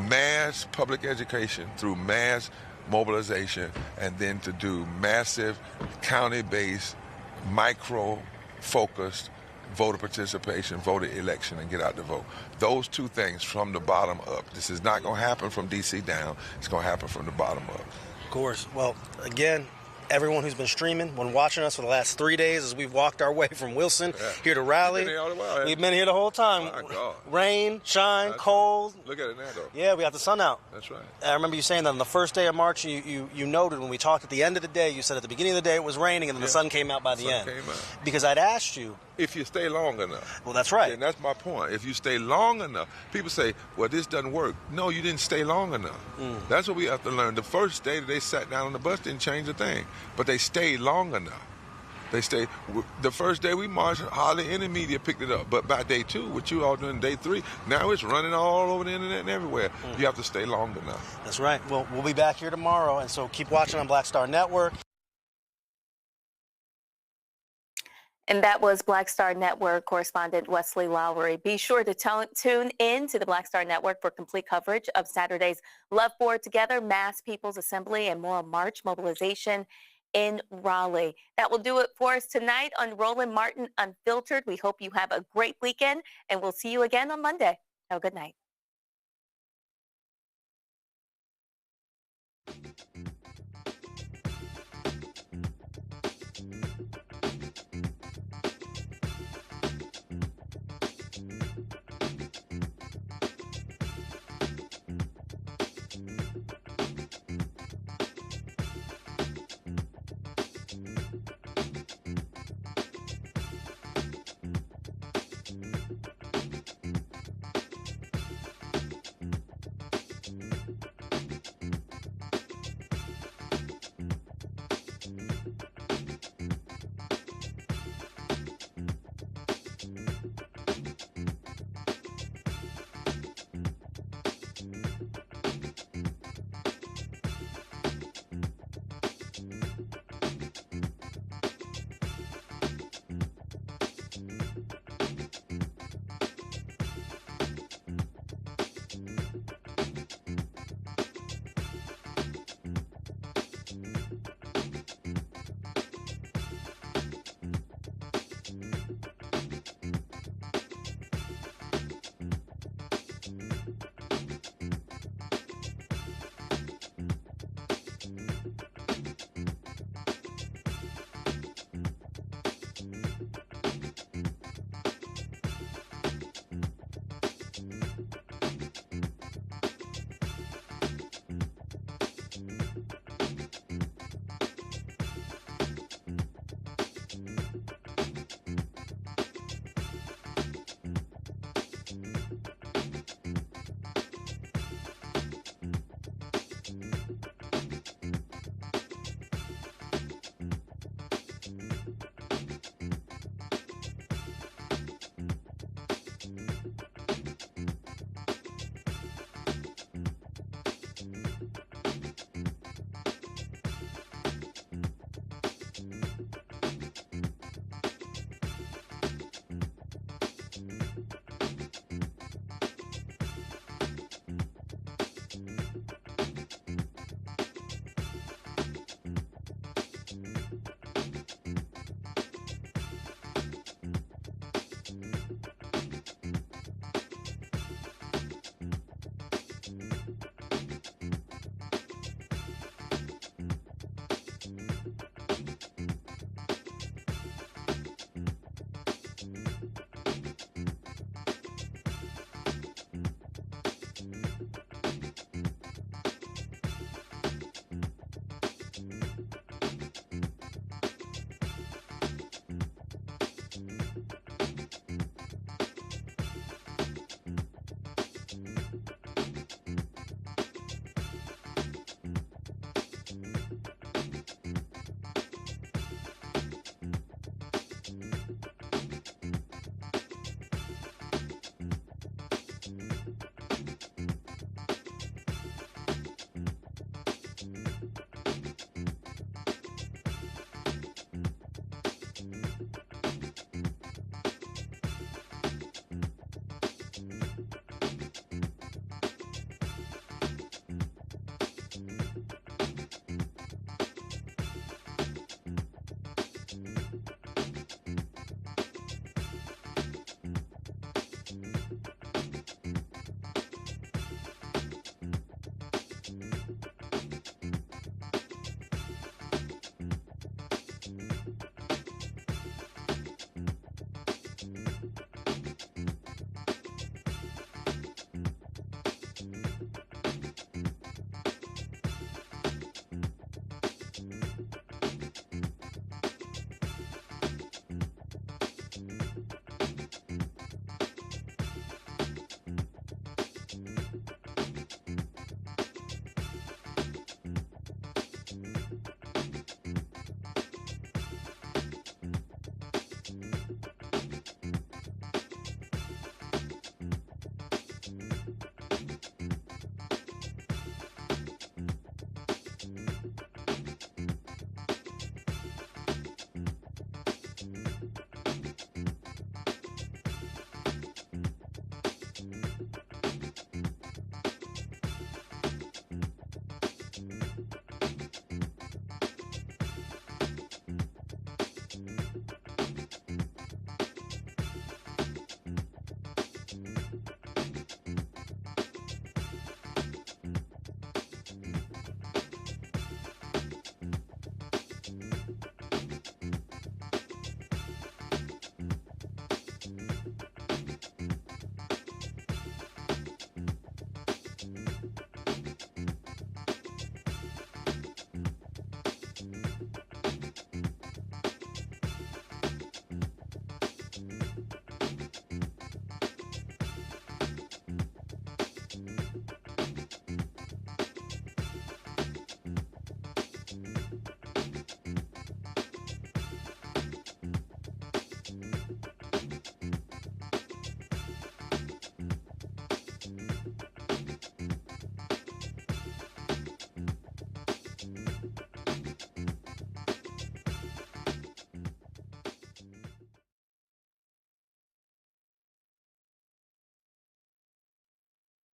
mass public education through mass mobilization, and then to do massive county-based, micro-focused voter participation, voter election, and get out to vote. Those two things from the bottom up. This is not going to happen from D.C. down. It's going to happen from the bottom up. Of course. Well, again, everyone who's been streaming, been watching us for the last 3 days as we've walked our way from Wilson here to Raleigh. You've been here all the while, We've been here the whole time. My God. Rain, shine, cold. Look at it now, though. Yeah, we got the sun out. That's right. I remember you saying that on the first day of March, you noted when we talked at the end of the day, you said at the beginning of the day it was raining, and then the sun came out by the end. Came out. Because I'd asked you. If you stay long enough. Well, that's right. And that's my point. If you stay long enough, people say, well, this doesn't work. No, you didn't stay long enough. That's what we have to learn. The first day that they sat down on the bus didn't change a thing, but they stayed long enough. They stayed. The first day we marched, hardly any media picked it up. But by day 2, what you all doing day 3, now it's running all over the internet and everywhere. You have to stay long enough. That's right. Well, we'll be back here tomorrow, and so keep watching on Black Star Network. And that was Black Star Network correspondent Wesley Lowery. Be sure to tune in to the Black Star Network for complete coverage of Saturday's Love for Together, Mass People's Assembly, and Moral March mobilization in Raleigh. That will do it for us tonight on Roland Martin Unfiltered. We hope you have a great weekend, and we'll see you again on Monday. Have a good night.